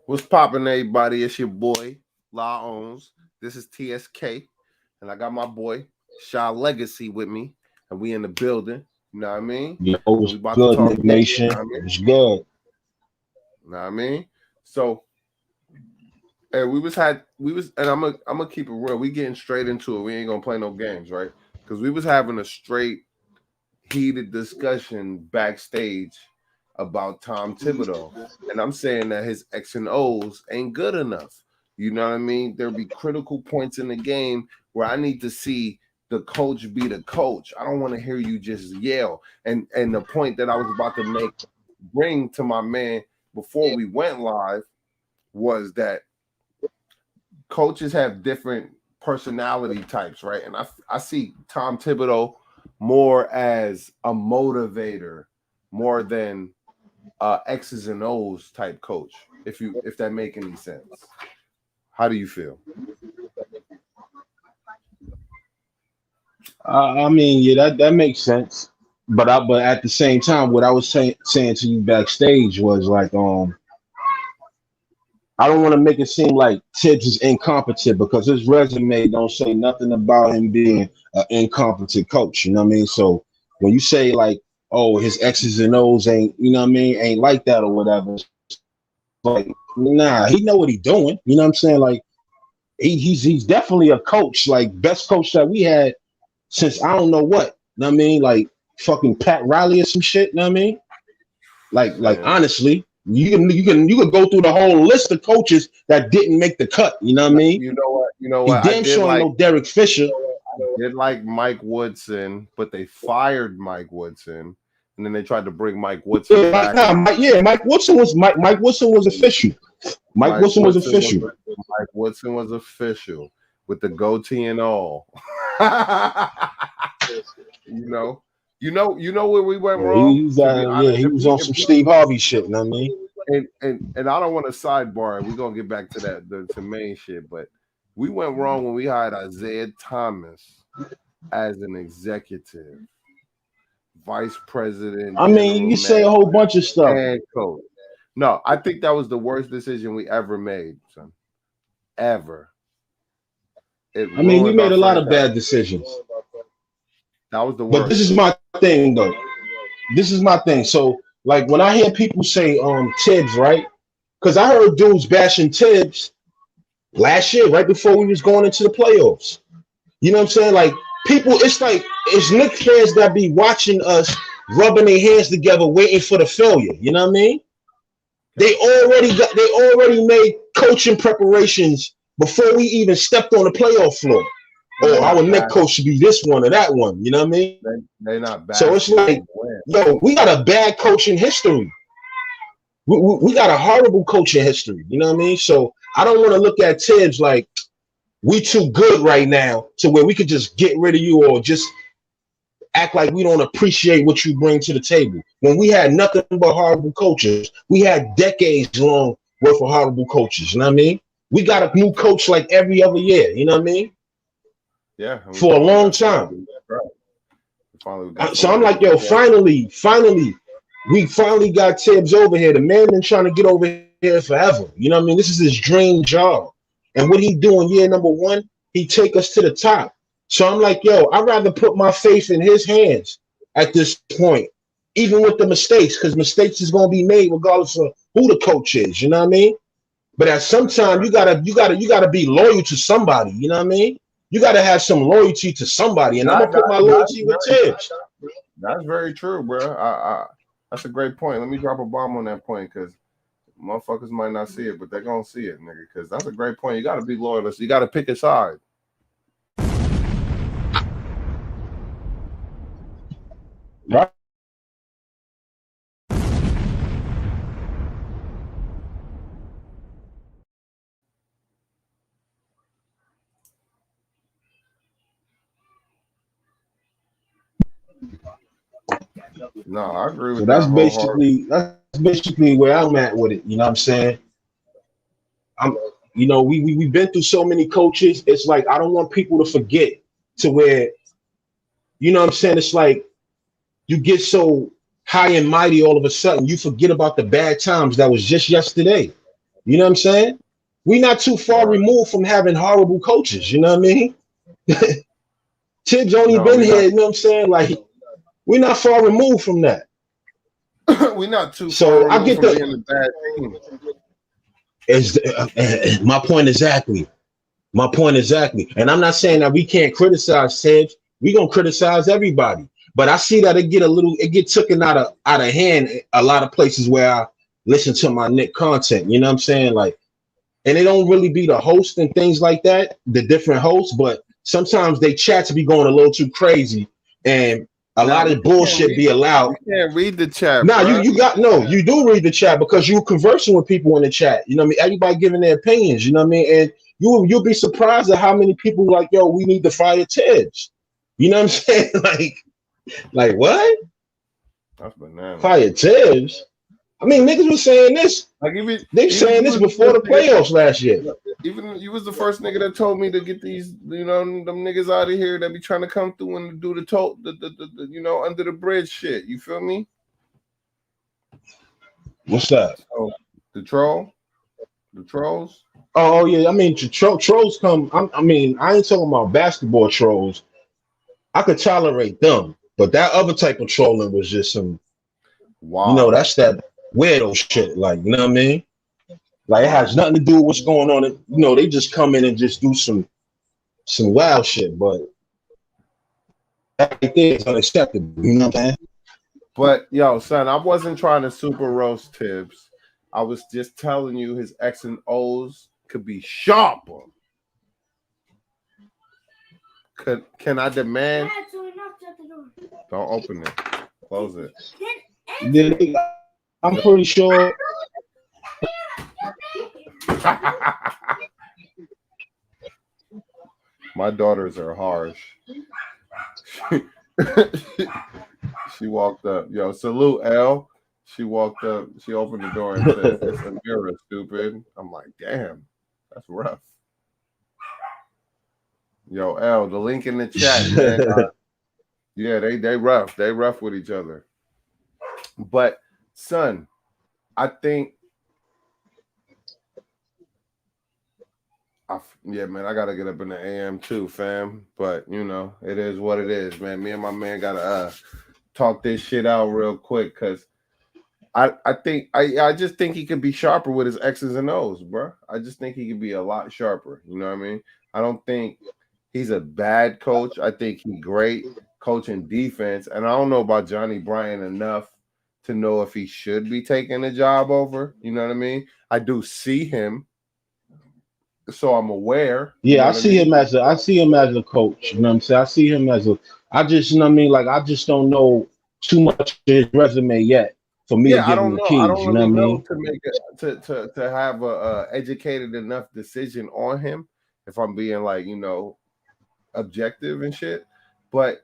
What's poppin', everybody? It's your boy, La Owns. This is TSK, and I got my boy, Shaw Legacy, with me, and we in the building. You know what I mean? Yo, And what's we about to good, talk Knick Knicks. Nation? You know what I mean? What's good? You know what I mean? So, and and I'm gonna keep it real. We getting straight into it. We ain't gonna play no games, right? Because we was having a straight heated discussion backstage about Tom Thibodeau. And I'm saying that his X and O's ain't good enough. You know what I mean? There'll be critical points in the game where I need to see the coach be the coach. I don't want to hear you just yell. And the point that I was about to bring to my man before we went live was that coaches have different personality types, right? And I see Tom Thibodeau more as a motivator, more than X's and O's type coach. If that make any sense, how do you feel? I mean, yeah, that makes sense. But at the same time, what I was saying to you backstage was like, I don't want to make it seem like Tibbs is incompetent because his resume don't say nothing about him being an incompetent coach. You know what I mean? So when you say like, oh, his X's and O's ain't, you know what I mean, ain't like that or whatever, like, nah, he know what he doing. You know what I'm saying? Like, he's definitely a coach, like best coach that we had since I don't know what. You know what I mean? Like fucking Pat Riley or some shit. You know what I mean? Like Yeah. honestly, you can go through the whole list of coaches that didn't make the cut. You know what I mean? You know what? You know He what? I damn did sure ain't like no Derek Fisher. did like Mike Woodson, but they fired Mike Woodson, and then they tried to bring Mike Woodson back. Mike Woodson was official. Mike Mike Woodson was Woodson was official. Mike Woodson was official with the goatee and all. you know, you know where we went Yeah, wrong. To be honest, he was on some Steve Harvey shit. You know what I mean? and I don't want to sidebar. We're gonna get back to that the main shit, but we went wrong when we hired Isaiah Thomas as an executive vice president, I mean, general you say a manager, whole bunch of stuff. and coach. No, I think that was the worst decision we ever made, son. Ever. It I mean, we ruined our made a lot of franchise. bad decisions. That was the But this worst. is my thing, though. This is my thing. So, like, when I hear people say Tibbs, right? Because I heard dudes bashing Tibbs last year, right before we was going into the playoffs. You know what I'm saying? Like, people, it's Knicks fans that be watching us rubbing their hands together, waiting for the failure. You know what I mean? They already made coaching preparations before we even stepped on the playoff floor. They're Oh, our not next bad. coach should be this one or that one. You know what I mean? They're not So it's basking like, in win. yo, we got a bad coaching history. We got a horrible coaching history. You know what I mean? So I don't want to look at Tibbs like we too good right now to where we could just get rid of you or just act like we don't appreciate what you bring to the table. When we had nothing but horrible coaches, we had decades long worth of horrible coaches. You know what I mean? We got a new coach like every other year. You know what I mean? Yeah, and we For a finally long got time. somebody. Right. Finally got So I'm somebody like, with yo, the we finally got Tibbs over here. The man been trying to get over here forever. You know what I mean? This is his dream job. And what he doing year number one, he take us to the top. So I'm like, yo, I'd rather put my faith in his hands at this point, even with the mistakes, because mistakes is gonna be made regardless of who the coach is. You know what I mean? But at some That's time, right. you gotta be loyal to somebody. You know what I mean? You gotta have some loyalty to somebody, and I'm gonna put my loyalty with Tibbs. That's very true, bro. That's a great point. Let me drop a bomb on that point because motherfuckers might not see it, but they're gonna see it, nigga. Because that's a great point. You got to be loyalist. You got to pick a side. Right? No, I agree So with that wholeheartedly. that's basically where I'm at with it. You know what I'm saying? I'm we've been through so many coaches. It's like I don't want people to forget to where, you know what I'm saying? It's like you get so high and mighty all of a sudden, you forget about the bad times that was just yesterday. You know what I'm saying? We not too far Right. removed from having horrible coaches. You know what I mean? Tibbs only No, been here. You know what I'm saying? Like we're not far removed from that. we're not too far So I removed get from being the a bad team. is my point exactly. My point exactly. And I'm not saying that we can't criticize Tibbs. We gonna criticize everybody. But I see that it get taken out of hand a lot of places where I listen to my Knick content. You know what I'm saying? Like, and it don't really be the host and things like that, the different hosts, but sometimes they chats be going a little too crazy and a Now lot we of can't bullshit read. be allowed. We can't read the chat, Now bruh. you do read the chat because you're conversing with people in the chat. You know what I mean? Everybody giving their opinions, you know what I mean? And you'll be surprised at how many people like, yo, we need to fire Tibbs. You know what I'm saying? Like what? That's bananas. Fire Tibbs? I mean, niggas was saying this. Like They even saying you this was the before first the playoffs last year. nigga. Even you was the first nigga that told me to get these, them niggas out of here that be trying to come through and do the under the bridge shit. You feel me? What's that? So the trolls. Oh yeah, I mean trolls come. I mean, I ain't talking about basketball trolls. I could tolerate them, but that other type of trolling was just some. Wow, That's that weirdo shit. Like, you know what I mean? Like, it has wow. nothing to do with what's going on. They just come in and just do some wild shit. But that right there is unacceptable. You know what I'm saying? But yo, son, I wasn't trying to super roast Tibbs. I was just telling you his X and O's could be sharper. Can I demand? Don't open it. Close it. I'm pretty sure. My daughters are harsh. She walked up. Yo, salute L. She walked up. She opened the door and said, "It's a mirror, stupid." I'm like, damn, that's rough. Yo, L, the link in the chat, man. Yeah, they rough. They rough with each other. But son, I think yeah, man, I gotta get up in the AM too, fam. But it is what it is, man. Me and my man gotta talk this shit out real quick because I just think he could be sharper with his X's and O's, bro. I just think he could be a lot sharper. You know what I mean? I don't think he's a bad coach. I think he's great coaching defense, and I don't know about Johnny Bryant enough to know if he should be taking the job over. You know what I mean? I do see him, so I'm aware. You know Yeah, what I mean? I see him as a coach. You know what I'm saying? I see him as a. I just, you know what I mean? Like, I just don't know too much of his resume yet for me to Yeah, I give him don't the know. I keys. don't You know what really I know mean? to make to have a educated enough decision on him. If I'm being like objective and shit, but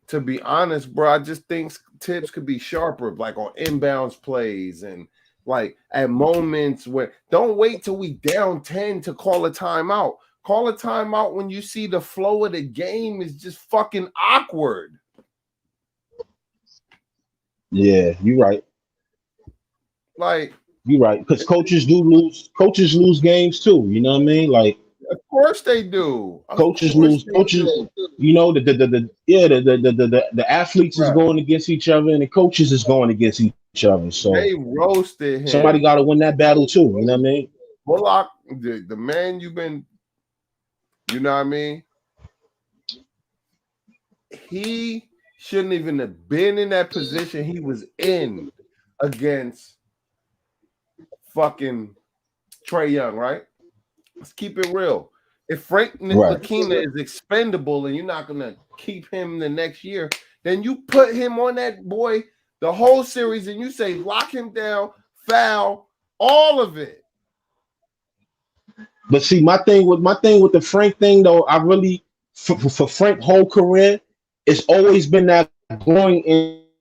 to be honest, bro, I just think Tibbs could be sharper, like on inbounds plays and like at moments where don't wait till we down 10 to call a timeout. Call a timeout when you see the flow of the game is just fucking awkward. Yeah, you're right. Like, You're right. Because coaches do lose. Coaches lose games too. You know what I mean? Like, of course they do. Of coaches course lose. they Coaches, do. the athletes is Right. going against each other, and the coaches is going against each other. So They roasted somebody him. got to win that battle too. You know what I mean? Bullock, the man you've been, you know what I mean? He shouldn't even have been in that position he was in against fucking Trae Young, right? Let's keep it real. If Frank Right. Ntilikina is expendable and you're not gonna keep him the next year, then you put him on that boy the whole series and you say lock him down, foul, all of it. But see, my thing with the Frank thing though, I really for Frank whole career, it's always been that groin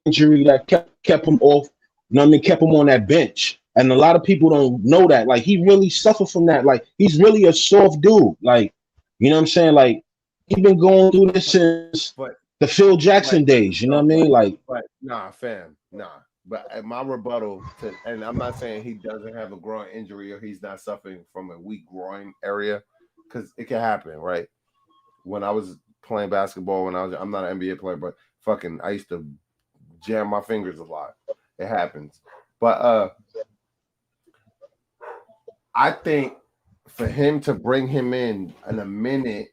injury that kept him off. You know what I mean? Kept him on that bench. And a lot of people don't know that. Like he really suffered from that. Like he's really a soft dude. Like, you know what I'm saying? Like he's been going through this since But the Phil but Jackson days. You know what I mean? Like but nah, fam, nah. But at my rebuttal to, and I'm not saying he doesn't have a groin injury or he's not suffering from a weak groin area, because it can happen, right? When I was playing basketball, I'm not an NBA player, but fucking, I used to jam my fingers a lot. It happens, but I think for him to bring him in a minute,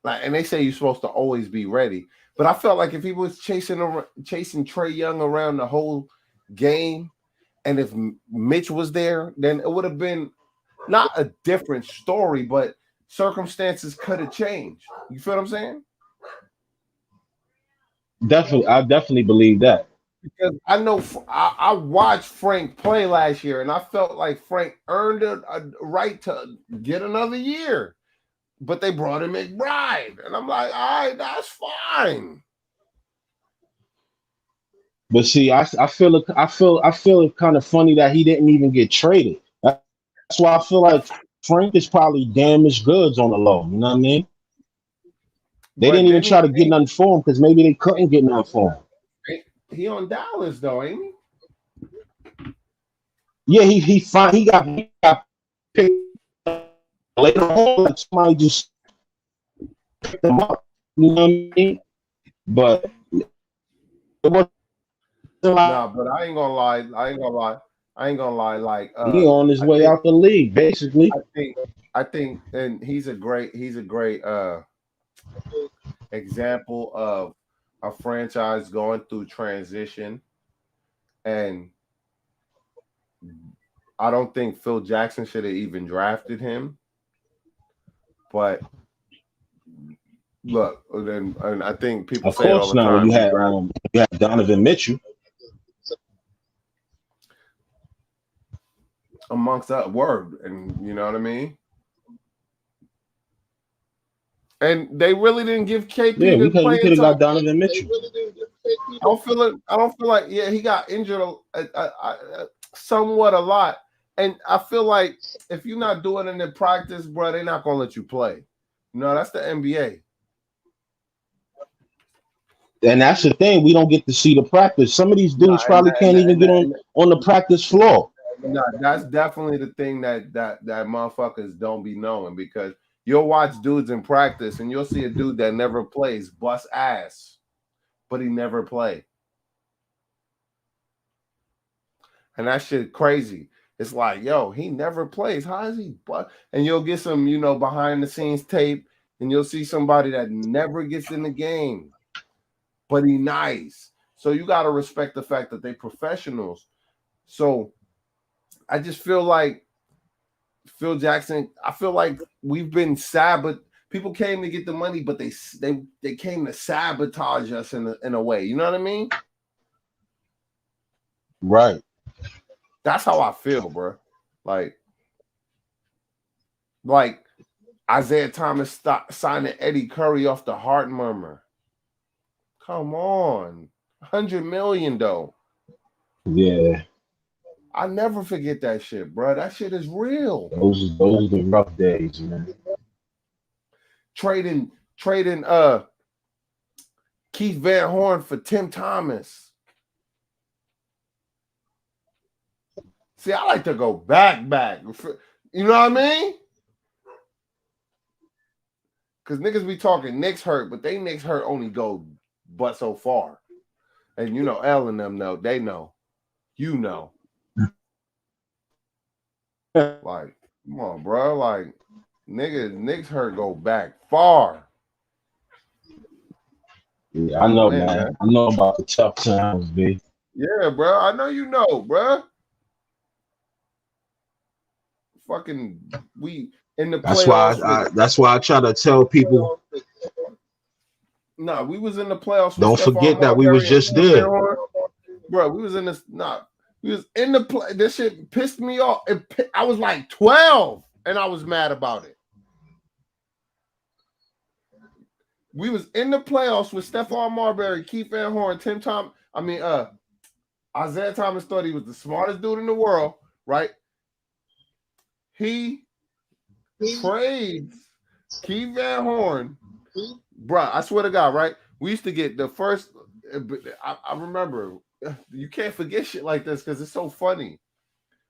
like, and they say you're supposed to always be ready, but I felt like if he was chasing Trey Young around the whole game, and if Mitch was there, then it would have been not a different story, but circumstances could have changed. You feel what I'm saying? Definitely, I definitely believe that. Because I know I watched Frank play last year, and I felt like Frank earned a right to get another year. But they brought in McBride, and I'm like, all right, that's fine. But see, I feel it kind of funny that he didn't even get traded. That's why I feel like Frank is probably damaged goods on the low. You know what I mean? They But didn't even then try to get nothing for him because maybe they couldn't get nothing for him. he on Dallas though, ain't he? Yeah, he got picked later on. Like somebody just picked him up. You know what I mean? But it wasn't like Nah, but I ain't gonna lie. I ain't gonna lie. Like, he on his I way think, out the league, basically. I think, and he's a great, example of a franchise going through transition, and I don't think Phil Jackson should have even drafted him. But look, and I think people Of say it all course the not. When time. He you had Donovan Mitchell. amongst that word, and you know what I mean. And they really didn't give Yeah, KP to we play could have until got Donovan Mitchell. I don't feel it. I don't feel like he got injured somewhat a lot, and I feel like if you're not doing it in practice, bro, they're not gonna let you play. No, that's the NBA. And that's the thing. We don't get to see the practice. Some of these No, dudes probably can't even get on the practice floor. no, that's definitely the thing that motherfuckers don't be knowing, because you'll watch dudes in practice and you'll see a dude that never plays bust ass, but he never play. And that shit crazy. It's like, yo, he never plays. How is he? And you'll get some, behind the scenes tape, and you'll see somebody that never gets in the game, but he nice. So you got to respect the fact that they professionals. So I just feel like Phil Jackson. I feel like we've been people came to get the money, but they came to sabotage us in a way. You know what I mean? Right. That's how I feel, bro. Like Isaiah Thomas signing Eddie Curry off the heart murmur. Come on, 100 million though. Yeah. I never forget that shit, bro. That shit is real. Those are the rough days, man. Trading Keith Van Horn for Tim Thomas. See, I like to go back. You know what I mean? Because niggas be talking Knicks hurt, but they Knicks hurt only go but so far. And L and them know. They know. You know. Like, come on, bro. Like, Knicks hurt go back far. Yeah, I know, man. I know about the tough times, B. Yeah, bro. I know you know, bro. Fucking, we in the playoffs. That's why I try to tell people. We was in the playoffs with Don't Stephon forget that we was Marbury and just Keith there. Van Horn. Bro, we was in this. We was in the play. This shit pissed me off. I was like 12, and I was mad about it. We was in the playoffs with Stephon Marbury, Keith Van Horn, Isaiah Thomas thought he was the smartest dude in the world, right? He trades Keith Van Horn, bro. I swear to God, right? We used to get the first. I remember you can't forget shit like this because it's so funny,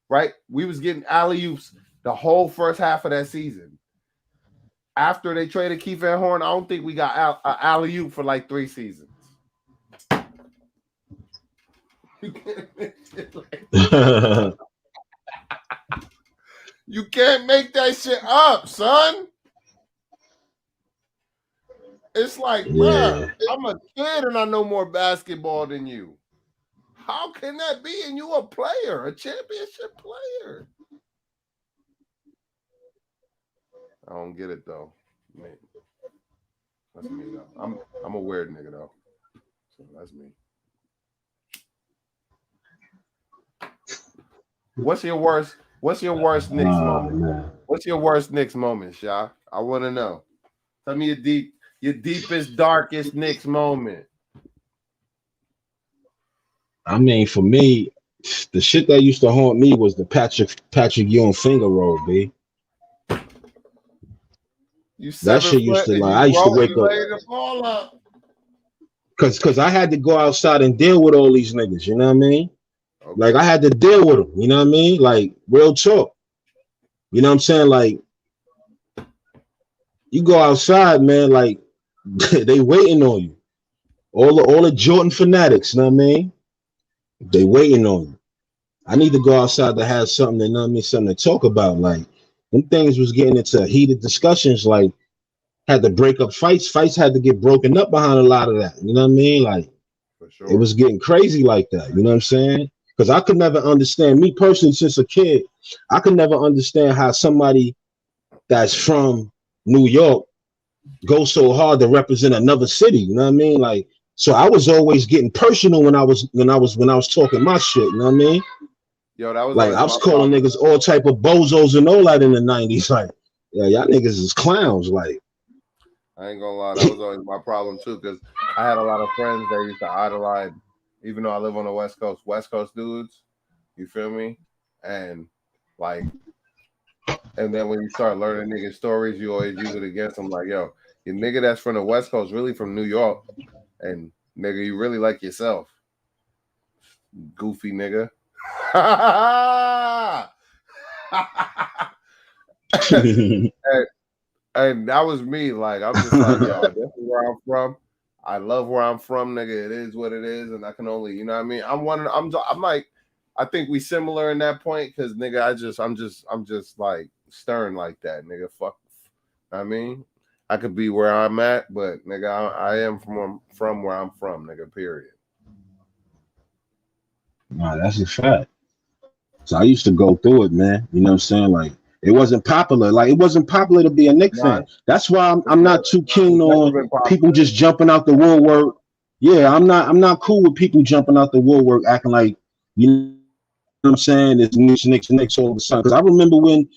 right? We was getting alley-oops the whole first half of that season. After they traded Keith Van Horn, I don't think we got alley-oop for like 3 seasons. You can't make that shit up, son. It's like, bruh, I'm a kid and I know more basketball than you. How can that be? And you a player, a championship player. I don't get it though. Man, that's me though. I'm a weird nigga though. So that's me. What's your worst Knicks moment? Man. What's your worst Knicks moment, Sha? I want to know. Tell me your deepest, darkest Knicks moment. I mean, for me, the shit that used to haunt me was the Patrick Ewing finger roll, B. You That shit 7 used foot to and like you I used to broke, wake you up laid the ball up. cause I had to go outside and deal with all these niggas, you know what I mean? Okay. Like I had to deal with them, you know what I mean? Like real talk. You know what I'm saying? Like you go outside, man, like they waiting on you. All the Jordan fanatics, you know what I mean? They waiting on you. I need to go outside to have something, you know what I mean, something to talk about. Like them things was getting into heated discussions, like had to break up fights. Fights had to get broken up behind a lot of that. You know what I mean? Like For it sure. was getting crazy like that. You know what I'm saying? Because I could never understand, me personally, since a kid, I could never understand how somebody that's from New York goes so hard to represent another city. You know what I mean? Like, so I was always getting personal when I was talking my shit. You know what I mean? Yo, that was Like always I was my calling problem. niggas all type of bozos and all that in the 90s. Like, yeah, y'all niggas is clowns. Like, I ain't gonna lie, that was always my problem too, because I had a lot of friends that used to idolize, even though I live on the West Coast dudes. You feel me? And like, and then when you start learning nigga stories, you always use it against them. Like, yo, your nigga that's from the West Coast really from New York, and nigga, you really like yourself, goofy nigga. and, and that was me. Like, I'm just like, yo, this is where I'm from. I love where I'm from, nigga. It is what it is, and I can only, you know what I mean. I'm like, I think we similar in that point, because nigga, I'm just like stern like that, nigga. Fuck, I mean, I could be where I'm at, but nigga, I am from where I'm from, nigga. Period. nah, that's a fact. So I used to go through it, man. You know what I'm saying? Like it wasn't popular. Like it wasn't popular to be a Knicks Nah, fan. That's why it's I'm never, not too keen it's never on been people popular. just jumping out the woodwork. Yeah, I'm not cool with people jumping out the woodwork acting like you know what I'm saying. It's Knicks all of a sudden. Because I remember when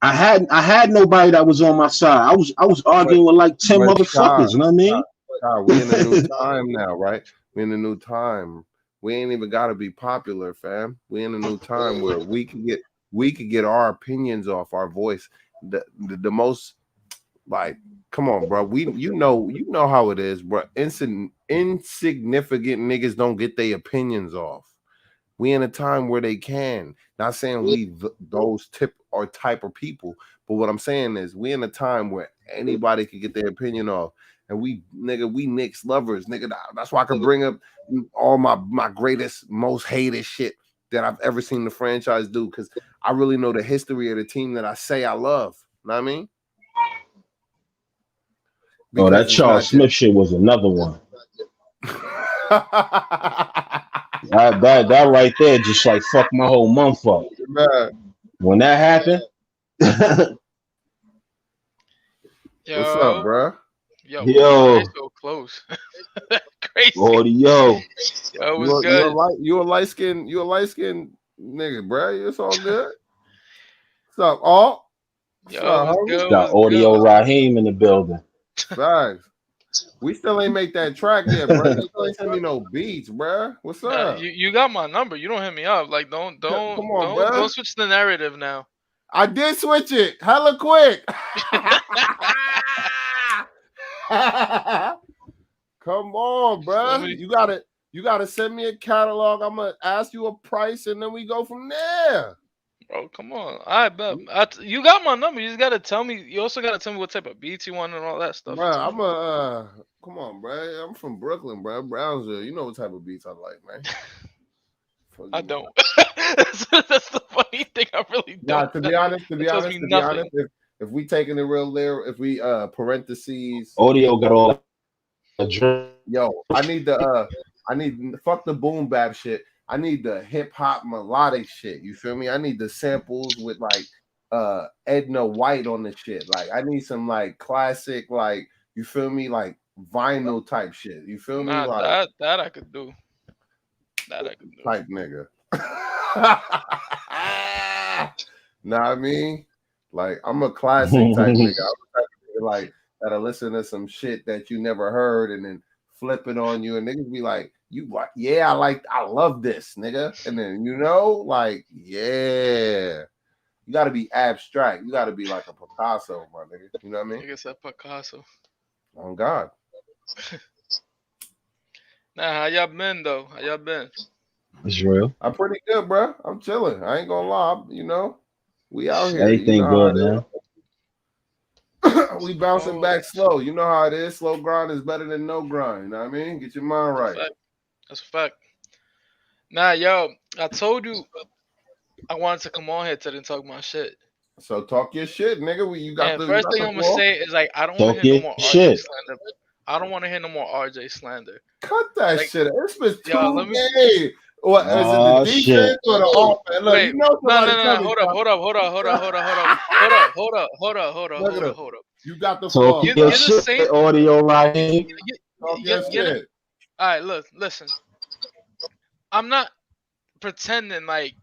I had nobody that was on my side. I was But arguing with like 10 but motherfuckers. You know what I mean? We in a new time now, right? We in a new time. We ain't even got to be popular, fam. We in a new time where we could get our opinions off, our voice. The most like, come on, bro. You know how it is, bro. Insignificant niggas don't get their opinions off. We in a time where they can. Not saying those type of people, but what I'm saying is we in a time where anybody can get their opinion off. And we Knicks lovers, nigga. That's why I can bring up all my greatest, most hated shit that I've ever seen the franchise do, because I really know the history of the team that I say I love. Know what I mean? Oh, that Because it's Charles not just Smith shit was another one. That right there just like fucked my whole month up. Man, When that happened, what's up, Yo, bro? yo, why yo, you so close? Crazy. audio. Yo, You was a you a good. light you a light skin nigga, bro. It's all good. What's up, all? What's Yo, up, was homie? good. Got Was good. audio Was good. Raheem in the building. Facts. We still ain't make that track yet, bro. You still ain't send me no beats, bro. What's Nah, up? you got my number. You don't hit me up. Like, don't Come don't on, don't bro. don't switch the narrative now. I did switch it hella quick. Come on, So bro. many. You got it. You gotta send me a catalog. I'm gonna ask you a price, and then we go from there. Bro, come on. I bet. You got my number. You just gotta tell me. You also gotta tell me what type of beats you want and all that stuff Bro, too. I'm a come on, bro. I'm from Brooklyn, bro. Brownsville. You know what type of beats I like, man. I don't. That's the funny thing. I really Nah, don't. to be honest, It tells me nothing. if we taking the real there, if we parentheses, Audio got all that. yo, I need fuck the boom bap shit. I need the hip hop melodic shit. You feel me? I need the samples with like Edna White on the shit. Like I need some like classic, like you feel me, like vinyl type shit. You feel me? Nah, Like that I could do. That I could do. type nigga. Know what I mean? Like I'm a classic type nigga. I'm a type of nigga like that'll listen to some shit that you never heard and then flip it on you, and niggas be like, "You like, yeah, I love this, nigga," and then like, yeah, you got to be abstract. You got to be like a Picasso, my nigga. You know what I mean? Nigga said Picasso. On God. Nah, how y'all been though? How y'all been? It's real. I'm pretty good, bro. I'm chilling. I ain't gonna lie. We out here. Everything good, man. We bouncing back slow. You know how it is. Slow grind is better than no grind. You know what I mean? Get your mind right. That's a fact. Nah, yo, I told you I wanted to come on here today and talk my shit. So talk your shit, nigga. You got the first thing I'm gonna say is like I don't want to hear no more RJ slander. I don't want to hear no more RJ slander. Cut that shit. It's been 2 yo, days. What is it? The defense or the offense? Look, wait, no. Hold up. You got the floor. You're the same audio right here. All right, listen. I'm not pretending like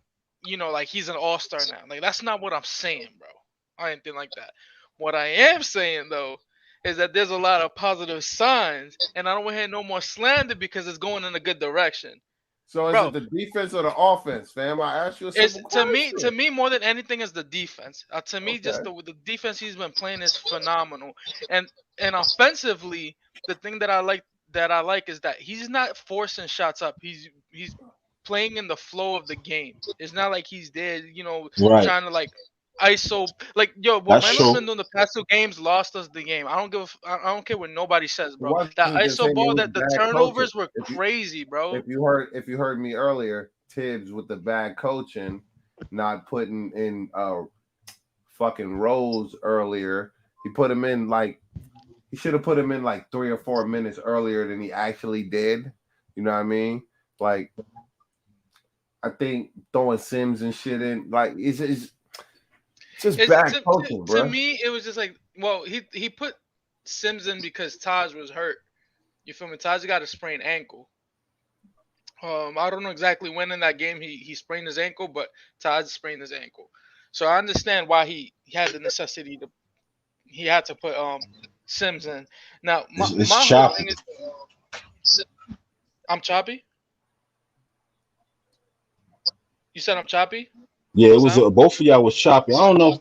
like he's an all-star now. Like that's not what I'm saying, bro. I ain't think like that. What I am saying though is that there's a lot of positive signs, and I don't want to hear no more slander because it's going in a good direction. So is it the defense or the offense, fam? I asked you a simple question. To me, more than anything, is the defense. To me, just the defense he's been playing is phenomenal, and offensively, the thing that I like is that he's not forcing shots up. He's playing in the flow of the game. It's not like he's there, trying to like ISO. Like what Randall's been doing the past 2 games lost us the game. I don't care what nobody says, bro. That ISO ball, that the turnovers were crazy, bro. If you heard me earlier, Tibbs with the bad coaching, not putting in fucking roles earlier. He put him in he should have put him in like 3 or 4 minutes earlier than he actually did. You know what I mean? Like I think throwing Sims and shit in, like it's just bad coaching, bro. To me, it was just like, well, he put Sims in because Taj was hurt. You feel me? Taj got a sprained ankle. I don't know exactly when in that game he sprained his ankle, but Taj sprained his ankle. So I understand why he had the necessity he had to put Sims in. Now my whole thing is, I'm choppy. You said I'm choppy? Yeah, it was both of y'all was choppy. I don't know.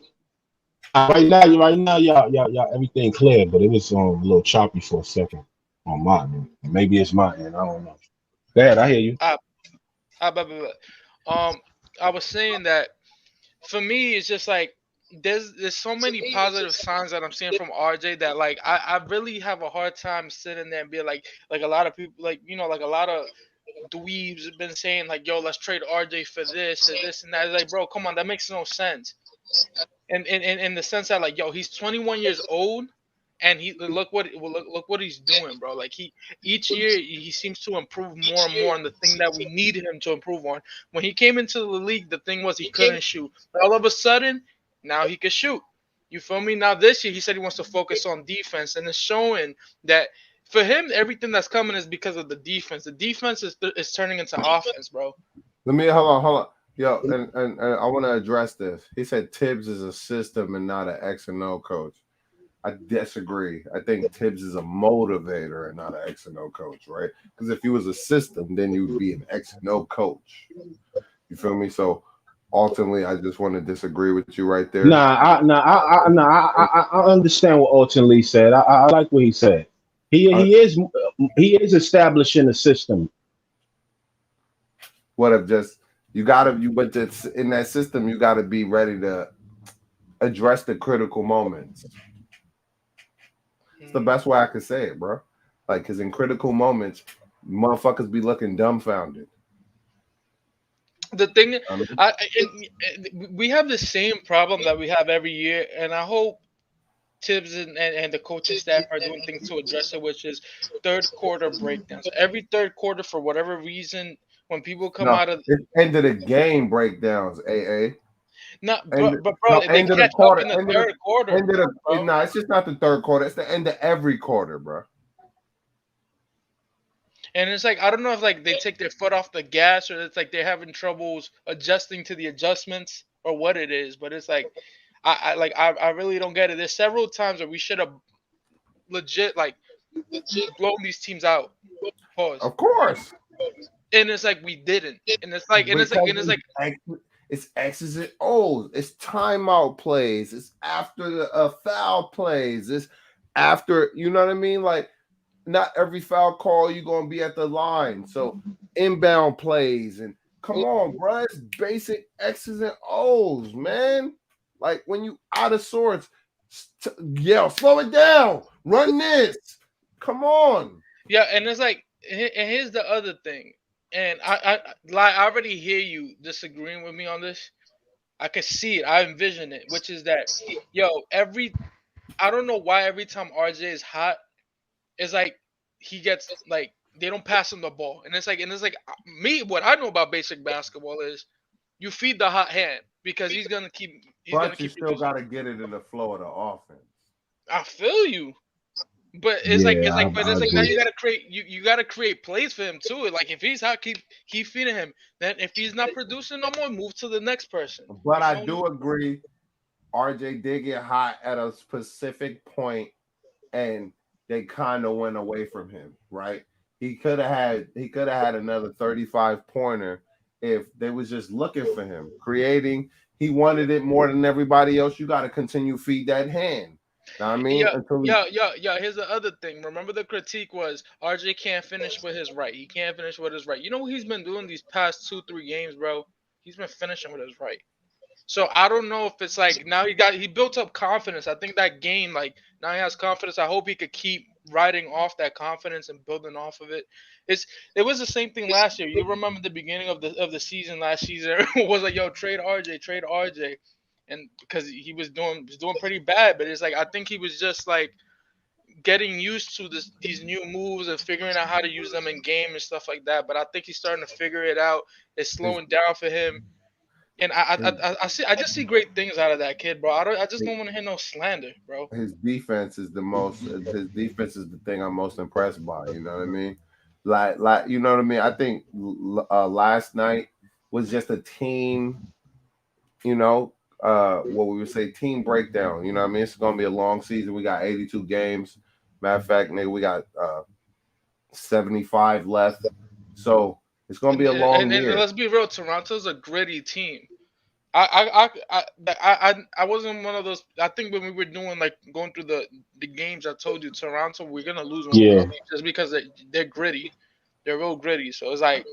Right now, y'all, everything clear, but it was a little choppy for a second on my end. Maybe it's my end. I don't know. Go ahead, I hear you. I was saying that for me, it's just like there's so many positive signs that I'm seeing from RJ that like I really have a hard time sitting there and being like a lot of people like like a lot of dweebs have been saying like, yo, let's trade RJ for this and this and that. It's like, bro, come on, that makes no sense. And in the sense that like, yo, he's 21 years old and he look what he's doing, bro. Like each year he seems to improve more and more on the thing that we needed him to improve on. When he came into the league, the thing was he couldn't shoot. All of a sudden, now he can shoot. You feel me? Now this year he said he wants to focus on defense, and it's showing that for him, everything that's coming is because of the defense. The defense is turning into offense, bro. Let me hold on. Yo, and I want to address this. He said Tibbs is a system and not an X and O coach. I disagree. I think Tibbs is a motivator and not an X and O coach, right? Because if he was a system, then you would be an X and O coach. You feel me? So ultimately, I just want to disagree with you right there. I understand what ultimately said. I like what he said. He is establishing a system would have just but in that system you gotta be ready to address the critical moments. It's the best way I could say it, bro. Like, cause in critical moments, motherfuckers be looking dumbfounded. The thing, I mean, we have the same problem that we have every year, and I hope Tibbs and the coaching staff are doing things to address it, which is third quarter breakdowns. Every third quarter, for whatever reason, when people come no, out of it's end of the game breakdowns, AA. not, And but no, bro, they end of the catch up quarter, in the third quarter, end of the bro. no, it's just not the third quarter, it's the end of every quarter, bro. And it's like I don't know if like they take their foot off the gas or it's like they're having troubles adjusting to the adjustments or what it is. But it's like I really don't get it. There's several times where we should have legit like blown these teams out. Pause. Of course. And it's like we didn't. And it's like Because it's like it's X's and O's. It's timeout plays. It's after the foul plays. It's after, you know what I mean? Like, not every foul call you're gonna be at the line. So inbound plays and come on, bro. It's basic X's and O's, man. Like when you out of sorts, yell, slow it down, run this. Come on. yeah, and it's like and here's the other thing. And I already hear you disagreeing with me on this. I can see it. I envision it, which is that, yo, I don't know why every time RJ is hot, it's like he gets like they don't pass him the ball, and it's like me. What I know about basic basketball is you feed the hot hand because he's gonna But you keep still producing. gotta get it in the flow of the offense. I feel you, but Yeah, but I it's like now agree. you gotta create plays for him too. Like if he's hot, keep feeding him. Then if he's not producing no more, move to the next person. But You I feel me? do agree, RJ did get hot at a specific point, and they kind of went away from him. Right? He could have had another 35 pointer if they was just looking for him, creating. He wanted it more than everybody else. You got to continue feed that hand. Know what I mean? Yeah, Until he, yeah. Here's the other thing. Remember the critique was RJ can't finish with his right. He can't finish with his right. You know what he's been doing these past 2, 3 games, bro? He's been finishing with his right. So I don't know if it's like now he built up confidence. I think that game like now he has confidence. I hope he could keep riding off that confidence and building off of it. It's it was the same thing last year. You remember the beginning of the season last season it was like yo trade RJ, and because he was doing pretty bad. But it's like I think he was just like getting used to these new moves and figuring out how to use them in game and stuff like that. But I think he's starting to figure it out. It's his, slowing down for him, and his, I just see great things out of that kid, bro. I just don't want to hear no slander, bro. his defense is the most. His defense is the thing I'm most impressed by. You know what I mean? Like you know what I mean? I think last night was just a team. You know, what we would say team breakdown. You know what I mean? It's gonna be a long season. We got 82 games. Matter of fact, nigga, we got 75 left. So it's gonna be a long And year. let's be real, Toronto's a gritty team. I wasn't one of those. I think when we were doing like going through the games, I told you Toronto we're gonna lose one of these Yeah, games just because they're gritty, they're real gritty. So it's like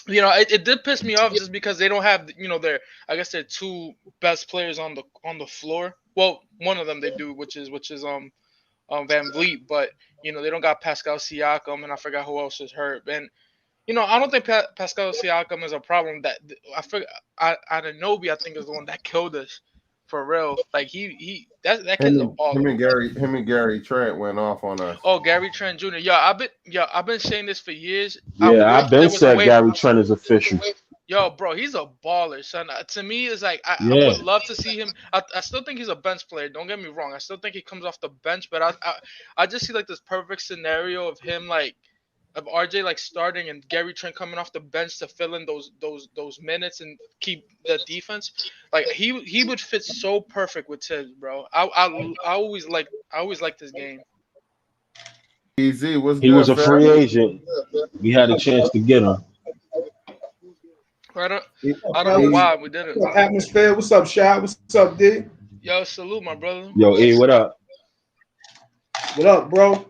it did piss me off just because they don't have their I guess their two best players on the floor. Well, one of them they do, which is Van Vliet, but they don't got Pascal Siakam and I forgot who else is hurt. And I don't think Pascal Siakam is a problem. That I forgot. Anunoby, I think, is the one that killed us for real. Like that Him kid's a and him baller. and Gary him and Gary Trent went off on us. Oh, Gary Trent Jr. I've been saying this for years. I yeah. wish I've been there was a said way. Gary Trent is official. Yo, bro, he's a baller, son. To me, it's like I Yeah, would love to see him. I still think he's a bench player. Don't get me wrong. I still think he comes off the bench, but I just see like this perfect scenario of him like of RJ like starting and Gary Trent coming off the bench to fill in those minutes and keep the defense. Like he would fit so perfect with Tibbs, bro. I always liked this game. Easy, what's he was good, a fam? free agent. We had a chance to get him. I don't E- I don't know Easy, why we didn't. What's up, atmosphere? What's up, Shot? What's up, D? Yo, salute my brother. Yo, E, what up? What up, bro?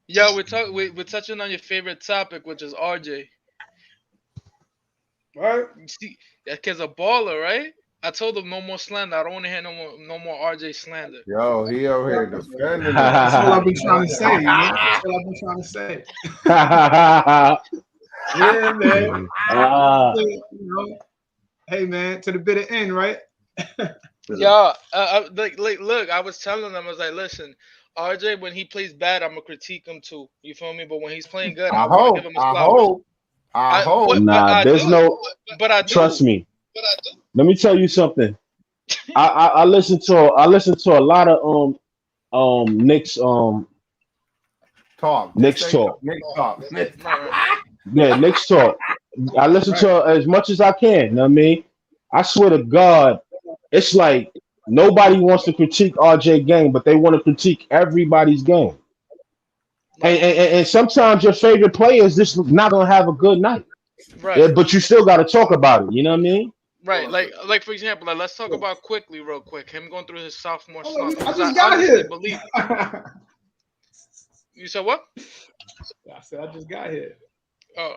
Yo, we're touching on your favorite topic, which is RJ. Right? See, that kid's a baller, right? I told him no more slander. I don't want to hear no more RJ slander. Yo, he over here defending That's all I've been us. trying to say, man. That's all I've been trying to say. Yeah, man. You know, hey, man, to the bitter end, right? Yeah, look, I was telling them, I was like, listen, RJ, when he plays bad, I'm gonna critique him too. You feel me? But when he's playing good, I I want to give hope. him his I flowers. hope. I hope. But Nah, I there's do. no. But I Trust do. me. Let me tell you something. I listen to a lot of Knicks Talk. Just Knicks say talk. Nick talk. Right. Yeah, Knicks talk. I listen Right. to as much as I can. You know what I mean? I swear to God, it's like nobody wants to critique RJ game, but they want to critique everybody's game. And sometimes your favorite player is just not gonna have a good night. Right. Yeah, but you still got to talk about it. You know what I mean? Right. Like for example, let's talk about quickly, real quick. Him going through his sophomore Hold slump on, I because I just got honestly here. believe. I You said what? said I just got here. Oh,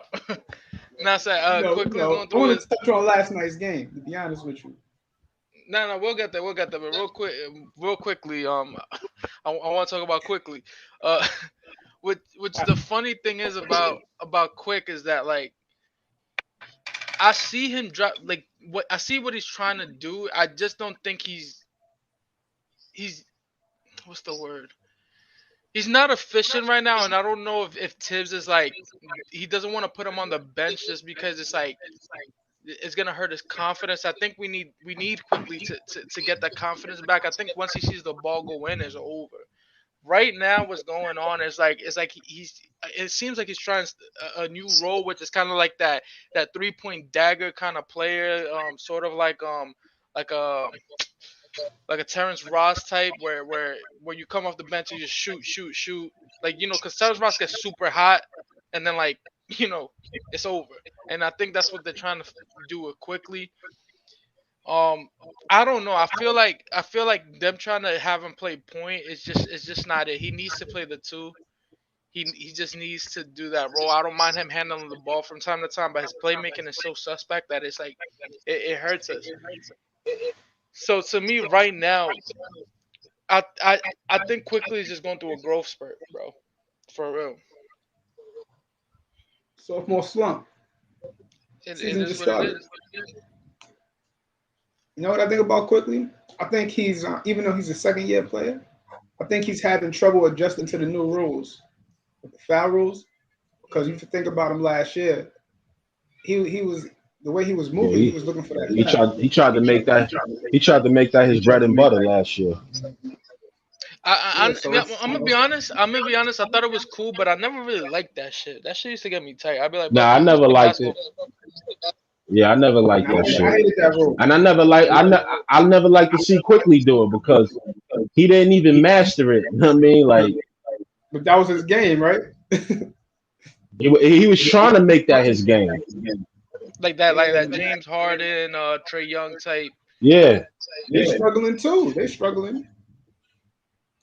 now I said quickly going I through want his. to touch on last night's game. To be honest with you, No, we'll get there. We'll get there. But real quickly. I want to talk about quickly. Uh, which the funny thing is about Quick is that like I see him drop like what I see what he's trying to do. I just don't think he's what's the word? He's not efficient right now, and I don't know if Tibbs is like he doesn't want to put him on the bench just because it's like it's gonna hurt his confidence. I think we need quickly to get that confidence back. I think once he sees the ball go in, it's over. Right now, what's going on is like it's like he's it seems like he's trying a new role, which is kind of like that 3 point dagger kind of player, sort of like a like a Terrence Ross type, where you come off the bench and just shoot, like because Terrence Ross gets super hot, and then like it's over. And I think that's what they're trying to do it quickly. Um, I don't know. I feel like them trying to have him play point it's just not it. He needs to play the two. He just needs to do that role. I don't mind him handling the ball from time to time, but his playmaking is so suspect that it's like it hurts us. So to me, right now, I think quickly is just going through a growth spurt, bro. For real, sophomore slump. it Season is just what it started. is. You know what I think about quickly? I think he's even though he's a second year player, I think he's having trouble adjusting to the new rules, with the foul rules. Because if you think about him last year, he was the way he was Yeah, moving, he was looking for that he foul. tried to make that his bread and butter last year. Yeah, so Yeah, it's I'm gonna be honest. I'm gonna be honest. I thought it was cool, but I never really liked that shit. That shit used to get me tight. I'd be like, bro, Nah, can I you just never play liked basketball? it. Yeah, I never and liked I, that I shit. hated that rule. And I never like to see quickly do it because he didn't even master it. You know what I mean? Like But that was his game, right? he was trying to make that his game. Like that James Harden, Trey Young type. Yeah, They struggling too. They struggling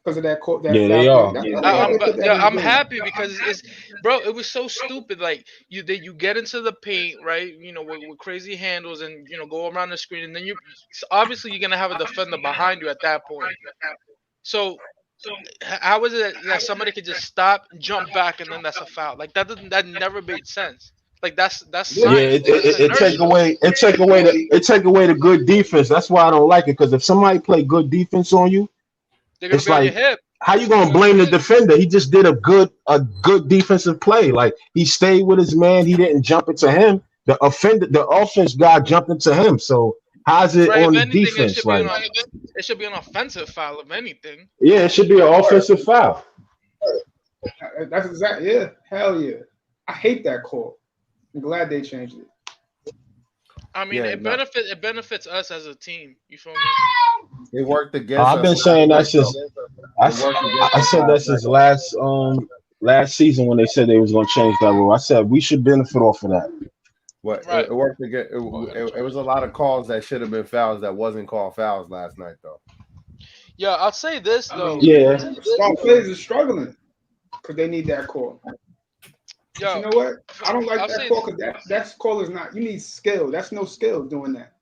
because of that yeah, they foul thing. are. That's I, why I'm they put but that yeah, in the I'm game. happy because bro, it was so stupid. Like you get into the paint, right? With crazy handles and go around the screen, and then so obviously you're gonna have a defender behind you at that point. So how is it that somebody could just stop, jump back, and then that's a foul? Like that never made sense. Like that's Yeah, science. That's inertia. it take away the good defense. That's why I don't like it. Because if somebody play good defense on you, They're gonna it's be on your like hip. how you gonna blame the defender? He just did a good defensive play. Like he stayed with his man. He didn't jump into him. The offense guy jumped into him. So how's it Right. If on the anything, defense? Like it should be an offensive foul. If anything. yeah, it should be an offensive foul. That's exactly yeah. Hell yeah. I hate that call. I'm glad they changed it. I mean, Yeah, it no, benefits us as a team. You feel me? it worked against I've us been last saying that night, though. since I, It s- worked against I us said that last since night. last season when they said they was gonna change that rule. I said we should benefit off of that. What Right. it worked against. It was a lot of calls that should have been fouls that wasn't called fouls last night, though. Yeah, I'll say this I though. mean, Yeah, star players are struggling because they need that call. But you Yo, know what? I don't like I'll that say call because that's call is not. You need skill. That's no skill doing that.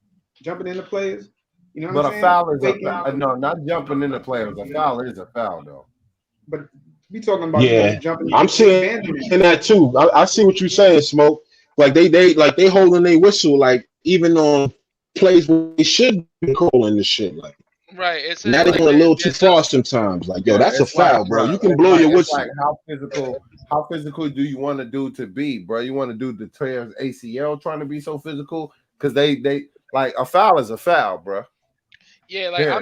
Jumping into players. You know what I'm But a saying? foul is Faking. no, not jumping into players. A foul is a foul though. But we talking about you Yeah, jumping. I'm They saying abandoning. that too. I see what you're saying, Smoke. Like they holding their whistle, like even on plays where they should be calling the shit. Like right. now It's they like going a little too they're far just sometimes. Like yo, Yeah, that's a it's like, foul, bro. bro, You can blow your it's like whistle. how physical do you want to do to be, bro? You want to do the tears ACL trying to be so physical? Because they like a foul is a foul, bro. yeah. Like Period.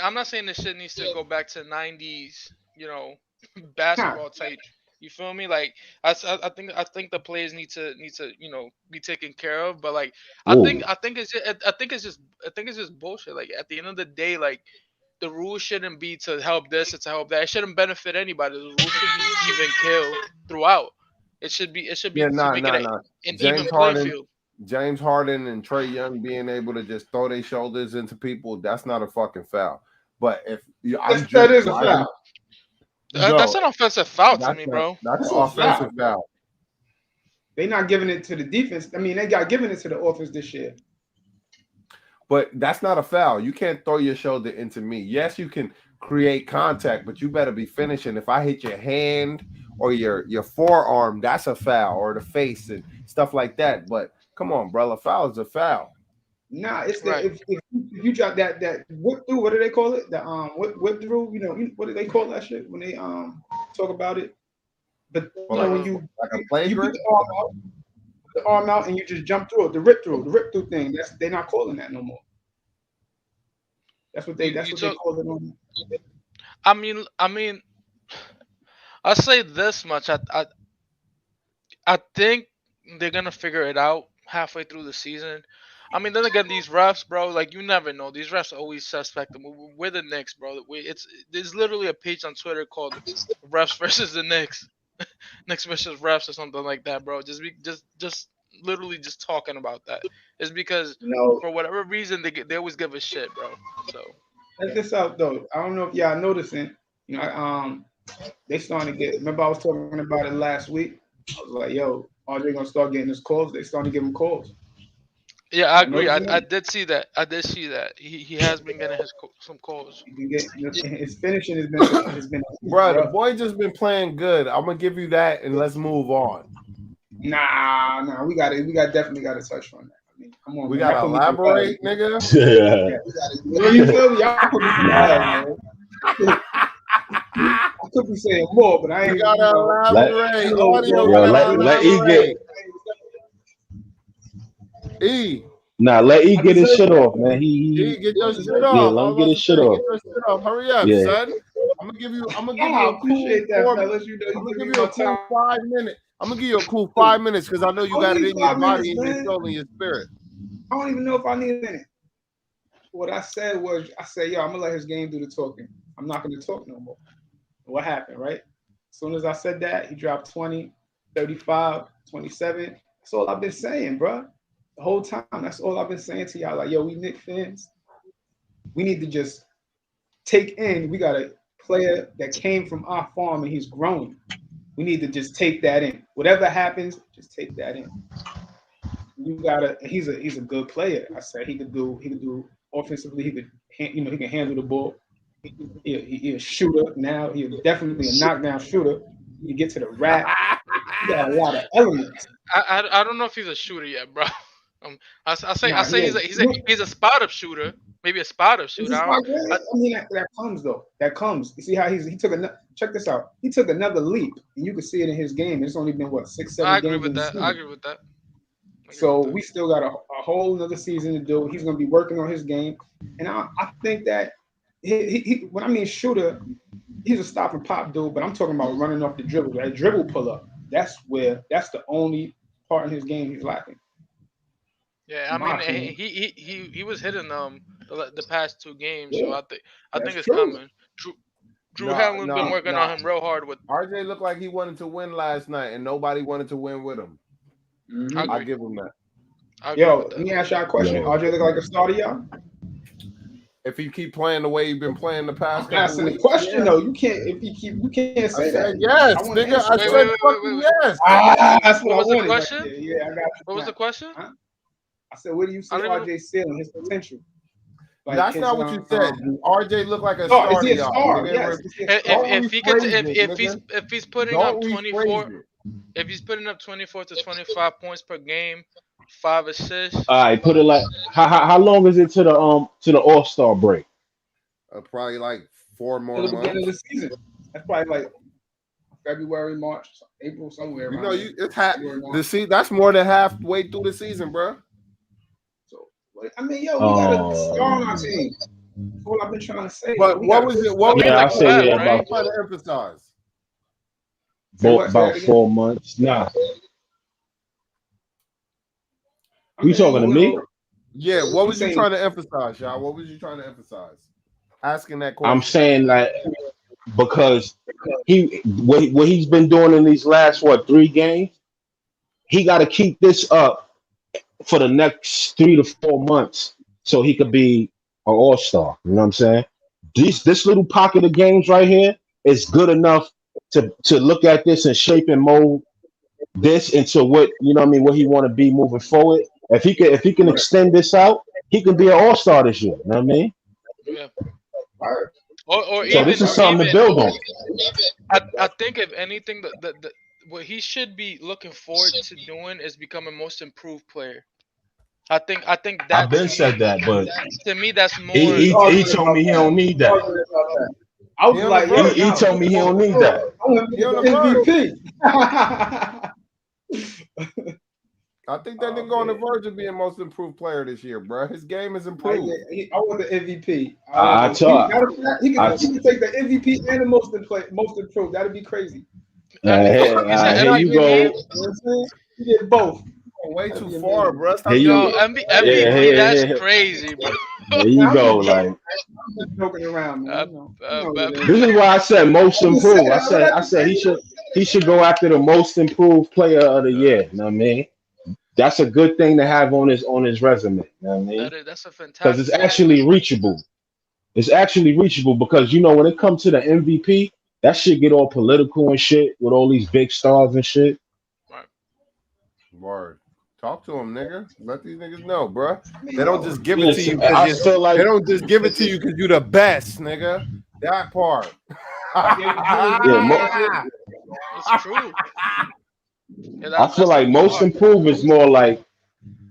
I'm not saying this shit needs to go back to '90s, Nah, basketball type. You feel me? Like I think the players need to be taken care of. But like Ooh. I think it's just bullshit. Like at the end of the day, like the rules shouldn't be to help this or to help that. It shouldn't benefit anybody. The rules should be even kill throughout. It should be Yeah, to nah, make it nah, nah. an even James playing Harden, field. James Harden, and Trey Young being able to just throw their shoulders into people, that's not a fucking foul. But if I'm that is a driving, foul. That's bro, an offensive foul to me, bro. that's That's an a offensive foul. foul. They not giving it to the defense. I mean, they got given it to the offense this year. But that's not a foul. You can't throw your shoulder into me. Yes, you can create contact, but you better be finishing. If I hit your hand or your forearm, that's a foul, or the face and stuff like that. But come on, bro, a foul is a foul. Nah, it's the Right. if you drop that whip through. What do they call it? The whip through. What do they call that shit when they talk about it? But Or when Uh, like a you put flagrant. the arm out and you just jump through it, the rip through thing. They're not calling that no more. That's you what they took. call it on. I mean, I'll say this much. I think they're gonna figure it out halfway through the season. I mean, then again, these refs, bro, like you never know. These refs always suspect them. We're the Knicks, bro. There's literally a page on Twitter called "Refs versus the Knicks," Knicks versus refs or something like that, bro. Just literally just talking about that. It's because You know, for whatever reason they always give a shit, bro. So check this out though. I don't know if y'all noticing. They starting to get. Remember, I was talking about it last week. I was like, "Yo, are they gonna start getting his calls?" They starting to give him calls. yeah, I I agree. noticing I that. did see that. I did see that. He has been getting some calls. You can get his finishing has been elite, Bro, the bro. boy just been playing good. I'm gonna give you that, and let's move on. Nah, we definitely got to touch on that. I mean, come on, We man. Y'all gotta put me through hell. elaborate, nigga. Yeah. Yeah, you know, you feel me? Y'all put me through hell, man. I could be saying more, but I We ain't, gotta Let elaborate. going Audio yo gotta let E get elaborate. E, let E I get just his said shit that. off, man. E, get your shit Yeah, off. let I him was get about his to shit say, get off. your shit off. Hurry up, Yeah. son. I'm gonna give I you a cool appreciate that, 4 fellas. You know, I'm you gonna give give me you a my cool time. 5 minutes. I'm gonna give you a cool 5 minutes because I know you I don't got it need in your 5 minutes, body and your man. soul and your spirit. I don't even know if I need a minute. What I said was, I said, yo, I'm gonna let his game do the talking. I'm not gonna talk no more. What happened, right? As soon as I said that, he dropped 20, 35, 27. That's all I've been saying, bro. The whole time, that's all I've been saying to y'all. Like, yo, we Knick fans, we need to just take in. We got a player that came from our farm and he's growing. We need to just take that in. Whatever happens, just take that in. You gotta. He's a good player. I said he could do offensively. He can handle the ball. He a shooter now. He's definitely a knockdown shooter. He can get to the rack. He got a lot of elements. I don't know if he's a shooter yet, bro. I Nah, say he's a spot up shooter, maybe a spot up This shooter. is I my don't, great. I, I mean, that comes though. That comes. You see how he took another. Check this out. He took another leap, and you can see it in his game. It's only been what 6, I 7 agree games in with the that. I season. agree with that. I agree with So that. we still got a whole another season to do. He's going to be working on his game, and I think that when I mean shooter, he's a stop and pop dude. But I'm talking about running off the dribble, right? Dribble pull up. That's the only part in his game he's lacking, Yeah, in I my mean opinion. he was hitting the past 2 games, so Yeah, I that's think it's true. coming. Drew No, Hanlon's been no, working on no. him real hard with. RJ looked like he wanted to win last night, and nobody wanted to win with him. I Hmm. I agree. give him that. I agree Yo, with let that. me ask y'all a question. Yo. RJ look like a starter, y'all? If he keep playing the way he's been playing the past I'm couple asking the weeks, question yeah. though. You can't if you keep you can't I say said that. yes, I want to nigga. answer. I Wait, said fucking yes. That's what What I was the wanted right question? there. Yeah, I got you What was the now. question? Huh? I said, where do you I see don't even. RJ ceiling, his potential? Like That's his not what you said. RJ looked like a star. Is star he to a y'all, star? nigga. Yes, is he a If star? Don't if he gets rephrase it, nigga. if he's putting Don't up rephrase 24, it. if he's putting up 24 to 25 points per game, 5 assists. All right, put it like how long is it to the All-Star break? Probably like 4 more Till the beginning of the months. season. That's probably like February, March, April, somewhere You around know, there. it's February, the March. that's more than halfway through the season, bro. So, I mean, yo, we got a star on our Um, team. That's what I've been trying to say. Yo, But we got what a was good it? I What think was it's yeah, the I like say point? five, yeah, What were you right? trying to emphasize? Say what? Say that about again. 4 months. Nah, I you talking mean, to you me? know, Yeah, what I'm was you saying trying to emphasize, y'all? What was you trying to emphasize? Asking that I'm question. saying like because what he's been doing in these last 3 games, he got to keep this up for the next 3 to 4 months so he could be an all-star. You know what I'm saying? This little pocket of games right here is good enough to look at this and shape and mold this into what you know what I mean what he want to be moving forward. If he can right. extend this out, he can be an all-star this year. You know what I mean? Yeah. Right. So this is Or something to even build on. I think if anything the what he should be looking forward to doing is becoming most improved player. I think I've that been said that, but to me that's he, more We he, he arguing told about me he that. don't need We that. arguing about that. I He was on the like, yo, verge. He nah, told me he don't need that. I want him to He get on the the verge. MVP. I think that Oh nigga on the man. verge of being most improved player this year, bro. His game is Nah, improved. I want the MVP. I want I, I the. He, told matter of fact, I, he can take the MVP and the most improved. That'd be crazy. you said here you MVP. go. You know what I'm saying? He did both. Way That'd too be far, amazing. bro. Here Stop you Yo, jumping on the yeah, MVP, bandwagon. that's here crazy, bro. you Now, go. Like I'm just joking around, man. Uh, You know what but, it is. this is why I said most I'm just saying. improved. I said he should go after the most improved player of the year. You know what I mean? That's a good thing to have on his resume. You know what I mean? that's a Because it's fantastic thing. actually reachable. It's actually reachable because when it comes to the MVP, that shit get all political and shit with all these big stars and shit. Right. Word. Talk to him, nigga. Let these niggas know, bro. I mean, They don't yo, just give it to Listen, you because I you. feel They like don't just give it to you because you the best, nigga. That part. give yeah, him that shit. It's true. Yeah, I feel that's a like good most part. improved is more like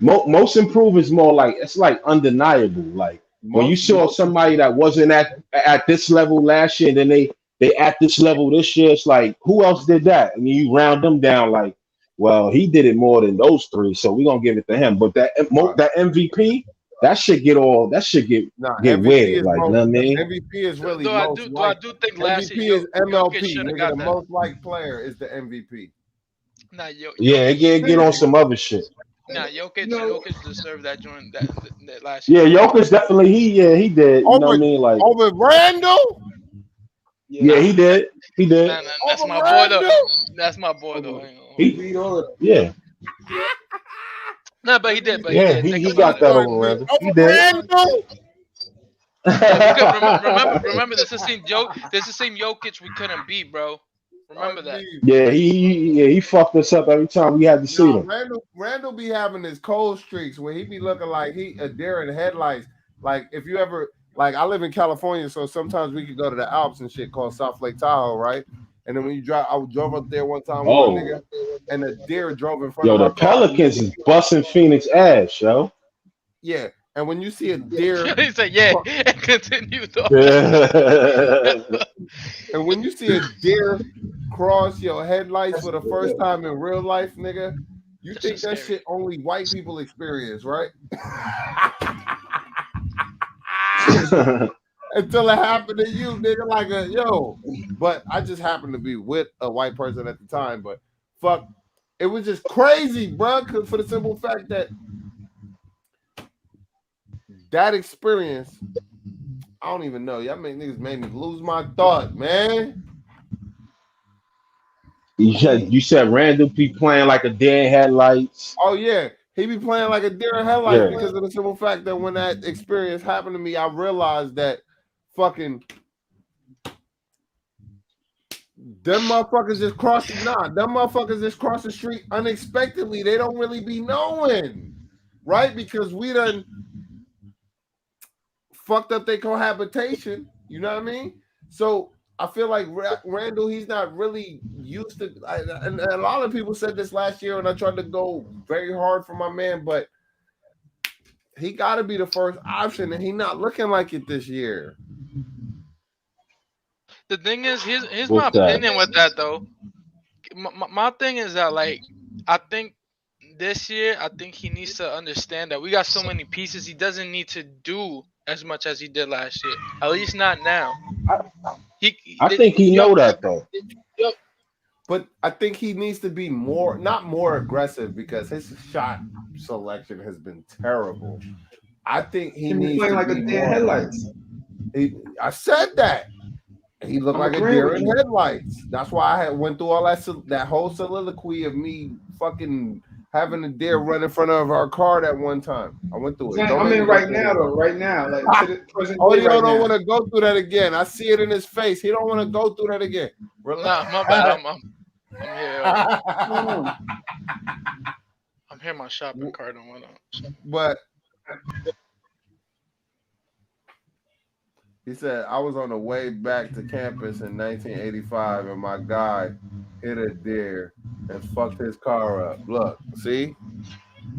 most improved is more like it's like undeniable. Like when you saw most. somebody that wasn't at this level last year, and then they at this level this year, it's like who else did that? I mean, you round them down like, well, he did it more than those three, so we're gonna give it to him. But that MVP, that should Nah, get MVP weird. is Like, you know most. what I mean? MVP is really Though I most do, though I liked. do think last year MVP is Jokic MLP, should have nigga. got The that. most liked player is the MVP. Nah, Yeah, Jokic, get on some other shit. nah, You know, Jokic deserved that joint that last Yeah, year. Jokic definitely he did. You know what Over I mean? Like, over Randall. yeah, yeah, Nah, he did. He did. nah, that's Over my boy though. Randall. That's my boy though. over I ain't gonna hold you. He beat all of them. yeah. Nah, but he Look at did. these But he Yeah, did. niggas. Think he Look at about got these it. that over young niggas. Randall. He Over did. Randall. Yeah, we could remember. This is the same joke. This is the same Jokic we couldn't beat, bro. I Remember that. mean, Yeah, he fucked us up every time we had to see nah, them. Randall be having his cold streaks where he be looking like he a deer in headlights. Like if you ever like I live in California, so sometimes we could go to the Alps and shit called South Lake Tahoe, right? And then when you drive, I drove up there one time with my Oh, nigga, and a deer drove in front yo, of the our car. Pelicans is busting Phoenix ass, yo. Yeah, and when you see a deer, He said, "Yeah," and continue talking. Yeah. and when you see a deer cross your headlights for the first time in real life, nigga, you This think is that scary. shit only white people experience, right? Until it happened to you, nigga, like a yo. But I just happened to be with a white person at the time. But fuck, it was just crazy, bro. For the simple fact that experience, I don't even know. Y'all make niggas made me lose my thought, man. you said Randall be playing like a dead headlights. Oh yeah, He be playing like a deer in headlights Yeah. because of the simple fact that when that experience happened to me, I realized that fucking them motherfuckers just crossing. Nah, them motherfuckers just cross the street unexpectedly. They don't really be knowing, right? Because we done fucked up their cohabitation. You know what I mean? So I feel like Randall, he's not really used to. And a lot of people said this last year, and I tried to go very hard for my man, but he got to be the first option, and he not looking like it this year. The thing is, here's my What's that? opinion with that though. My thing is that like I think this year I think he needs to understand that we got so many pieces. He doesn't need to do as much as he did last year. At least not now. I think he Yo, know that though. yo, But I think he needs to be not more aggressive because his shot selection has been terrible. I think he He be needs playing to like a be deer in more. headlights. I said that. He looked I'm like a agreeing deer with in you. headlights. That's why I went through all that whole soliloquy of me fucking having a deer run in front of our car that one time. I went through it. Don't I'm make in me go right through it now again. though. Right now, like to the present day Audio right don't now. want to go through that again. I see it in his face. He don't want to go through that again. nah, my bad. I'm here. What's going on? I'm here. My shopping cart and whatnot. But he said, I was on the way back to campus in 1985 and my guy hit a deer and fucked his car up. Look, see?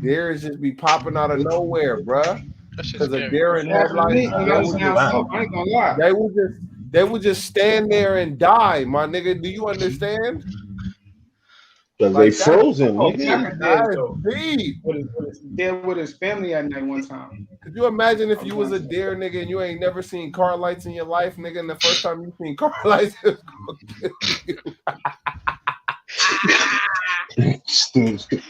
Deers just be popping out of nowhere, bruh. That shit's Because a scary. deer in Happened to headlights, me. You gotta stay on Wow. self. I ain't gonna lie. they would just stand there and die, my nigga. Do you understand? Cause they Like that's frozen, Oh, nigga. pack of deers that's though. deep. There with his family at night one time. Could you imagine I if was you going was a to. deer nigga and you ain't never seen car lights in your life, nigga, and the first time you seen car lights, it was gonna kill you. Stupid.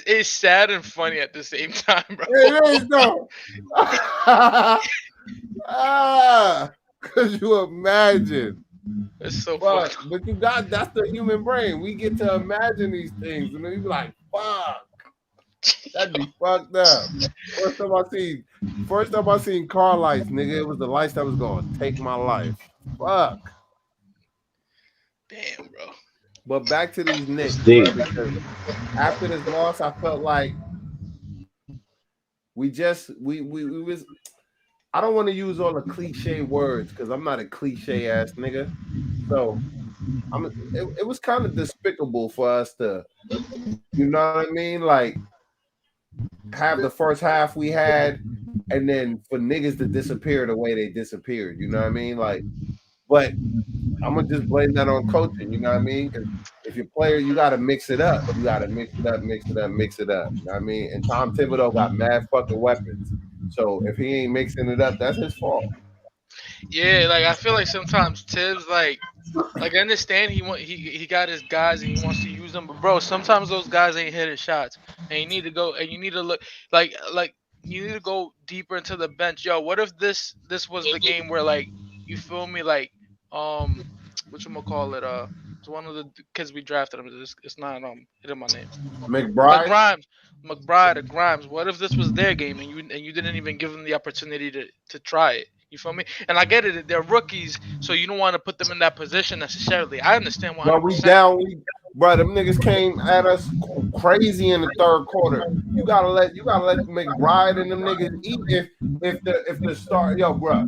It's sad and funny at the same time, bro. It is though. Could you imagine? It's so fucked. But you got that's the human brain. We get to imagine these things, and then you be like, "Fuck, that'd be fucked up." First time I seen car lights, nigga, it was the lights that was gonna take my life. Fuck. Damn, bro. But back to these It's Knicks, deep. bro, because after this loss, I felt like we was. I don't want to use all the cliche words because I'm not a cliche ass nigga. So it was kind of despicable for us to, you know what I mean? Like have the first half we had, and then for niggas to disappear the way they disappeared. You know what I mean? Like, but I'm gonna just blame that on coaching. You know what I mean? Because if you're player, you got to mix it up. You got to mix it up, mix it up, mix it up. You know what I mean? And Tom Thibodeau got mad fucking weapons. So if he ain't mixing it up, that's his fault. Yeah, like I feel like sometimes Tibbs like I understand he got his guys and he wants to use them, but bro, sometimes those guys ain't hitting shots, and you need to go and you need to look like you need to go deeper into the bench. Yo, what if this was the game where like you feel me like um what you gonna call it it's one of the kids we drafted him. It's not hitting my name. McBride. Grimes, McBride or Grimes. What if this was their game and you didn't even give them the opportunity to try it? You feel me? And I get it, they're rookies, so you don't want to put them in that position necessarily. I understand Bro, 100%. bro, them niggas came at us crazy in the third quarter. You gotta let McBride and them niggas eat if the start bro.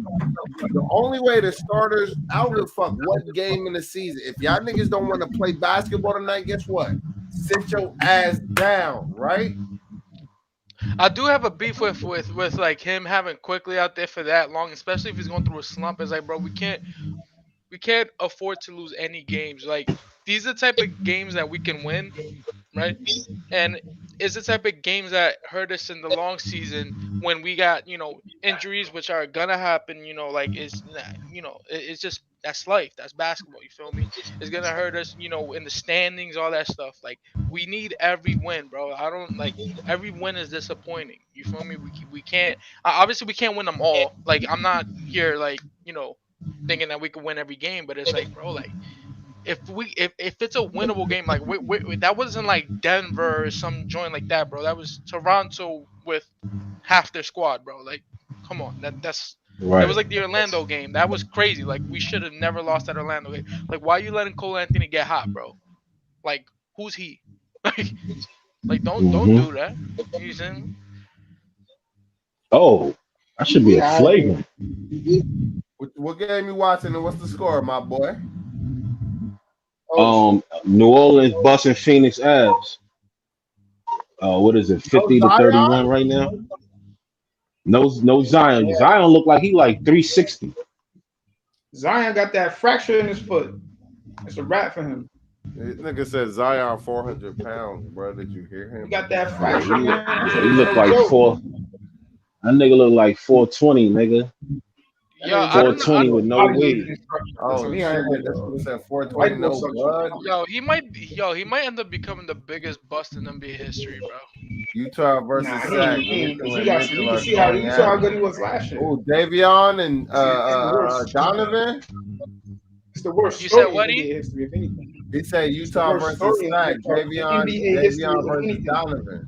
The only way the starters, I don't give a fuck what game in the season. If y'all niggas don't want to play basketball tonight, guess what? Sit your ass down, right? I do have a beef with like him having quickly out there for that long, especially if he's going through a slump. It's like, bro, we can't afford to lose any games. Like these are the type of games that we can win, right? And it's the type of games that hurt us in the long season when we got injuries, which are gonna happen. Like it's just that's life. That's basketball. You feel me? It's gonna hurt us. In the standings, all that stuff. Like we need every win, bro. I don't like every win is disappointing. You feel me? We can't obviously we can't win them all. Like I'm not here like thinking that we could win every game, but it's like bro, like if it's a winnable game, like that wasn't like Denver or some joint like that, bro. That was Toronto with half their squad, bro. Like, come on, that was Right. like the Orlando game. That was crazy. Like, we should have never lost that Orlando game. Like, why are you letting Cole Anthony get hot, bro? Like, who's he? Like, don't Mm-hmm. do that. You saying? Oh, that should be a flagrant. What game you watching and what's the score, my boy? New Orleans busting Phoenix ass. What is it, 50-31 right now? No Zion. Zion look like he like 360. Zion got that fracture in his foot. It's a wrap for him. This nigga said Zion 400 pounds, bro. Did you hear him? He got that fracture, man. He look like four. That nigga look like 420, nigga. Yeah, I don't 420 with no weight. Oh shit! That's what it said. 420 no blood. He might end up becoming the biggest bust in NBA history, bro. Utah versus Sac. You can see how good he was last year. Oh, Davion and Donovan. It's the worst. You said what? History, if anything. He said Utah versus Sac. Davion versus Donovan.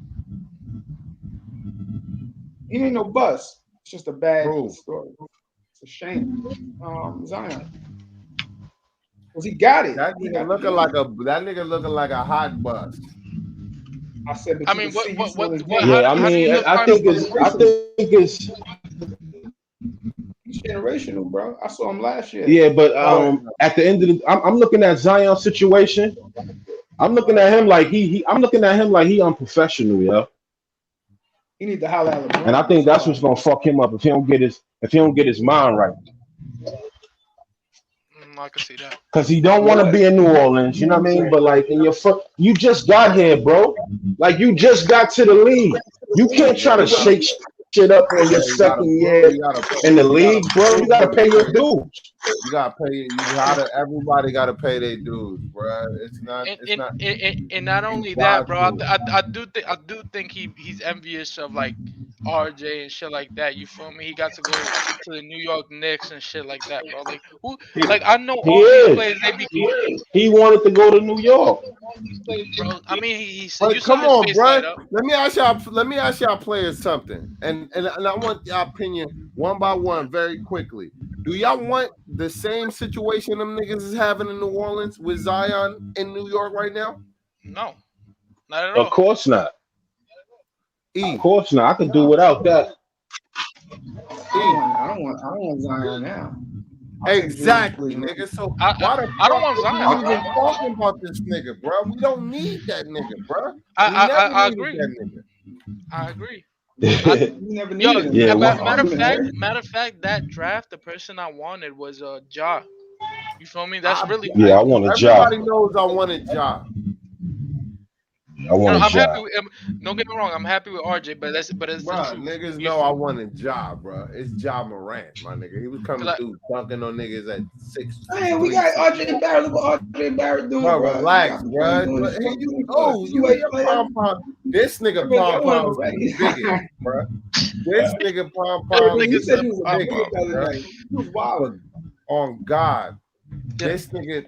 He ain't no bust. It's just a bad story. It's a shame. Zion. Because he got it. That nigga looking like a hot bust. I said, I mean, what yeah, I think it's he's generational, bro. I saw him last year. Yeah, but at the end of the, I'm looking at Zion's situation. I'm looking at him like he unprofessional, yo. He need to holler at LeBron. And I think that's what's gonna fuck him up if he don't get his mind right. I can see that. Cause he don't want to be in New Orleans, you know what I mean? But like you just got here, bro. Like you just got to the league. You can't try to shake shit up in your second year in the league, bro. You gotta pay your dues. You gotta pay. Everybody gotta pay their dues, bro. It's not. And not only that, bro. I do think he's envious of like RJ and shit like that. You feel me? He got to go to the New York Knicks and shit like that, bro. Like who? Like I know all these players. He wanted to go to New York, bro. I mean, he come on, bro. Let me ask y'all players something, and I want your opinion one by one, very quickly. Do y'all want the same situation them niggas is having in New Orleans with Zion in New York right now? No, not at all. Of course not. Of course not. I could do without that. I don't want Zion now. Exactly, nigga. So I don't want Zion. We even talking about this nigga, bro. We don't need that nigga, bro. I agree. That nigga. I agree. Matter of fact, that draft, the person I wanted was Ja. You feel me? That's really I want a Ja. Everybody knows I wanted Ja. I'm happy with, don't get me wrong, I'm happy with RJ, but it's bro, niggas know I wanted Ja, bro. It's Ja Morant, my nigga. He was coming through dunking on niggas at 6. Man, we got RJ Barrett. Look what RJ Barrett doing, bro. Relax, bro. This nigga Pom Pom is the biggest, bro. This nigga Pom Pom is the biggest, bro. On God. This nigga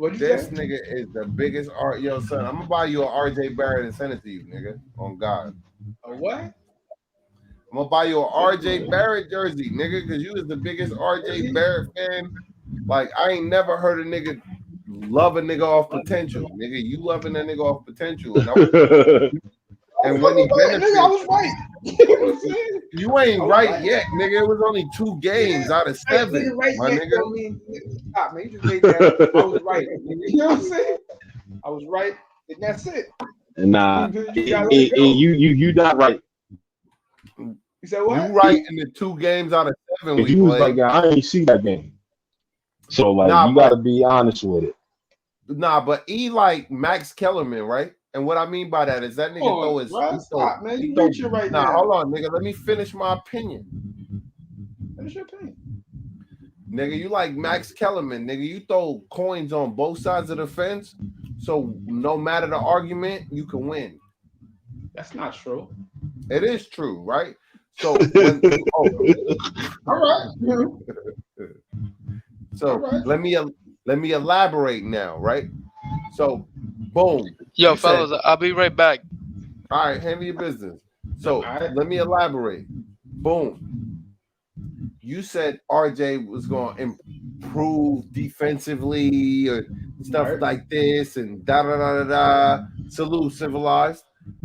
is the biggest art. Yo, son, I'm gonna buy you an RJ Barrett and send it to you, nigga. On God. A what? I'm gonna buy you an RJ Barrett jersey, nigga, because you was the biggest RJ Barrett fan. Like, I ain't never heard a nigga love a nigga off potential. Nigga, you loving that nigga off potential. And when he benefits, I was right. You ain't right yet, nigga. It was only 2 games out of 7, my nigga. Stop, man. You just made that. I was right. You know what I'm saying? I was right, and that's it. Nah, you not right. You said what? You right in the 2 games out of 7 we you was played. like, I ain't see that game. So like, you gotta be honest with it. Nah, but like Max Kellerman, right? And what I mean by that is that nigga throw his. Stop, man. You reaching right now. Nah, hold on, nigga. Let me finish my opinion. Finish your opinion. Nigga, you like Max Kellerman, nigga. You throw coins on both sides of the fence, so no matter the argument, you can win. That's not true. It is true, right? So, all right. So let me elaborate now, right? So, boom. Yo, You said, fellas, I'll be right back. all right, handle your business. So All right. let me elaborate. Boom. You said RJ was going to improve defensively or stuff Right. like this and da da da da da. Salute civilized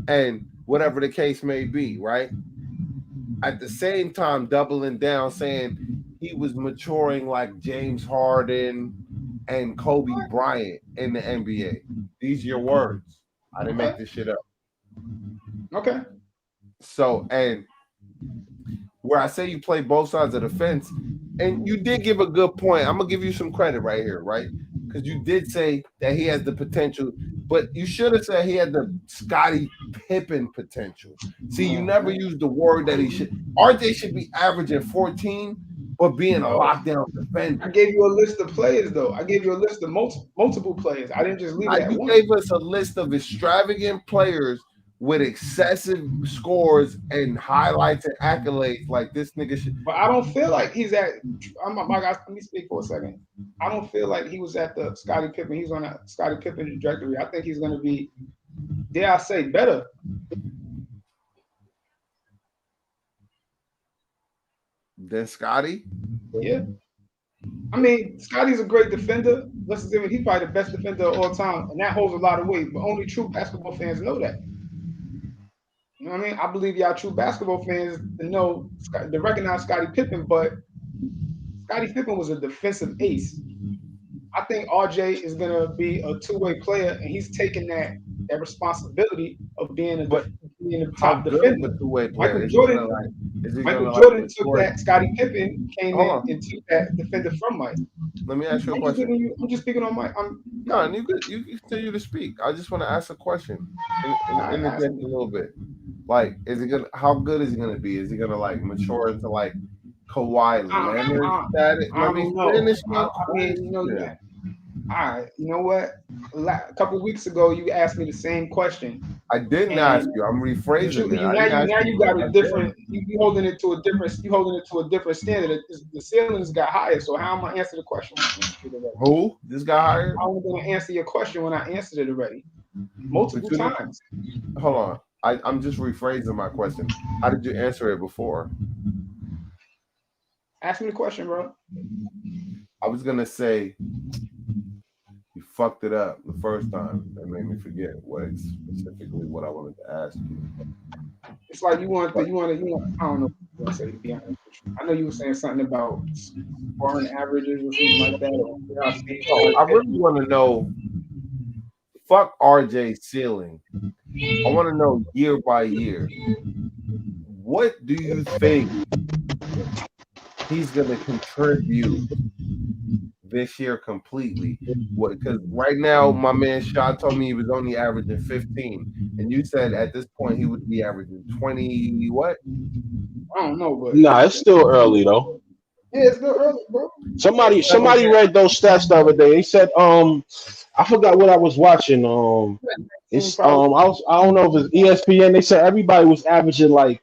and whatever the case may be, right? At the same time, doubling down, saying he was maturing like James Harden and Kobe Bryant in the NBA. These are your words. I didn't make this shit up. Okay. So, and where I say you play both sides of the fence, and you did give a good point. I'm gonna give you some credit right here, right? Because you did say that he has the potential, but you should have said he had the Scottie Pippen potential. See, you never used the word that he should. RJ should be averaging 14, but being a lockdown I defender. gave you a list of players, though. I gave you a list of multiple players. I didn't just leave it at You one. gave us a list of extravagant players with excessive scores and highlights and accolades like this nigga should. But I don't feel like he's at. My guys, let me speak for a second. I don't feel like he was at the Scottie Pippen. He's on a Scottie Pippen trajectory. I think he's going to be, dare I say, better. Then Scottie? Yeah. I mean, Scottie's a great defender. Let's say he's probably the best defender of all time, and that holds a lot of weight. But only true basketball fans know that. You know what I mean? I believe y'all true basketball fans to recognize Scottie Pippen, but Scottie Pippen was a defensive ace. I think RJ is gonna be a two-way player, and he's taking that responsibility of being the top defender. Michael Jordan took that. Scottie Pippen came in and took that defender from Mike. Let me ask you a question. I'm just speaking on Mike. No, you continue to speak. I just want to ask a question. Interject a little bit. Like, is he gonna? How good is he gonna be? Is he gonna like mature into like Kawhi Leonard status? Let me finish my question. All right, you know what? A couple of weeks ago, you asked me the same question. I didn't ask you. I'm rephrasing it. Now you got a different. You holding it to a different. You holding it to a different standard. The ceilings got higher. So how am I answer the question? Who? This guy hired? I'm going to answer your question when I answered it already, multiple times. Hold on. I'm just rephrasing my question. How did you answer it before? Ask me the question, bro. I was gonna say you fucked it up the first time. That made me forget specifically what I wanted to ask you. It's like you want. I don't know what to say, to be honest with you. I know you were saying something about scoring averages or something like that. I really want to know. Fuck RJ's ceiling. I want to know year by year. What do you think he's going to contribute this year completely? Because right now, my man Shaw told me he was only averaging 15. And you said at this point he would be averaging 20, what? I don't know, but. Nah, it's still early, though. Yeah, it's still early, bro. Somebody read those stats the other day. They said, I forgot what I was watching. I don't know if it's ESPN. They said everybody was averaging like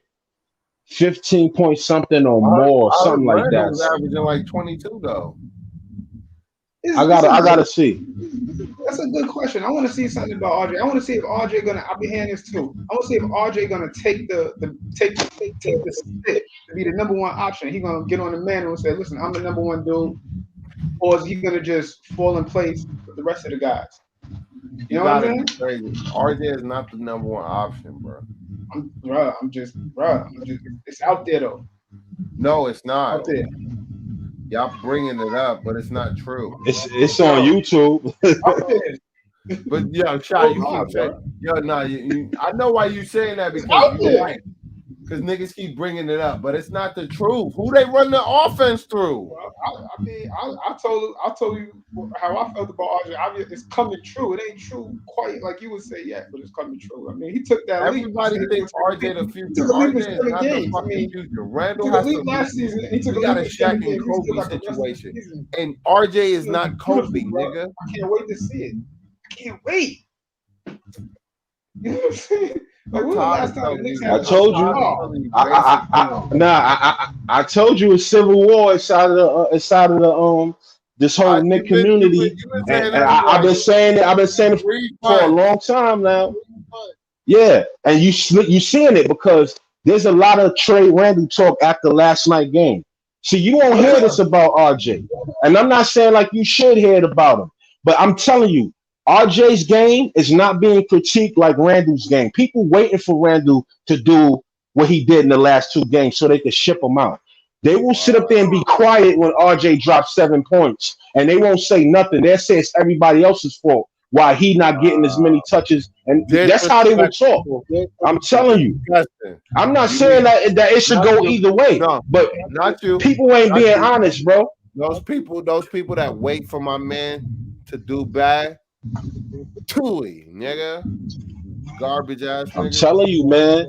15 point something or more, something like that. Was averaging like 22 though. I gotta see. That's a good question. I want to see something about RJ. I want to see if RJ gonna. I'll be hearing this too. I want to see if RJ gonna take the stick to be the number one option. He gonna get on the manual and say, "Listen, I'm the number one dude," or is he gonna just fall in place with the rest of the guys? You know what I'm saying? RJ is not the number one option, bro. I'm just. It's out there though. No, it's not. Out there. Y'all bringing it up, but it's not true. It's on YouTube. But yo, Shy, you keep saying, I know why you saying that because you're right. Because niggas keep bringing it up, but it's not the truth. Who they run the offense through? Well, I told you how I felt about RJ. It's coming true. It ain't true quite like you would say yet, but it's coming true. I mean, he took that leap. Everybody thinks RJ the future. RJ is not the fucking future. Randall has to last season. He took got a Shaq and Kobe situation, and RJ is not Kobe, nigga. I can't wait to see it. I can't wait. You know what I'm saying? Like, when the last time the Knicks had I told you. I told you a civil war inside of the this whole Knick community, and I've been saying it. I've been saying it for a long time now. Yeah, and you seeing it because there's a lot of Trey Randall talk after last night game. See, you won't hear this about RJ, and I'm not saying like you should hear it about him, but I'm telling you, RJ's game is not being critiqued like Randall's game. People waiting for Randall to do what he did in the last 2 games so they could ship him out. They will sit up there and be quiet when RJ drops 7 points, and they won't say nothing. They'll say it's everybody else's fault why he not getting as many touches, and that's how they will talk. I'm telling you. I'm not saying that it should go either way, but not you. People ain't being honest, bro. Those people that wait for my man to do bad, Tui, nigga, garbage ass. I'm telling you, man.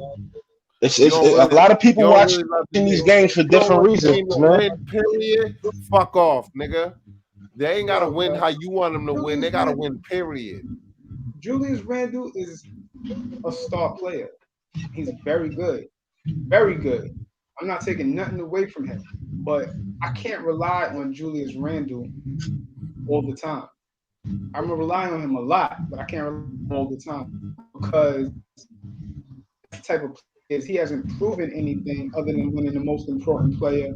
It's a lot of people watching these games for different reasons, man. Period. Fuck off, nigga. They ain't gotta win how you want them to win. They gotta win. Period. Julius Randle is a star player. He's very good, very good. I'm not taking nothing away from him, but I can't rely on Julius Randle all the time. I'm relying on him a lot, but I can't rely on him all the time because the type of player he hasn't proven anything other than winning the most important player.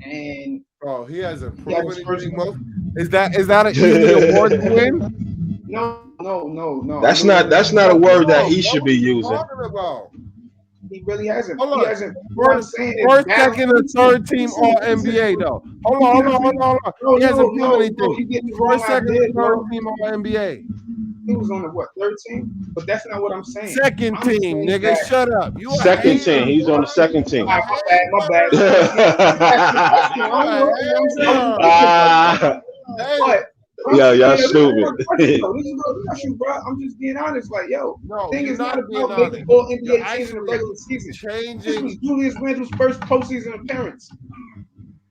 And he hasn't proven anything. Is that an easy award to win? No. That's not a word that he should be using. He really hasn't. Hold on. He hasn't. First, second, and third team All NBA though. Hold on. He hasn't proven anything. First, second, and third team All NBA. He was on the third team? But that's not what I'm saying. Second team, nigga. Shut up. You second team. He's on the second team. My bad. Y'all stupid. I'm just being honest. Like, thing is not about making all NBA teams in the regular season. This was Julius Randle's first postseason appearance.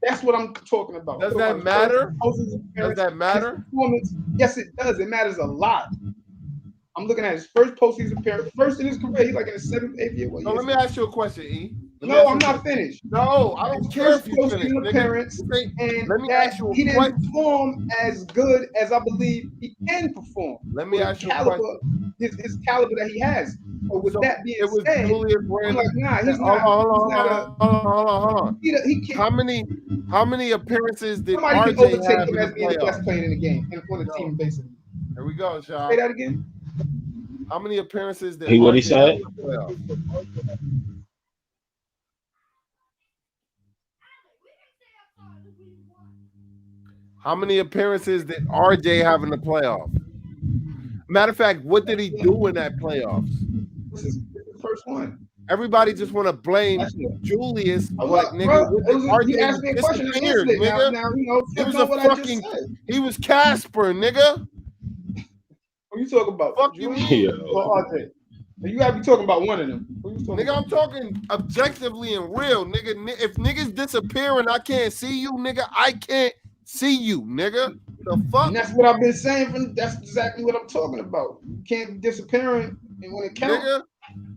That's what I'm talking about. Does that matter? Does that matter? Yes, it does. It matters a lot. I'm looking at his first postseason appearance, first in his career. He's like in his 7th, 8th year. So let me ask you a question, E. No, I'm not finished. No, I don't care if you finished. Appearance, and let me ask you a question. He didn't perform as good as I believe he can perform. Let me ask you a question. His caliber that he has. But with that being said, Julius Randle. I'm like, nah, he's not. Hold on. He can't. How many appearances did somebody RJ can overtake have him as being the best player in the game and on the team basically? Here we go, Sean. Say that again. How many appearances did what he said? How many appearances did RJ have in the playoffs? Matter of fact, what did he do in that playoffs? This is the first one. Everybody just want to blame Julius, but nigga, you asked me a question. Nigga. He was Casper, nigga. What are you talking about? Fuck you, or RJ? You gotta be talking about one of them. Nigga, I'm talking objectively and real, nigga. If niggas disappear and I can't see you, nigga, I can't see you, nigga. The fuck? And that's what I've been saying. That's exactly what I'm talking about. You can't be disappearing and when it counts. Nigga,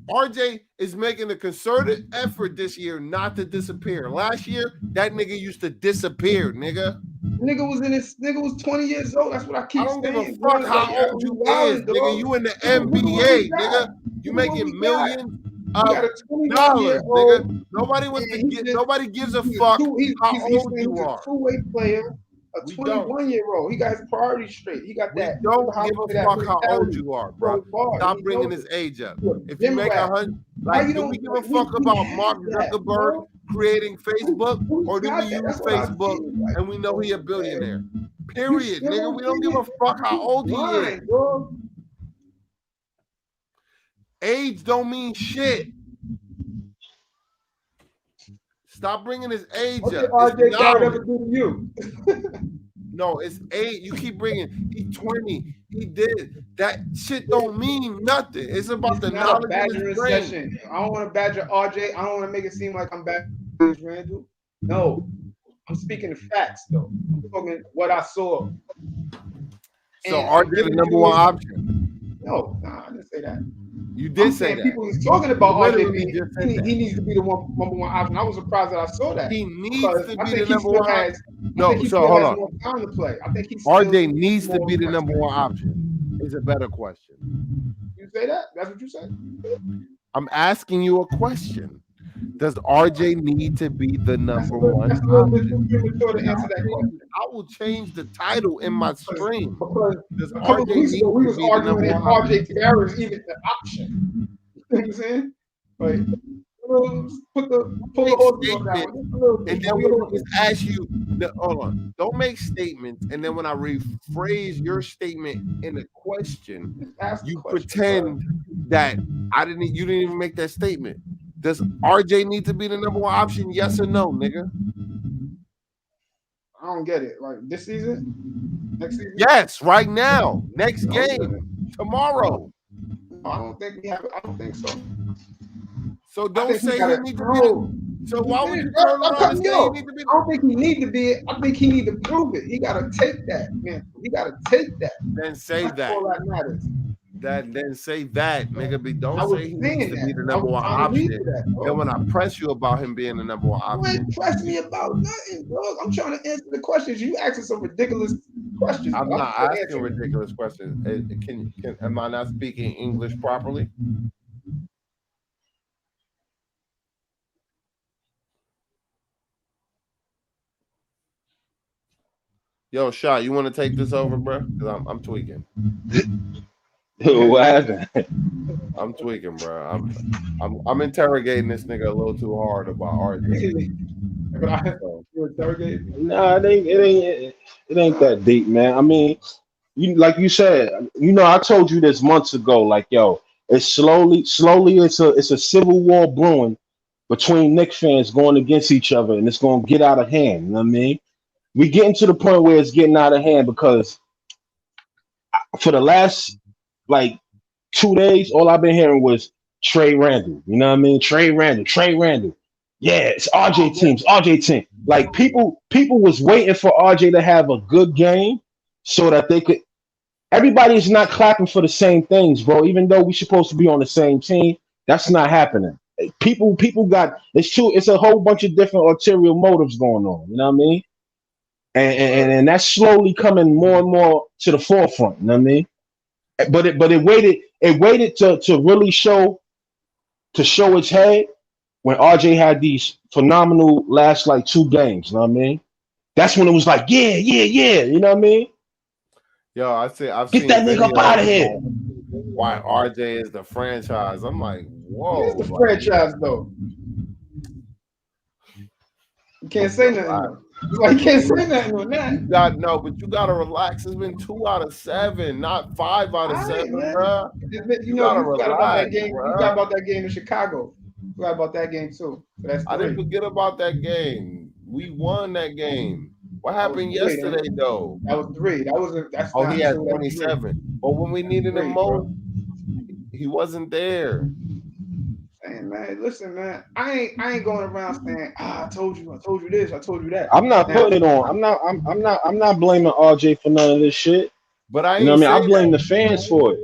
RJ is making a concerted effort this year not to disappear. Last year, that nigga used to disappear, nigga. Nigga was 20 years old. That's what I keep saying. I don't give a fuck how old you is, nigga. You in the NBA, nigga. You making millions of dollars, nigga. Nobody gives a fuck how old you are. A two-way player, a 21-year-old. He got his priorities straight. He got that. We don't give a fuck how old you are, bro. Stop bringing his age up. If you make 100, do we give a fuck about Mark Zuckerberg creating Facebook, or do we use Facebook and we know he a billionaire? Period, nigga. We don't give a fuck how old he is. Age don't mean shit. Stop bringing his age up. RJ Barrett ever do to you? No, it's age. You keep bringing. He's 20. He did that. Shit don't mean nothing. It's about the knowledge of his brain. I don't want to badger RJ. I don't want to make it seem like I'm badgering Randall. No, I'm speaking the facts though. I'm talking what I saw. So RJ the number one option. No, I didn't say that. You did I'm say saying that. people is talking about Literally RJ being just said that. he needs to be the number one option. I was surprised that I saw that. He needs Because to I be think the he number still one has. option. I No, think he so still hold has on. more time to play. I think he still RJ needs to more be the rest. number one option. Is a better question. You say that? That's what you said? I'm asking you a question. Does RJ need to be the number one That's a little bit option? too premature to answer that question. I will change the title in my stream. Because Does a couple of RJ weeks need ago we to was be the number arguing if one option? RJ Tavares is even an option. You know what I'm saying? Like, pull the horses on that one. Just a little bit. And then when we just ask you, hold on, don't make statements. And then when I rephrase your statement in a question, you pretend that you didn't even make that statement. Does RJ need to be the number one option? Yes or no, nigga? I don't get it. Like this season, next season. Yes, right now, next game, tomorrow. No, I don't think we have. I don't think so. So don't say he needs to be. So why would you turn around and say he needs to be? I don't think he need to be it. I think he need to prove it. He got to take that, man. He got to take that. Then say That's that. all that matters. Then say that, nigga. But don't say he saying needs to be that. the number one I was trying to lead option. to that, bro. Then when I press you about him being the number one You option, ain't press me about nothing, dog. I'm trying to answer the questions. You asking some ridiculous questions. I'm bro. not asking ridiculous questions. Am I not speaking English properly? Yo, Shot, you want to take this over, bro? Because I'm tweaking. What happened? I'm tweaking, bro. I'm interrogating this nigga a little too hard about RJ. You interrogating? Nah, it ain't that deep, man. I mean, like you said, I told you this months ago. Like, yo, it's slowly, it's a civil war brewing between Knicks fans going against each other, and it's gonna get out of hand. You know what I mean? We getting to the point where it's getting out of hand because for the last like 2 days, all I've been hearing was Trey Randall. You know what I mean? Trey Randall. Yeah, it's RJ teams, RJ team. Like people was waiting for RJ to have a good game so that they could. Everybody's not clapping for the same things, bro. Even though we're supposed to be on the same team, that's not happening. People got it's a whole bunch of different ulterior motives going on. You know what I mean? And that's slowly coming more and more to the forefront. You know what I mean? But it waited to really show its head when RJ had these phenomenal last like 2 games. You know what I mean? That's when it was like, yeah. You know what I mean? Yo, I've seen get that nigga up out of here. Why RJ is the franchise? I'm like, whoa. He's the franchise though. You can't say nothing. Like, you can't say nothing on that. But you gotta relax. It's been 2 out of 7, not 5 out of 7, bro. You forgot about that game. You forgot about that game in Chicago. You forgot about that game too. So that's 3. I didn't forget about that game. We won that game. What happened yesterday, though? That was 3. That's he had 27. But when we needed him most, he wasn't there. Saying, man, listen, man, I ain't going around saying, I told you this, I told you that. I'm not putting it on. I'm not blaming RJ for none of this shit. But I ain't you know what I mean? I blame the fans for it.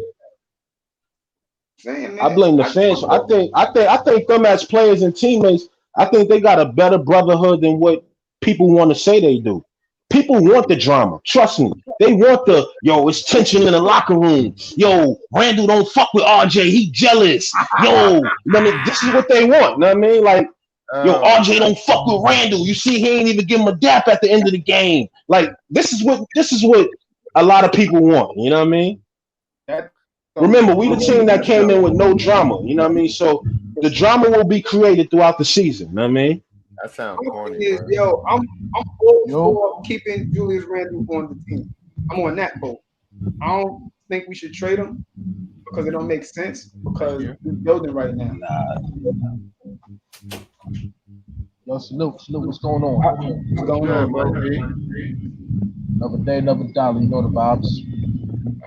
Saying, man, I blame the fans. I think them as players and teammates, I think they got a better brotherhood than what people want to say they do. People want the drama. Trust me. They want it's tension in the locker room. Yo, Randall don't fuck with RJ. He jealous. Yo, you know what I mean? This is what they want. You know what I mean? Like, RJ don't fuck with Randall. You see, he ain't even give him a dap at the end of the game. Like, this is what a lot of people want. You know what I mean? Remember, we the team that came in with no drama. You know what I mean? So the drama will be created throughout the season. You know what I mean? That sounds corny. Yo, I'm all for keeping Julius Randle on the team. I'm on that boat. I don't think we should trade him because it don't make sense because we're building right now. Yo, salute, what's going on? What's going on, Another day, another dollar, you know the vibes.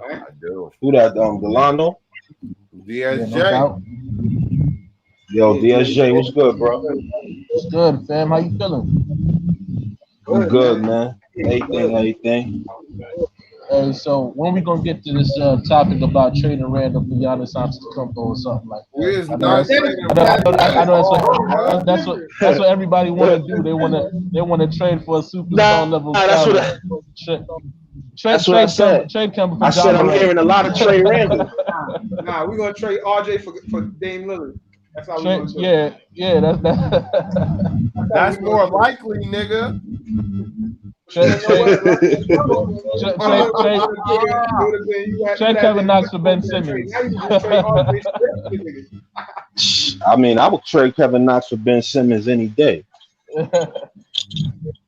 I do. Who that, Delano? DSJ. Yeah, Yo, DSJ, what's good, bro? What's good, fam? How you feeling? I'm good, man. Everything. Hey, so when we gonna get to this topic about trading Randall for Giannis Antetokounmpo or something like We that? is I know not that's trading I know Randall. that's what everybody want to do. They want to trade for a superstar level that's what talent. that's what I said. Trade Kemba for I said John I'm Morant. hearing a lot of Trey Randall. Nah, we're gonna trade RJ for Dame Lillard. That's how we're gonna do it. Yeah, that's That's how That's we more gonna do it. likely, nigga. You know what? trade trade Kevin Knox for Ben Simmons. Now you can just trade RJ straight to the niggas. I mean, I would trade Kevin Knox for Ben Simmons any day.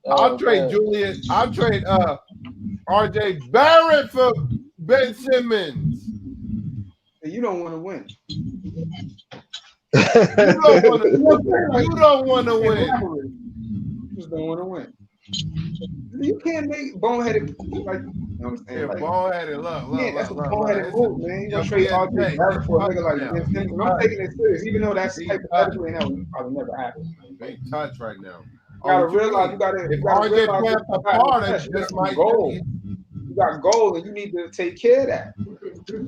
I'll trade Julius. I'll trade RJ Barrett for Ben Simmons. You don't want to win. You don't want to win. You just don't want to win. You can't make boneheaded like you know what I'm saying. Yeah, Like, boneheaded. Look. that's a boneheaded move, man. You gonna trade RJ Barrett for a nigga like Ben Simmons? I'm taking it serious, even though that's hypothetically and that would probably never happen. Big touch right now. You gotta realize you gotta RJ realize playing for Florida, just might goal. You got goals and you need to take care of that.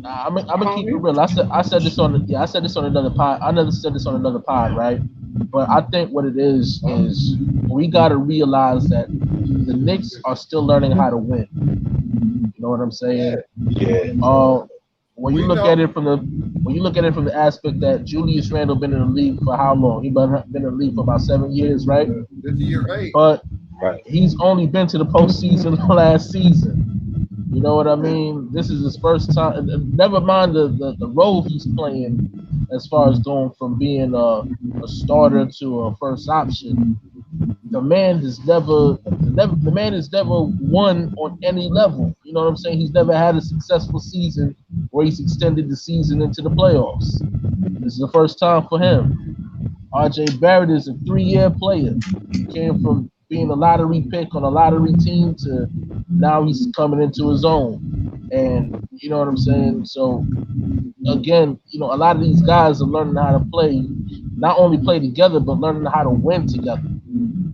I'm gonna keep it real. I said this on another pod. I never said this on another pod, right? But I think what it is we gotta realize that the Knicks are still learning how to win. You know what I'm saying? Yeah. When you look at it from the aspect that Julius Randle been in the league for how long? He been in the league for about 7 years, right? This is year 8. But Right. he's only been to the postseason last season. You know what I mean? This is his first time. Never mind the role he's playing as far as going from being a starter to a first option. The man has never won on any level. You know what I'm saying? He's never had a successful season where he's extended the season into the playoffs. This is the first time for him. RJ Barrett is a 3-year player. He came from being a lottery pick on a lottery team to now he's coming into his own. And you know what I'm saying? So again, you know, a lot of these guys are learning how to play, not only play together, but learning how to win together.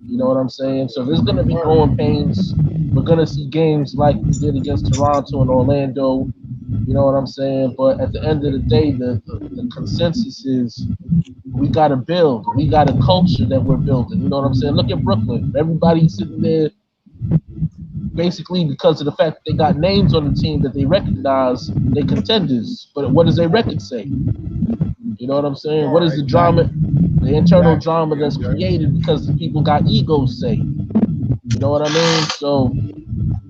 You know what I'm saying? So there's going to be growing pains. We're going to see games like we did against Toronto and Orlando. You know what I'm saying? But at the end of the day, the consensus is we got to build. We got a culture that we're building. You know what I'm saying? Look at Brooklyn. Everybody's sitting there basically because of the fact that they got names on the team that they recognize, they contenders. But what does their record say? You know what I'm saying? What is the drama, the internal drama that's created because the people got egos say? You know what I mean? So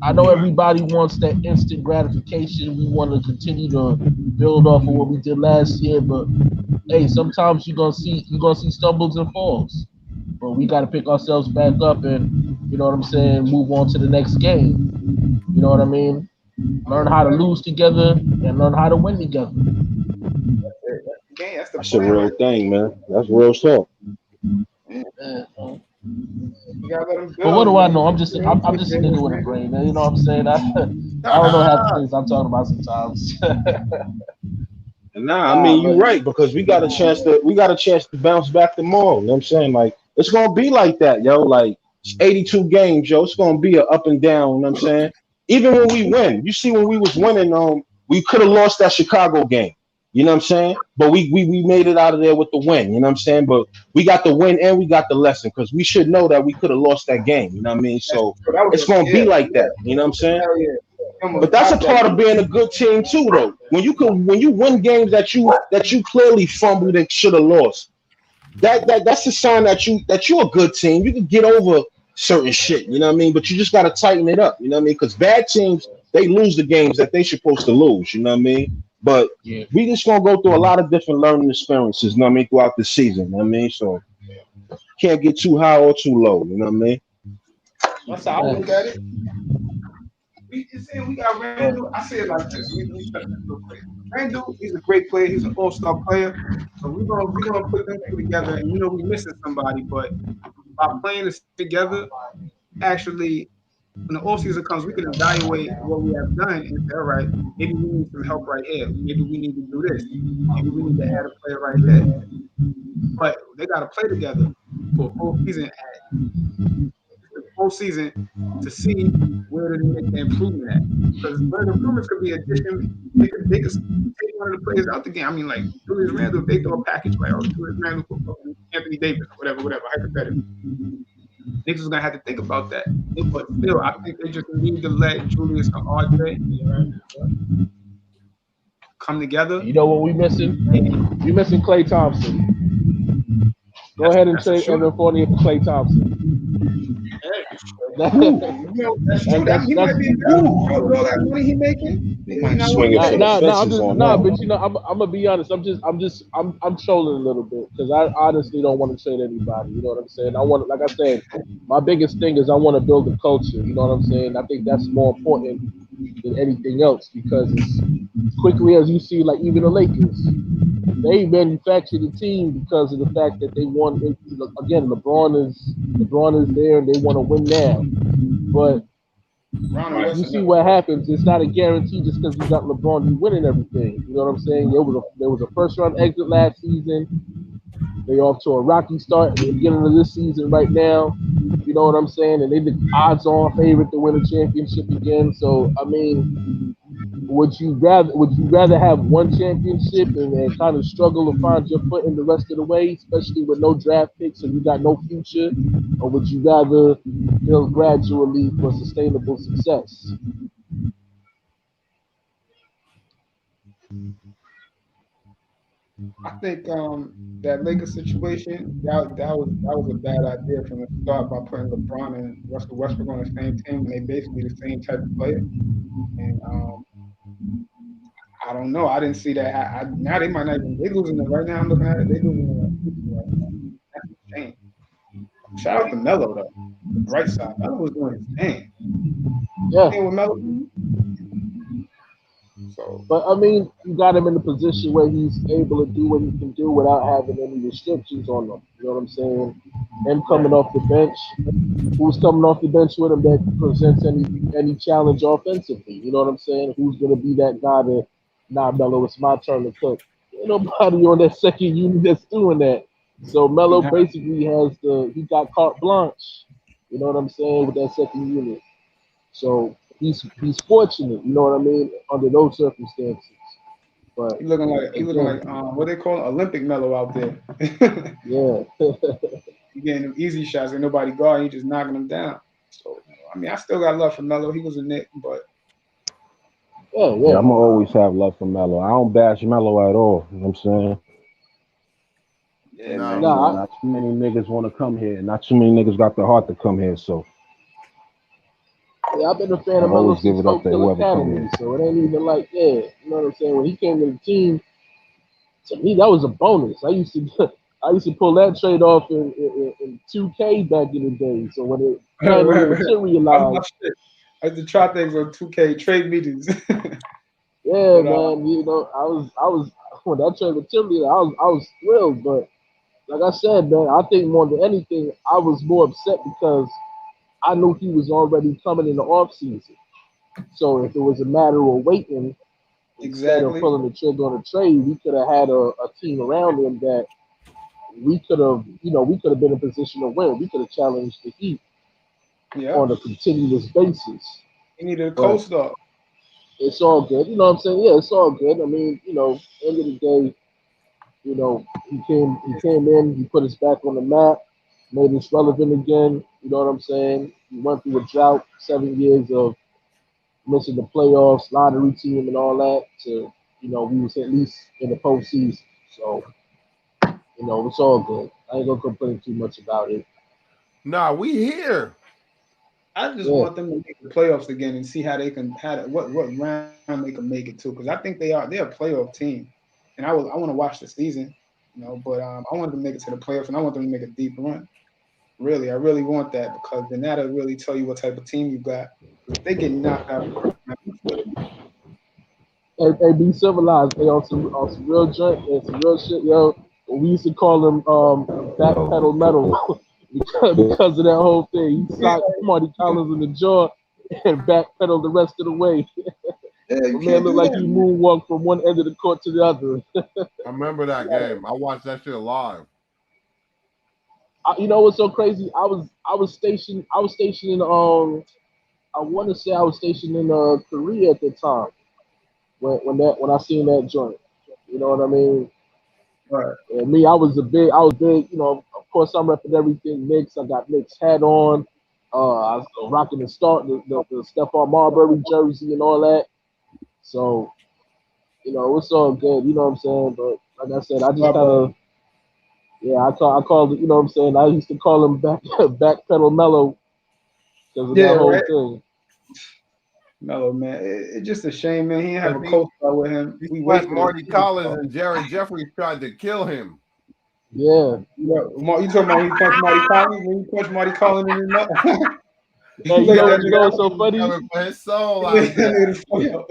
I know everybody wants that instant gratification. We want to continue to build off of what we did last year, but hey, sometimes you're gonna see stumbles and falls. But we gotta pick ourselves back up and you know what I'm saying, move on to the next game. You know what I mean? Learn how to lose together and learn how to win together. That's a real thing, man. That's real stuff. But what do I know? I'm just a nigga with a brain. You know what I'm saying? I don't know half the things I'm talking about sometimes. Nah, I mean you're right because we got a chance to bounce back tomorrow. You know what I'm saying? Like it's gonna be like that, yo. Like it's 82 games, yo. It's gonna be an up and down. You know what I'm saying? Even when we win, you see when we was winning, we could have lost that Chicago game. You know what I'm saying? But we made it out of there with the win. You know what I'm saying? But we got the win and we got the lesson because we should know that we could have lost that game. You know what I mean? So it's gonna be like that. You know what I'm saying? But that's a part of being a good team too, though. When you win games that you clearly fumbled and should have lost, that's a sign that you're a good team. You can get over certain shit, you know what I mean? But you just gotta tighten it up, you know what I mean? Because bad teams they lose the games that they supposed to lose, you know what I mean? But we just gonna go through a lot of different learning experiences, you know what I mean, throughout the season, you know what I mean? So can't get too high or too low, you know what I mean? That's how I look at it. We got Randall. I say it like this. We touch this real quick. Randall, he's a great player. He's an all-star player. So we're gonna put them two together. And we're missing somebody, but by playing this together, actually, when the offseason comes, we can evaluate what we have done and say, all right, maybe we need some help right here. Maybe we need to do this. Maybe we need to add a player right there. But they got to play together for a full season. It's postseason to see where they make the improvement at. Because one of the improvements could be addition. They could take one of the players out the game. I mean, like Julius Randle, if they throw a package like, oh, Julius Randle for fucking Anthony Davis, whatever, hypothetically. Niggas is gonna have to think about that. But still, I think they just need to let Julius and RJ come together. You know what we missing? And We missing Klay Thompson. Go ahead and that's a trade shooter. Evan Fournier for Klay Thompson. That's true. That, he might be a good with all that money he making. He might not want to Swinging for pay. the I'm fences just on nah, that. but you know, I'm gonna be honest. I'm trolling a little bit because I honestly don't want to trade anybody. You know what I'm saying? I want, like I said, my biggest thing is I want to build a culture. You know what I'm saying? I think that's more important than anything else because as quickly as you see, like even the Lakers, they manufactured the team because of the fact that they won. Again, LeBron is there and they want to win now, but Ron and you Weston see never what was. happens. It's not a guarantee just because you got LeBron, you winning everything. You know what I'm saying? There was a first round exit last season. They off to a rocky start at the beginning of this season right now. You know what I'm saying? And they the odds on favorite to win a championship again. So I mean, would you rather have one championship and kind of struggle to find your foot in the rest of the way, especially with no draft picks and you got no future, or would you rather build gradually for sustainable success? I think that Lakers situation that was a bad idea from the start by putting LeBron and Russell Westbrook on the same team when they basically the same type of player. And I don't know. I didn't see that. Now they might not even. They losing it right now. I'm looking at it. They losing it right now. That's a shame. Shout out to Melo though. The bright side. Melo was doing his thing. Yeah. Thing with Melo. So But I mean, you got him in a position where he's able to do what he can do without having any restrictions on him. You know what I'm saying? Him right. coming off the bench, who's coming off the bench with him that presents any challenge offensively? You know what I'm saying? Who's gonna be that guy that, nah, Melo, it's my turn to cook. Ain't nobody on that second unit that's doing that. So Melo And how, basically he got carte blanche. You know what I'm saying with that second unit. So he's fortunate, you know what I mean, under those circumstances. But he looking like again, what they call Olympic Melo out there. yeah, He getting them easy shots and nobody guarding. He just knocking them down. So I mean, I still got love for Melo. He was a Knick, but yeah, Yeah, yeah. I'm gonna always have love for Melo. I don't bash Melo at all. You know what I'm saying? yeah, man. No, You Nah, know, Not too many niggas want to come here. Not too many niggas got the heart to come here. So yeah, I've been a fan I of Melo always give since it up Hope to Hill whoever come Academy, here. so it ain't even like, yeah, you know what I'm saying. When he came to the team, to me that was a bonus. I used to pull that trade off in 2K back in the day. So when it finally that was my materialized, shit. I used to try things on 2K trade meetings. yeah, but man, you know, I was when that trade materialized, I was thrilled, but like I said, man, I think more than anything, I was more upset because I knew he was already coming in the off season. So if it was a matter of waiting instead of exactly. pulling the trigger on a trade, we could have had a team around him that we could have been in a position to win. We could have challenged the Heat Yep. on a continuous basis. He needed a But co-star. it's all good. You know what I'm saying? Yeah, it's all good. I mean, end of the day, he came in, he put us back on the map, made us relevant again. You know what I'm saying? We went through a drought, 7 years of missing the playoffs, lottery team, and all that. To we was at least in the postseason. So it's all good. I ain't gonna complain too much about it. nah, we here. I just Yeah, want them to make the playoffs again and see how they can what round they can make it to because I think they're a playoff team, and I want to watch the season, but I want them to make it to the playoffs and I want them to make a deep run. Really, I really want that because then that'll really tell you what type of team you got. If they get knocked out the first round, you feel it. and be civilized. They on some real joint and some real shit, yo. We used to call them backpedal metal because of that whole thing. He Yeah, socked Marty Collins in the jaw and backpedaled the rest of the way. yeah, you My man can't looked do like that, he man. moonwalked from one end of the court to the other. I remember that game. I watched that shit live. You know what's so crazy? I was stationed in I want to say I was stationed in Korea at the time when I seen that joint. You know what I mean? Right. And me, I was big. You know, of course I'm repping everything Knicks. I got Knicks hat on. I was rocking the Stephon Marbury jersey and all that. So you know, it's all good. You know what I'm saying? But like I said, I just My kind bad. of I called it. You know what I'm saying? I used to call him backpedal mellow because of Yeah, that whole right. thing. Mellow man. It's just a shame, man. He didn't have Because a co-star with him. he We swept wasted a Marty Collins superstar. and Jerry Jeffries tried to kill him. Yeah. You talking about when he punched Marty Collins? When he punched Marty Collins in the nut? Hey, He Look at got that him you know what's nigga. so he was funny? coming for his soul Look out at that there. nigga the foil.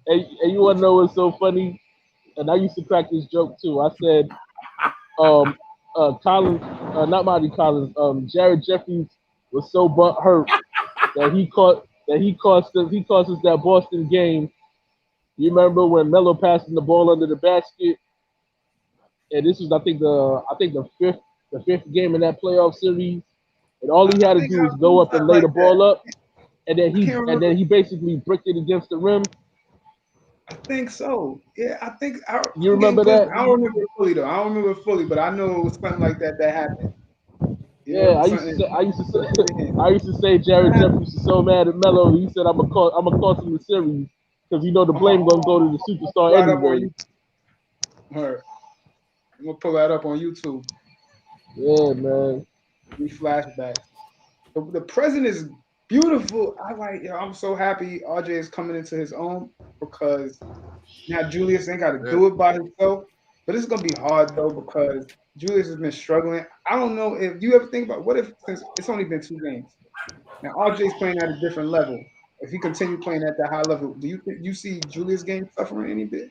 Hey, you wanna know what's so funny? And I used to crack this joke too. I said, um, Collins, not Marty Collins, Jared Jeffries was so butt hurt that he cost us that Boston game. You remember when Melo passed him the ball under the basket, and this was I think the fifth game in that playoff series, and all he I had to think do I was go remember up and something lay like the that. ball up, and then I he can't and remember. then he basically bricked it against the rim. I think so. Yeah, I think You I'm getting remember close. that? I don't remember it fully though. I don't remember it fully, but I know it was something like that that happened. You know, Yeah, it was something. I used to say Jared Jeffries is so mad at Melo. He said I'm gonna cost him the series because you know the blame gonna go to the Pull superstar that up on anyway. YouTube. Her. I'm gonna pull that up on YouTube. Yeah, man. These flashbacks. The present is beautiful. I like. Yo, I'm so happy RJ is coming into his own because now Julius ain't got to Yeah. do it by himself. But it's gonna be hard though because Julius has been struggling. I don't know if you ever think about what if since it's only been 2 games. Now RJ's playing at a different level. If he continue playing at that high level, do you think you see Julius game suffering any bit?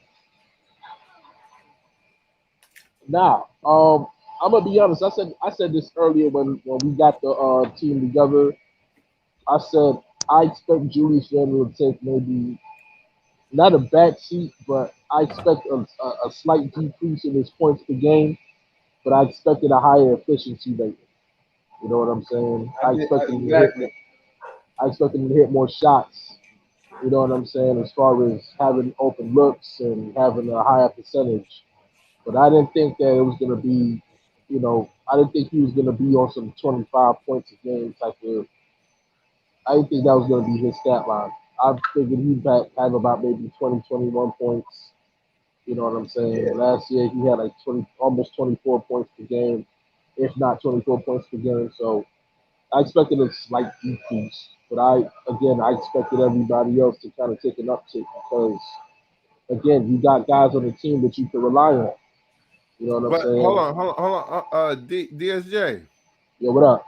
Now, I'm gonna be honest. I said this earlier when we got the team together. I said I expect Julius Randle to take maybe not a back seat, but I expect a slight decrease in his points per game. But I expected a higher efficiency rate. You know what I'm saying? I did exactly. I expected him to hit more shots. You know what I'm saying? As far as having open looks and having a higher percentage. But I didn't think that it was going to be, I didn't think he was going to be on some 25 points a game type of. I didn't think that was going to be his stat line. I figured he'd have about maybe 20, 21 points. You know what I'm saying? Yeah, Last year he had like 20, almost 24 points per game, if not 24 points per game. So I expected a slight decrease. But I expected everybody else to kind of take an uptick because, again, you got guys on the team that you can rely on. You know what I'm But hold saying? on, hold on, hold on. DSJ, Yo, what up?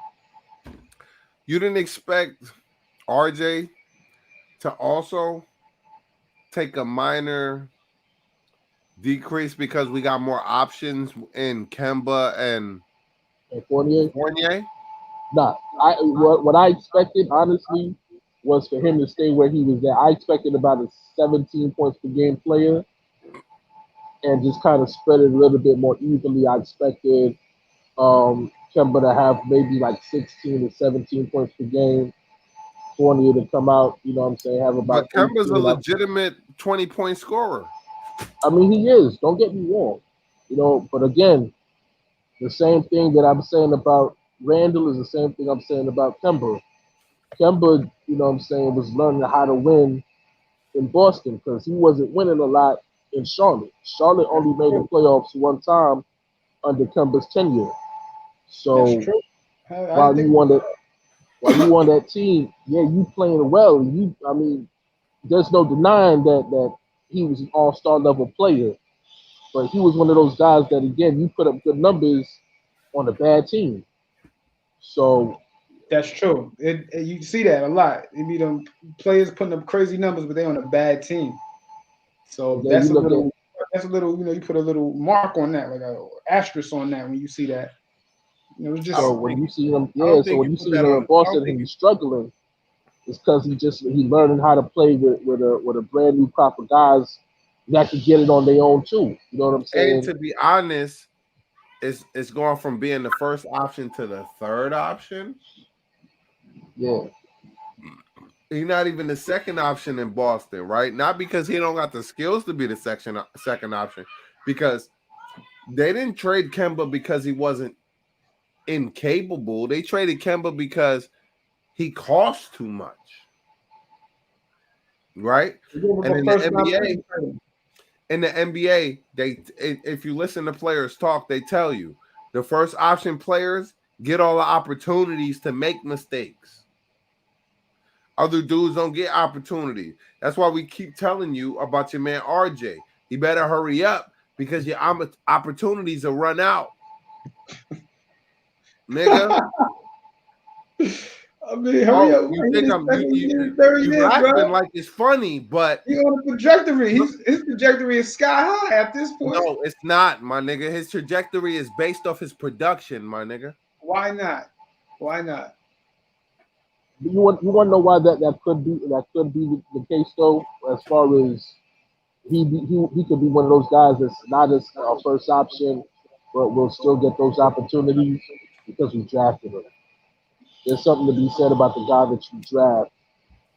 you didn't expect RJ to also take a minor decrease because we got more options in Kemba and And Fournier? Fournier. Nah, what I expected honestly was for him to stay where he was at. I expected about a 17 points per game player and just kind of spread it a little bit more evenly. I expected Kemba to have maybe like 16 to 17 points per game. Fournier to come out, you know what I'm saying, have But about Kemba's a 18. legitimate 20-point scorer. I mean, he is. Don't get me wrong. But again, the same thing that I'm saying about Randall is the same thing I'm saying about Kemba. Kemba, you know what I'm saying, was learning how to win in Boston because he wasn't winning a lot in Charlotte. Charlotte that's only made the true. playoffs one time under Kemba's tenure. That's So true. I didn't while think you on about that while you on that team, yeah, you playing well. I mean, there's no denying that he was an all-star level player. But he was one of those guys that again you put up good numbers on a bad team. So that's true. You see that a lot. It be them players putting up crazy numbers, but they on a bad team. and So then you look at that's a little, you put a little mark on that, like a asterisk on that when you see that. It's I so just don't when think you see him, I don't yeah. So think when you you put see that him on. in I don't Boston and think he's struggling, it's because he learning how to play with a brand new crop of guys that could get it on their own too. You know what I'm and saying? to be honest, it's going from being the first option to the third option. Yeah. He's not even the second option in Boston, right? Not because he don't got the skills to be the second option, because they didn't trade Kemba because he wasn't incapable. They traded Kemba because he cost too much, right? And in the NBA, if you listen to players talk, they tell you the first option players get all the opportunities to make mistakes. Other dudes don't get opportunities. That's why we keep telling you about your man RJ. He better hurry up because your opportunities will run out. Nigga. I mean, hurry up. You think you laughing like it's funny, but he's on a trajectory. His trajectory is sky high at this point. No, it's not, my nigga. His trajectory is based off his production, my nigga. Why not? Why not? You want to know why that could be the case though, as far as he could be one of those guys that's not as our first option, but will still get those opportunities because we drafted him. There's something to be said about the guy that you draft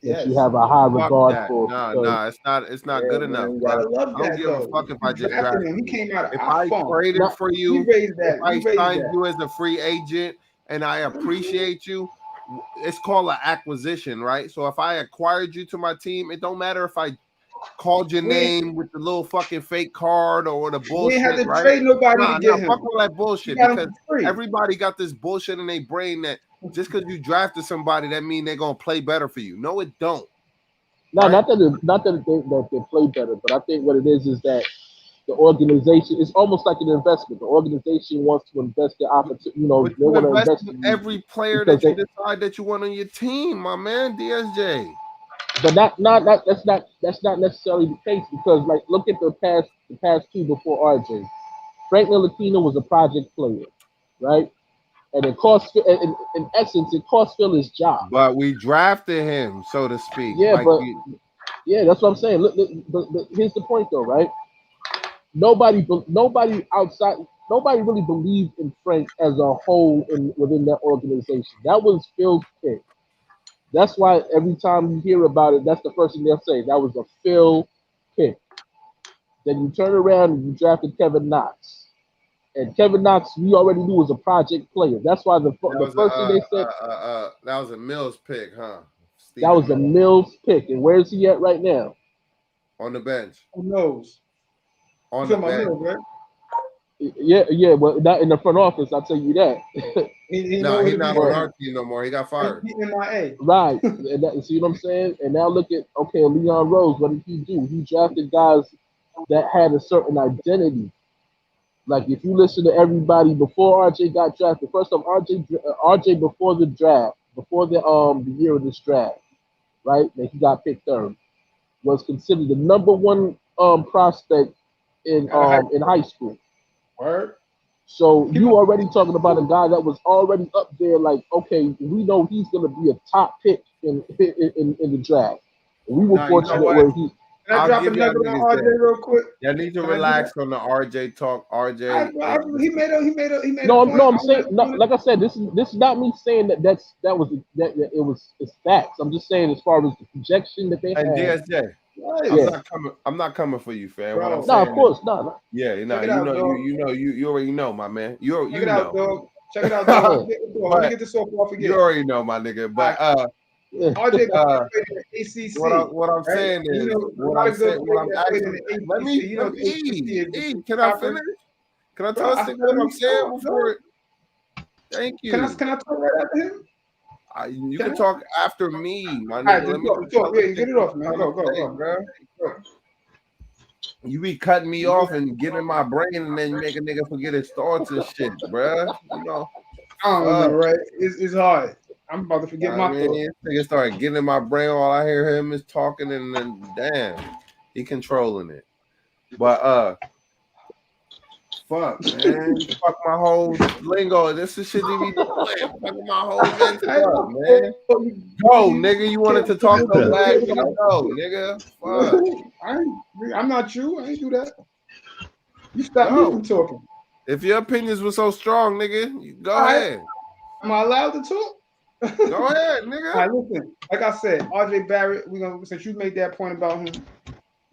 that you have a high regard for. Nah, it's not good enough, bro. I don't give a fuck if I just drafted him. He came out of if I traded for you, if I signed you as a free agent and I appreciate you, it's called an acquisition, right? So if I acquired you to my team, it don't matter if I called your name with the little fucking fake card or the bullshit. We had to right? trade nobody to get him. Fuck all that bullshit because everybody got this bullshit in their brain that just because you drafted somebody that mean they're gonna play better for you. No, it don't. No, right? not that they play better, but I think what it is that the organization is almost like an investment. The organization wants to invest the opportunity. You know, they want to invest in every player that you decide that you want on your team, my man, DSJ. But that's not necessarily the case because, like, look at the past two before RJ. Frank Ntilikina was a project player, right? And it cost, in essence, it cost Phil his job. But we drafted him, so to speak. Yeah, like that's what I'm saying. Look, but here's the point, though, right? Nobody really believed in Frank as a whole within that organization. That was Phil's pick. That's why every time you hear about it, that's the first thing they'll say. That was a Phil pick. Then you turn around and you drafted Kevin Knox. And Kevin Knox, we already knew was a project player. That's why the first thing they said. That was a Mills pick, huh? That was a Mills pick. And where's he at right now? On the bench. Who knows? On the bench. Mills, right? Yeah, but not in the front office, I'll tell you that. He's not on our team no more. He got fired. He's MIA. Right. And see what I'm saying? And now look at, Leon Rose, what did he do? He drafted guys that had a certain identity. Like, if you listen to everybody before RJ got drafted, first off, RJ before the draft, before the year of this draft, right, that he got picked third, was considered the number one prospect in high school. Word. So you already talking about a guy that was already up there. Like, okay, we know he's gonna be a top pick in the draft. And we were fortunate where he. Can I drop a nugget on RJ real quick? You need to relax on the RJ talk. RJ, he made a no, point. I'm saying, no, like I said, this is not me saying that it's facts. I'm just saying as far as the projection that they had. And DSJ, I'm not coming for you, fam. Bro, of course not. Yeah, you already know, my man. You Check it out, dog. Check it out, dog. Let me get this off again. You already know, my nigga. But RJ played in the ACC. What I'm saying is, let me can I finish? Can I tell us what I'm saying before? Thank you. Can I talk right after him? You can talk after me, my nigga. Talk. Yeah, get it off, man. Go, bro. You be cutting me off and getting my brain, and then you make a nigga forget his thoughts and shit, bro. You know, I don't know, right? It's hard. I'm about to forget my thoughts. Nigga started getting in my brain. All I hear him is talking, and then damn, he controlling it. But fuck, man, fuck my whole lingo. This is shit you be doing. Fuck my whole up, man. Go, nigga. You wanted to talk so bad, you go, nigga. Fuck. I'm not you. I ain't do that. You stop me from talking. If your opinions were so strong, nigga, go All right. ahead. Am I allowed to talk? Go ahead, nigga. All right, listen. Like I said, RJ Barrett. Since you made that point about him,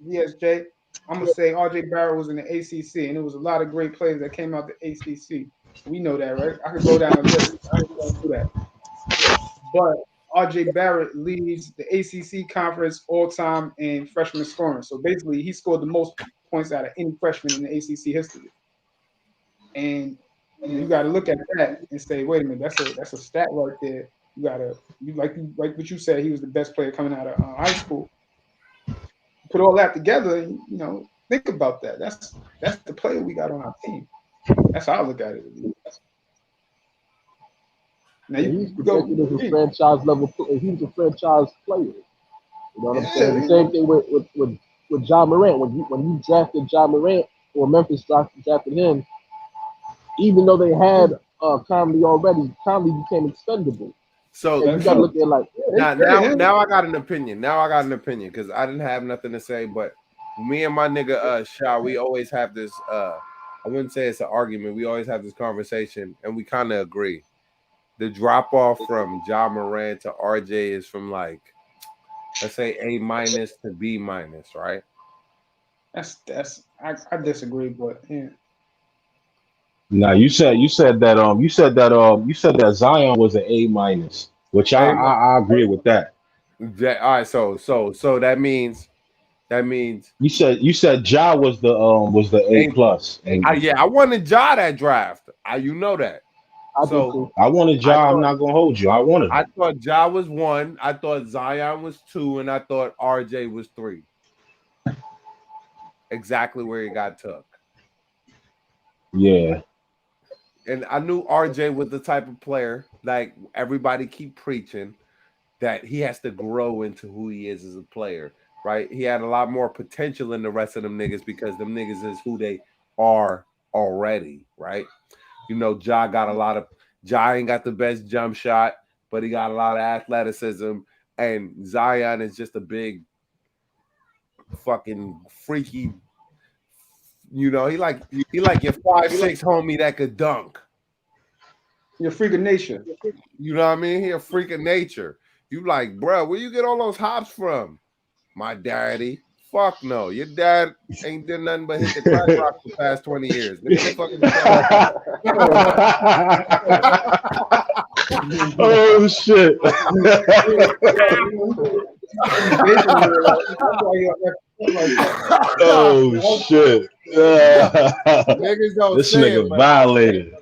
VSJ, I'm gonna say RJ Barrett was in the ACC, and there was a lot of great players that came out the ACC. We know that, right? I could go down the list. I ain't gonna do that. But RJ Barrett leads the ACC conference all time in freshman scoring. So basically, he scored the most points out of any freshman in the ACC history. And you got to look at that and say, wait a minute, that's a stat right there. Like what you said, he was the best player coming out of high school. Put all that together, and think about that. That's the player we got on our team. That's how I look at it. Now he's projected as a franchise level. He's a franchise player. You know what I'm saying? The same thing with John Morant. When you drafted John Morant, or Memphis drafted him, even though they had Conley already, Conley became expendable. So you got to look at like now I got an opinion. Now I got an opinion because I didn't have nothing to say, but me and my nigga Shaw, we always have this I wouldn't say it's an argument. We always have this conversation and we kind of agree. The drop off from Ja Morant to RJ is from like, let's say A- to B-, right? I disagree, but yeah. Now you said that Zion was an A-, which I agree with that. All right, so that means you said Ja was the A+. And I wanted Ja that draft. You know that. I wanted Ja. I'm not gonna hold you. I wanted him. I thought Ja was 1. I thought Zion was 2, and I thought RJ was 3. Exactly where he got took. Yeah. And I knew RJ was the type of player, like everybody keep preaching, that he has to grow into who he is as a player, right? He had a lot more potential than the rest of them niggas because them niggas is who they are already, right? Ja ain't got the best jump shot, but he got a lot of athleticism, and Zion is just a big fucking freaky. He like your 5'6" homie that could dunk. You're a freak of nature. You know what I mean? He a freak of nature. You like, bro, where you get all those hops from? My daddy. Fuck no. Your dad ain't done nothing but hit the crack rock for the past 20 years. Oh shit. Oh shit. Niggas don't this say nigga it, violated.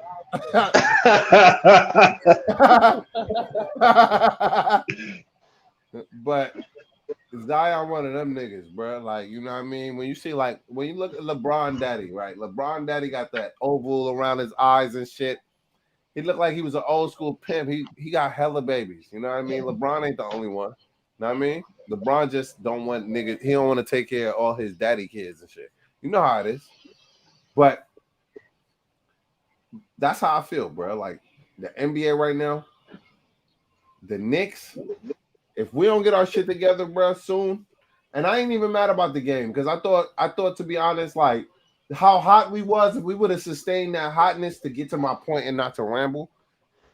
But Zion one of them niggas, bro. Like, you know what I mean? When you see, like, when you look at LeBron Daddy, right? LeBron Daddy got that oval around his eyes and shit. He looked like he was an old school pimp. He got hella babies. You know what I mean? LeBron ain't the only one. You know what I mean? LeBron just don't want niggas. He don't want to take care of all his daddy kids and shit. You know how it is. But that's how I feel, bro. Like, the NBA right now, the Knicks, if we don't get our shit together, bro, soon, and I ain't even mad about the game because I thought to be honest, like how hot we was, if we would have sustained that hotness to get to my point and not to ramble,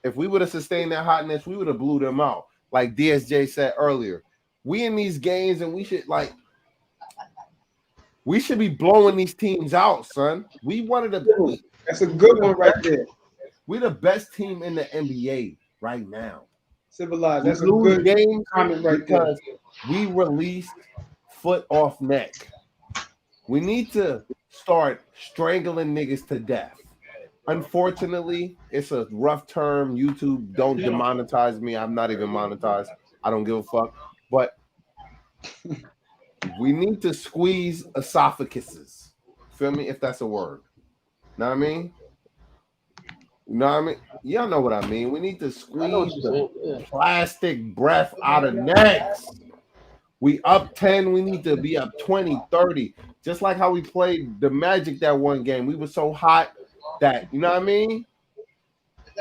if we would have sustained that hotness, we would have blew them out. Like DSJ said earlier, we in these games and we should be blowing these teams out, son. That's a good one right there. We're the best team in the NBA right now. Civilized. That's a good game comment right there. We released foot off neck. We need to start strangling niggas to death. Unfortunately, it's a rough term. YouTube don't demonetize me. I'm not even monetized. I don't give a fuck. But we need to squeeze esophaguses. Feel me? If that's a word. Know what I mean? You know what I mean? Y'all know what I mean. We need to squeeze the plastic breath out of necks. We up 10. We need to be up 20, 30. Just like how we played the Magic that one game. We were so hot that, you know what I mean?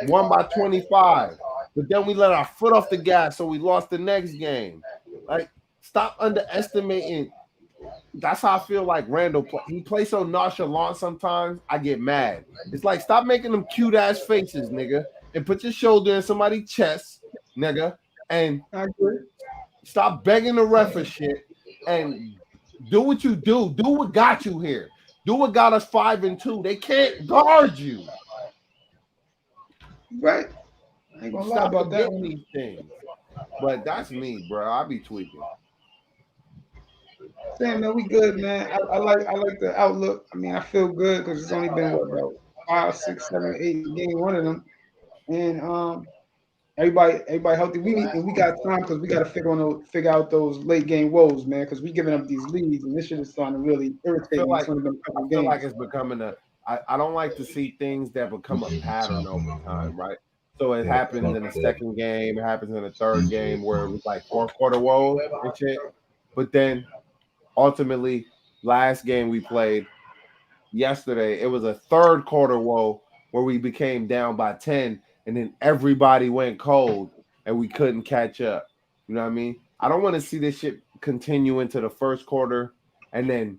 Won by 25. But then we let our foot off the gas, so we lost the next game. Like, stop underestimating that's how I feel like Randall play. He plays so nonchalant sometimes. I get mad. It's like stop making them cute ass faces, nigga, and put your shoulder in somebody's chest, nigga, and I agree. stop begging the ref for shit and do what you do. Do what got you here. Do what got us 5-2. They can't guard you. Right. I ain't gonna lie Stop about that forgetting one. these things. But that's me, bro. I be tweaking. Damn, man, we good, man. I like the outlook. I mean, I feel good because it's only been what, about 5, 6, 7, 8 game one of them, and everybody healthy. We got time because we got to figure out those late game woes, man. Because we giving up these leads, and this shit is starting to really irritate me. It's only been a couple I of feel like games. it's becoming I don't like to see things that become a pattern over time, right? So it happens in the second game, it happens in the third game where it was like fourth quarter woes and shit. But then ultimately, last game we played yesterday, it was a third quarter woe where we became down by 10 and then everybody went cold and we couldn't catch up. You know what I mean? I don't want to see this shit continue into the first quarter and then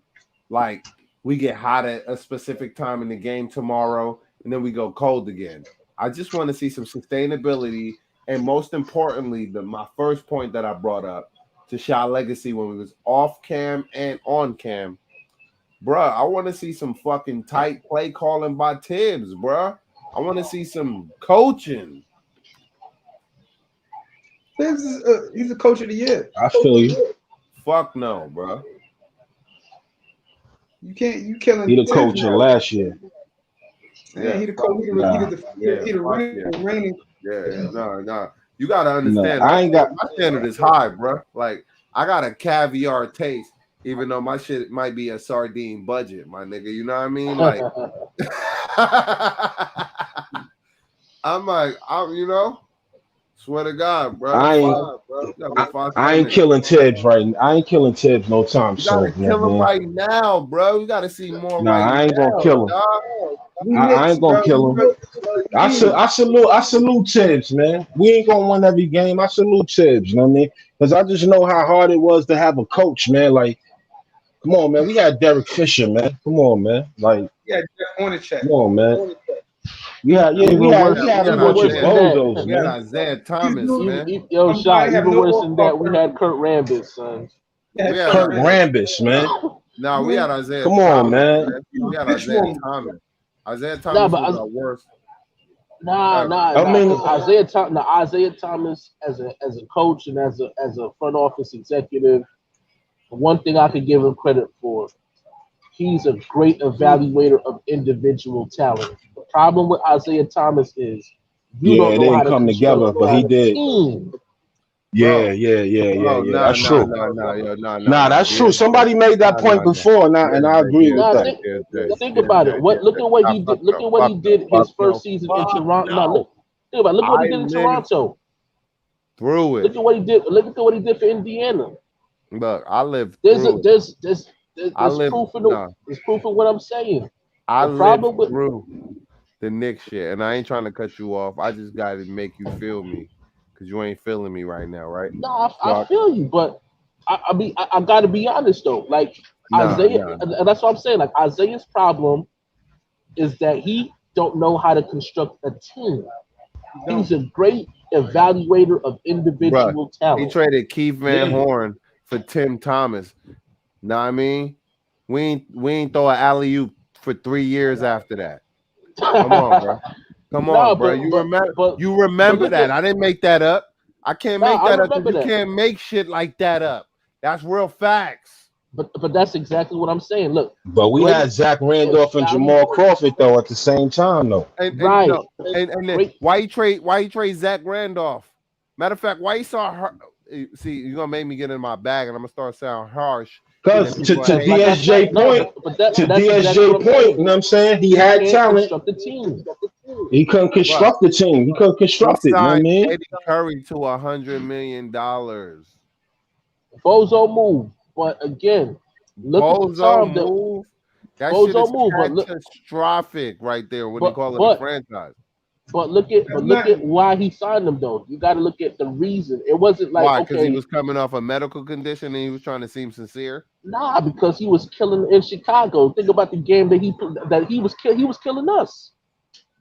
like we get hot at a specific time in the game tomorrow and then we go cold again. I just want to see some sustainability and most importantly, my first point that I brought up to Shy Legacy when we was off cam and on cam. Bruh, I want to see some fucking tight play calling by Tibbs, bruh. I want to see some coaching. He's a coach of the year. I feel you. Fuck no, bruh. You killing He the Tibbs coach of now. last year. Yeah, he the coach. He the reigning. Yeah, no. You gotta No, understand. I ain't got. My standard is high, bruh. Like I got a caviar taste, even though my shit might be a sardine budget, my nigga. You know what I mean? Like, swear to God, bro. I ain't. I ain't killing Tibbs right now. I ain't killing Tibbs no time You gotta soon, kill him man. right now, bro. You gotta see more Nah, right I ain't gonna now, kill him. dog. I ain't gonna kill him. I salute Tibbs, man. We ain't gonna win every game. I salute Tibbs, you know what I mean? Because I just know how hard it was to have a coach, man. Like, come on, man. We got Derek Fisher, man. Come on, man. Like, Yeah, on the check. come on, man. We had a bunch of than that. bozos, We had man. Isaiah Thomas, man. Yo, Shot, have even no worse more than that, we Parker. had Kurt Rambis, son. Yeah, We had Kurt Rambis, man. No, we had Isaiah Come Thomas. on, man. We had Which Isaiah one? Thomas. Isaiah Nah, Thomas but was our worst. Nah. I mean, 'Cause Isaiah Thomas as a coach and as a front office executive, one thing I could give him credit for, he's a great evaluator of individual talent. The problem with Isaiah Thomas is you yeah, don't it know how didn't to come together, construct but he a did. team. Yeah. Nah, That's true. Nah, that's true. Somebody made that point before, and I agree with Nah, that. think about it. Look at what he did. Look at what he did his first season in Toronto. Nah, think about it. Look what he did in Toronto. Through it. Look at what he did. Look at what he did for Indiana. Look, I lived There's through it. there's proof in there's proof in what I'm saying. I The lived problem with through the Knicks shit, and I ain't trying to cut you off. I just got to make you feel me because you ain't feeling me right now, right? no, I feel you, but I mean I got to be honest though. Like Isaiah, and that's what I'm saying. Like Isaiah's problem is that he don't know how to construct a team. He's a great evaluator of individual talent. He traded Keith Van Horn for Tim Thomas. Know what I mean? We ain't throw an alley oop for 3 years after that. Come on, bro. Come on, bro. You remember that? I didn't make that up. I can't make that up because you can't make shit like that up. That's real facts. But that's exactly what I'm saying. Look, but we had Zach Randolph and Jamal Crawford though at the same time though. And then why you trade Zach Randolph? Matter of fact, why you saw her? See, you're gonna make me get in my bag, and I'm gonna start sounding harsh. Because to DSJ point, you know what I'm saying? He had talent. He couldn't construct the team. He couldn't construct it. You know what I mean? Eddie Curry to $100 million. Bozo move, but again, look at the time move. That shit is catastrophic right there when they call it a franchise. But look at why he signed them though. You got to look at the reason. It wasn't like Why? Because he okay, was coming off a medical condition and he was trying to seem sincere. nah, because he was killing in Chicago. Think about the game he was killing us.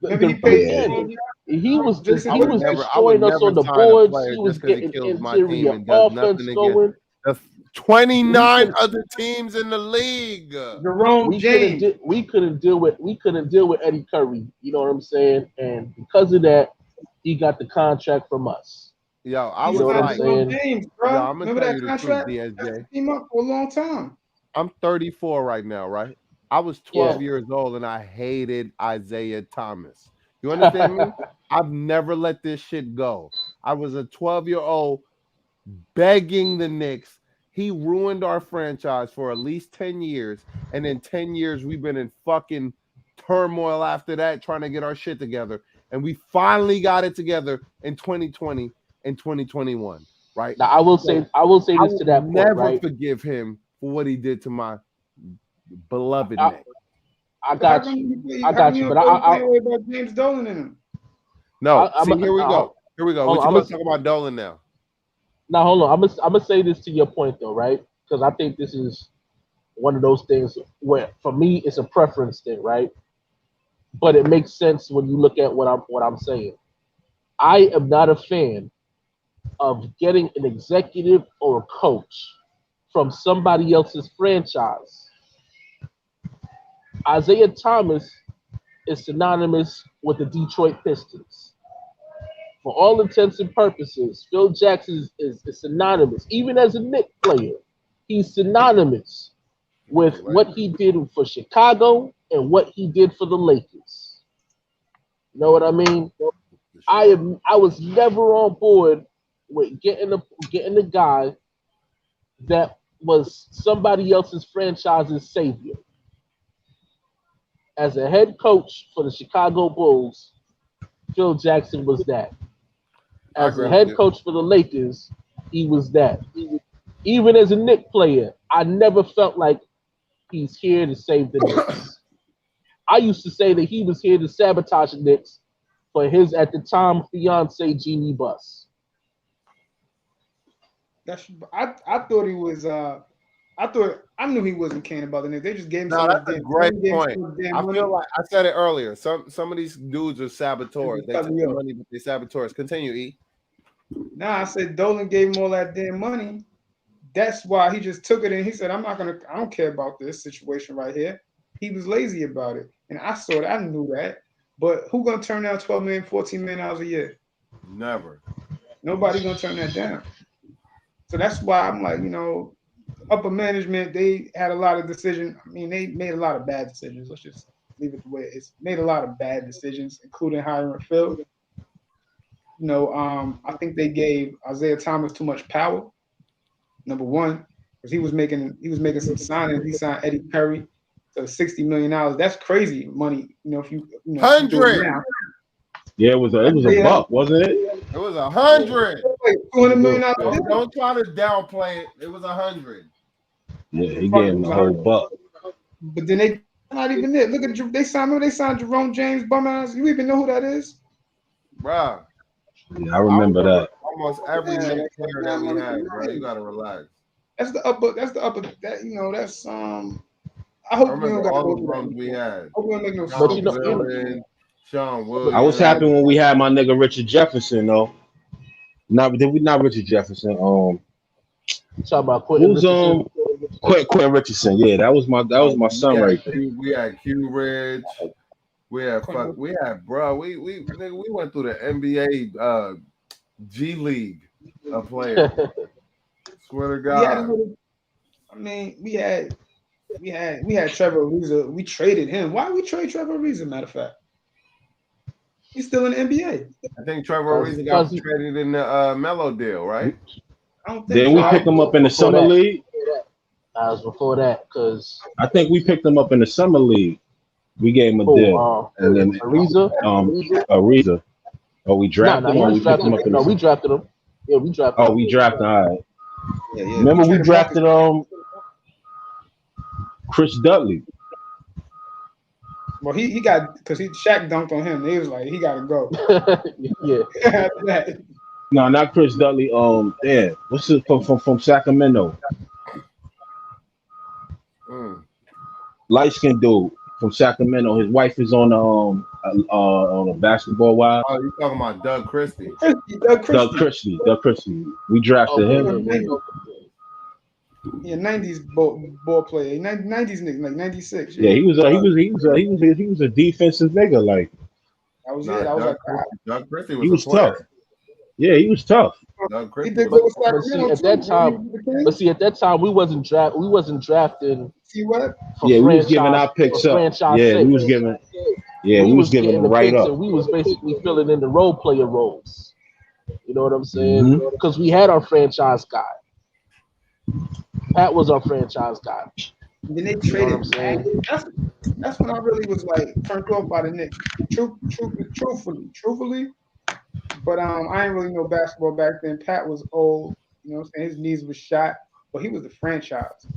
Remember he The paid. Yeah. game he was Jason, I he would was never, I would destroying us never on the sign a boards. player He was just because he getting kills my team interior and does offense nothing against going. the We 29 could other teams in the league. Jerome James. we couldn't deal with Eddie Curry. You know what I'm saying? And because of that, he got the contract from us. Yo, I He You know was what I'm signed like, Jerome saying? James, yo, bro. I'm gonna Remember tell that you the truth, contract? That's DSJ. team up for a long time. I'm 34 right now, right? I was Yeah. 12 years old and I hated Isaiah Thomas. You understand me? I've never let this shit go. I was a 12-year-old begging the Knicks. He ruined our franchise for at least 10 years. And in 10 years, we've been in fucking turmoil after that, trying to get our shit together. And we finally got it together in 2020 and 2021, right? Now I will say this I to will that point, never right? forgive him for what he did to my beloved I, Knicks. I But how got come you. you, I how come got you you. don't But play away about James Dolan in him? No, I'm see, here we go. Here we go. What you I'm about to talk about Dolan now? now hold on. I'm gonna say this to your point though, right? Because I think this is one of those things where for me it's a preference thing, right? But it makes sense when you look at what I'm saying. I am not a fan of getting an executive or a coach from somebody else's franchise. Isaiah Thomas is synonymous with the Detroit Pistons. For all intents and purposes, Phil Jackson is synonymous. Even as a Knick player, he's synonymous with what he did for Chicago and what he did for the Lakers. You know what I mean? I was never on board with getting a guy that was somebody else's franchise's savior. As a head coach for the Chicago Bulls, Phil Jackson was that. I As agree a with head you. coach for the Lakers, he was that. Even as a Knick player, I never felt like he's here to save the Knicks. I used to say that he was here to sabotage the Knicks for his at the time fiance Jeannie Buss. I thought he was. I knew he wasn't caring about the Knicks. They just gave him No, so much that's a damn great money. point. I feel like I said it earlier. Some of these dudes are saboteurs. They take the money, but they saboteurs. Continue, E. Nah, I said Dolan gave him all that damn money. That's why he just took it and he said, I don't care about this situation right here. He was lazy about it. And I saw it, I knew that. But who gonna turn down 12 million, 14 million dollars a year? Never. Nobody gonna turn that down. So that's why I'm like, upper management, they had a lot of decisions. I mean, they made a lot of bad decisions. Let's just leave it the way it is. Made a lot of bad decisions, including hiring Phil. I think they gave Isaiah Thomas too much power. Number one, because he was making some signings. He signed Eddie Curry to $60 million. That's crazy money. If you do it 100. now. Yeah, it was a buck, wasn't it? It was 100. Wait, $200 million. Don't try to downplay it. It was 100. Yeah, he gave him the whole buck. But then they not even it. Look at they signed Jerome James bum ass. You even know who that is? Bruh. Yeah, I remember that. Almost every Knicks player that we had, bro. You gotta relax. That's the upper. That's that's I I hope we remember don't got to all go the through runs that. we had. Hope we don't make no But stupid stuff. Sean Williams. I was happy when we had my nigga Richard Jefferson, though. Not Richard Jefferson. You talking about Quentin Who's Richardson? Quentin Richardson? Yeah, that was my son right there. We had Q Ridge. We had bro. We went through the NBA G League of players. Swear to God. We had Trevor Ariza. We traded him. Why we trade Trevor Ariza? Matter of fact, he's still in the NBA. I think Trevor Ariza got traded in the Melo deal, right? I don't think Then we picked him up in the summer league. That was before that, because I think we picked him up in the summer league. We gave him a deal, and then Ariza. Oh, we drafted him. Or we picked him up in we drafted him. Yeah, we drafted. Oh, we drafted. All right. Yeah. Remember we drafted Chris Dudley. Well, he got because Shaq dunked on him. He was like, he got to go. Yeah. After that. No, not Chris Dudley. Yeah, what's it from Sacramento? Mm. Light skinned dude from Sacramento. His wife is on a basketball wild. Oh, you talking about Doug Christie? Doug Doug Christie. Christie. We drafted Okay, him. yeah. Yeah, 90s ball player. 90s Knicks, like 96. Yeah, he was a defensive nigga. Like That was Nah, it. I was like, Doug Christie he was a was tough. player. Yeah, he was tough. Doug he Christie did was good with But see, Sacramento at too. that time, we wasn't drafting See what? for Yeah, we was giving franchise our picks for up. franchise Yeah, sake. we was giving. Yeah, We we was was giving getting them the right picks, up. and we was basically filling in the role player roles. You know what I'm saying? hmm Because we had our franchise guy. Pat was our franchise guy. And then they You know what I'm traded back. saying? That's when I really was like turned off by the Knicks. Truthfully. But I didn't really know basketball back then. Pat was old. You know what I'm saying? His knees was shot, but he was the franchise.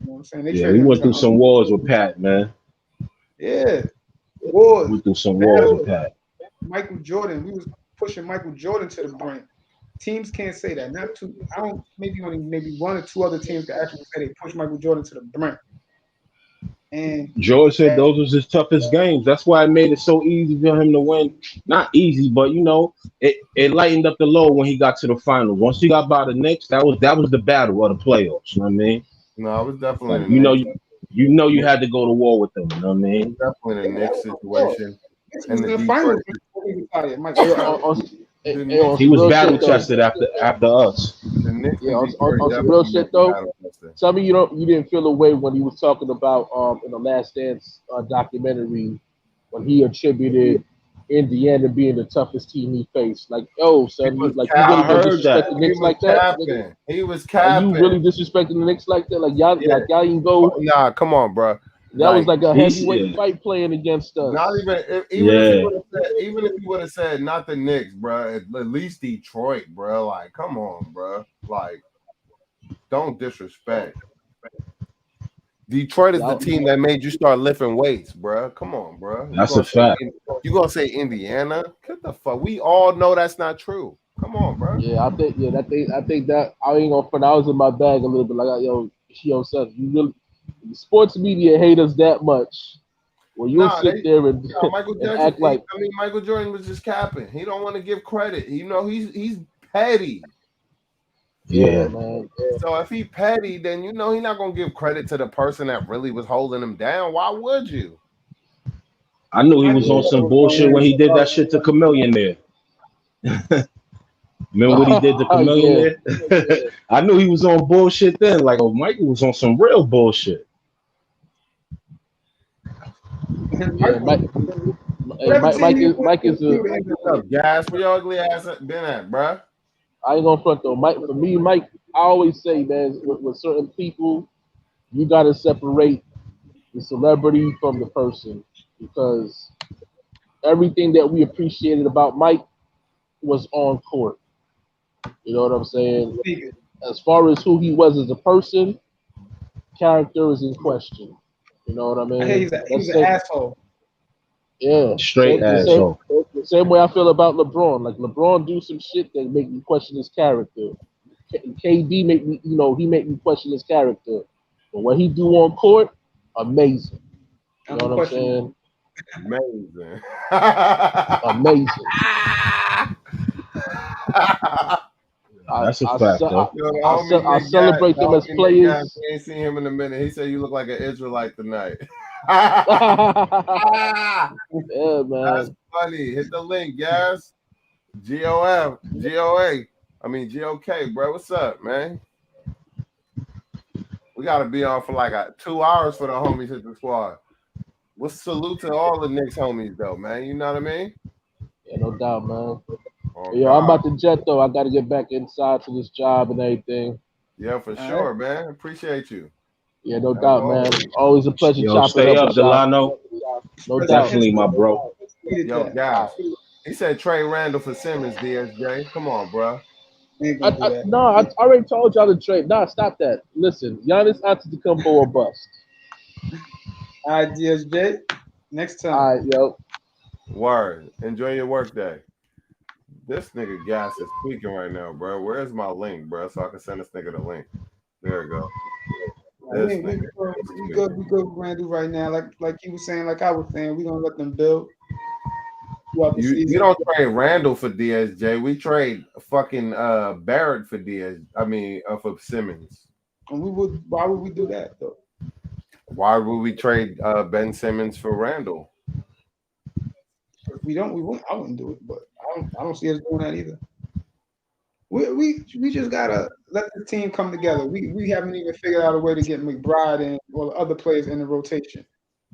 You know what I'm saying? They Yeah, traded we him went to through some wars with Pat, man. yeah. We Wars. went through some wars with Pat. Michael Jordan. We was pushing Michael Jordan to the brink. Teams can't say that. Not two. I don't. Maybe only maybe one or two other teams can actually say they pushed Michael Jordan to the brink. And George said those was his toughest games. That's why it made it so easy for him to win. Not easy, but it lightened up the load when he got to the finals. Once he got by the Knicks, that was the battle of the playoffs. You know what I mean? No, I was definitely Like in the Knicks. you had to go to war with them. You know what I It mean? was definitely in the yeah, Knicks of course, situation. this And was the in the Detroit, finals before he retired. Hey, Michael. the on Knicks, He some was real battle shit though. tested after us. the Knicks Yeah, and Detroit on some real definitely shit made though. battle tested. Tell me you didn't feel the way when he was talking about in the Last Dance documentary when he attributed Indiana being the toughest team he faced. Like, yo, He son, was you really I gonna capping. heard disrespect that. the He Knicks was like that? Nigga? capping. He was Are you really capping. disrespecting the Knicks like that? Yeah. Y'all can go. Nah, come on, bro. That was like a He's heavyweight fight playing against us. Not even Yeah. even if he would have said not the Knicks, bro. At least Detroit, bro. Like, come on, bro. Like, don't disrespect. Detroit is the Y'all- team that made you start lifting weights, bro. Come on, bro. That's a fact. You gonna say Indiana? Get the fuck. We all know that's not true. Come on, bro. Yeah, I think that I ain't gonna front. I was in my bag a little bit. Like, yo, son, you really sports media hate us that much. Well, you'll sit there and, Michael and Jackson. act like Michael Jordan was just capping. He don't want to give credit. You know, he's petty. Yeah. man. So if he petty, then you know he's not gonna give credit to the person that really was holding him down. Why would you? I knew he was on some bullshit when he did that shit to Chameleon there. Remember what he did to Chameleon there? I knew he was on bullshit then. Like, oh, Michael was on some real bullshit. Yeah, Mike is a. What's up, Gas? Where your ugly ass been at, bruh? I ain't gonna front though. Mike. I always say, man, with certain people, you gotta separate the celebrity from the person because everything that we appreciated about Mike was on court. You know what I'm saying? As far as who he was as a person, character is in question. You know what I mean? I hear he's an asshole. Yeah, Straight asshole. The same way I feel about LeBron. Like LeBron do some shit that make me question his character. KD make me, he make me question his character. But what he do on court, amazing. You know what I'm saying? Amazing. Amazing. That's a fact, though. I celebrate them as players. We ain't seen him in a minute. He said you look like an Israelite tonight. Yeah, man. That's funny. Hit the link, guys. GOA. GOK, bro. What's up, man? We gotta be on for like 2 hours for the homies hit the squad. What's salute to all the Knicks homies though, man? You know what I mean? Yeah, no doubt, man. Oh, Yo, I'm about to jet though. I got to get back inside to this job and everything. Yeah, for sure, man. Appreciate you. Yeah, no doubt, man. Always a pleasure chopping stay up up, Delano. No doubt. Definitely, my bro. Yo, guys. He said Trey Randall for Simmons, DSJ. Come on, bro. I already told y'all to trade. Nah, stop that. Listen, Giannis Antetokounmpo or bust. All right, DSJ. Next time. All right, yo. Word. Enjoy your work day. This nigga gas is tweaking right now, bro. Where's my link, bro? So I can send this nigga the link. There we go. This nigga is We tweaking. good, Randall, right now. Like you were saying, like I was saying, we're gonna let them build throughout the You season. don't trade Randall for DSJ. We trade fucking Barrett for for Simmons. And why would we do that though? Why would we trade Ben Simmons for Randall? If we wouldn't. I wouldn't do it, but I don't see us doing that either. We just gotta let the team come together. We haven't even figured out a way to get McBride and or the other players in the rotation.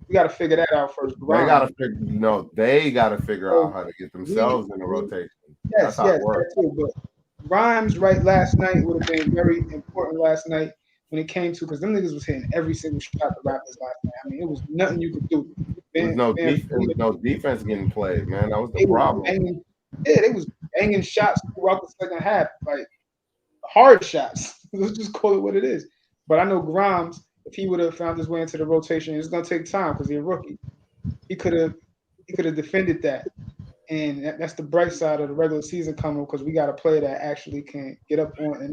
We got to figure that out first. They gotta figure out So how to get themselves in the rotation. That's yes, how it that works. too. But Rhymes right last night would have been very important last night when it came to because them niggas was hitting every single shot the Raptors last night. I mean, it was nothing you could do. There was no defense getting played, man. That was the They was problem. banging, they was banging shots throughout the second half, like hard shots. Let's just call it what it is. But I know Grimes, if he would have found his way into the rotation, it's gonna take time because he's a rookie. He could have defended that, and that's the bright side of the regular season coming because we got a player that actually can get up on and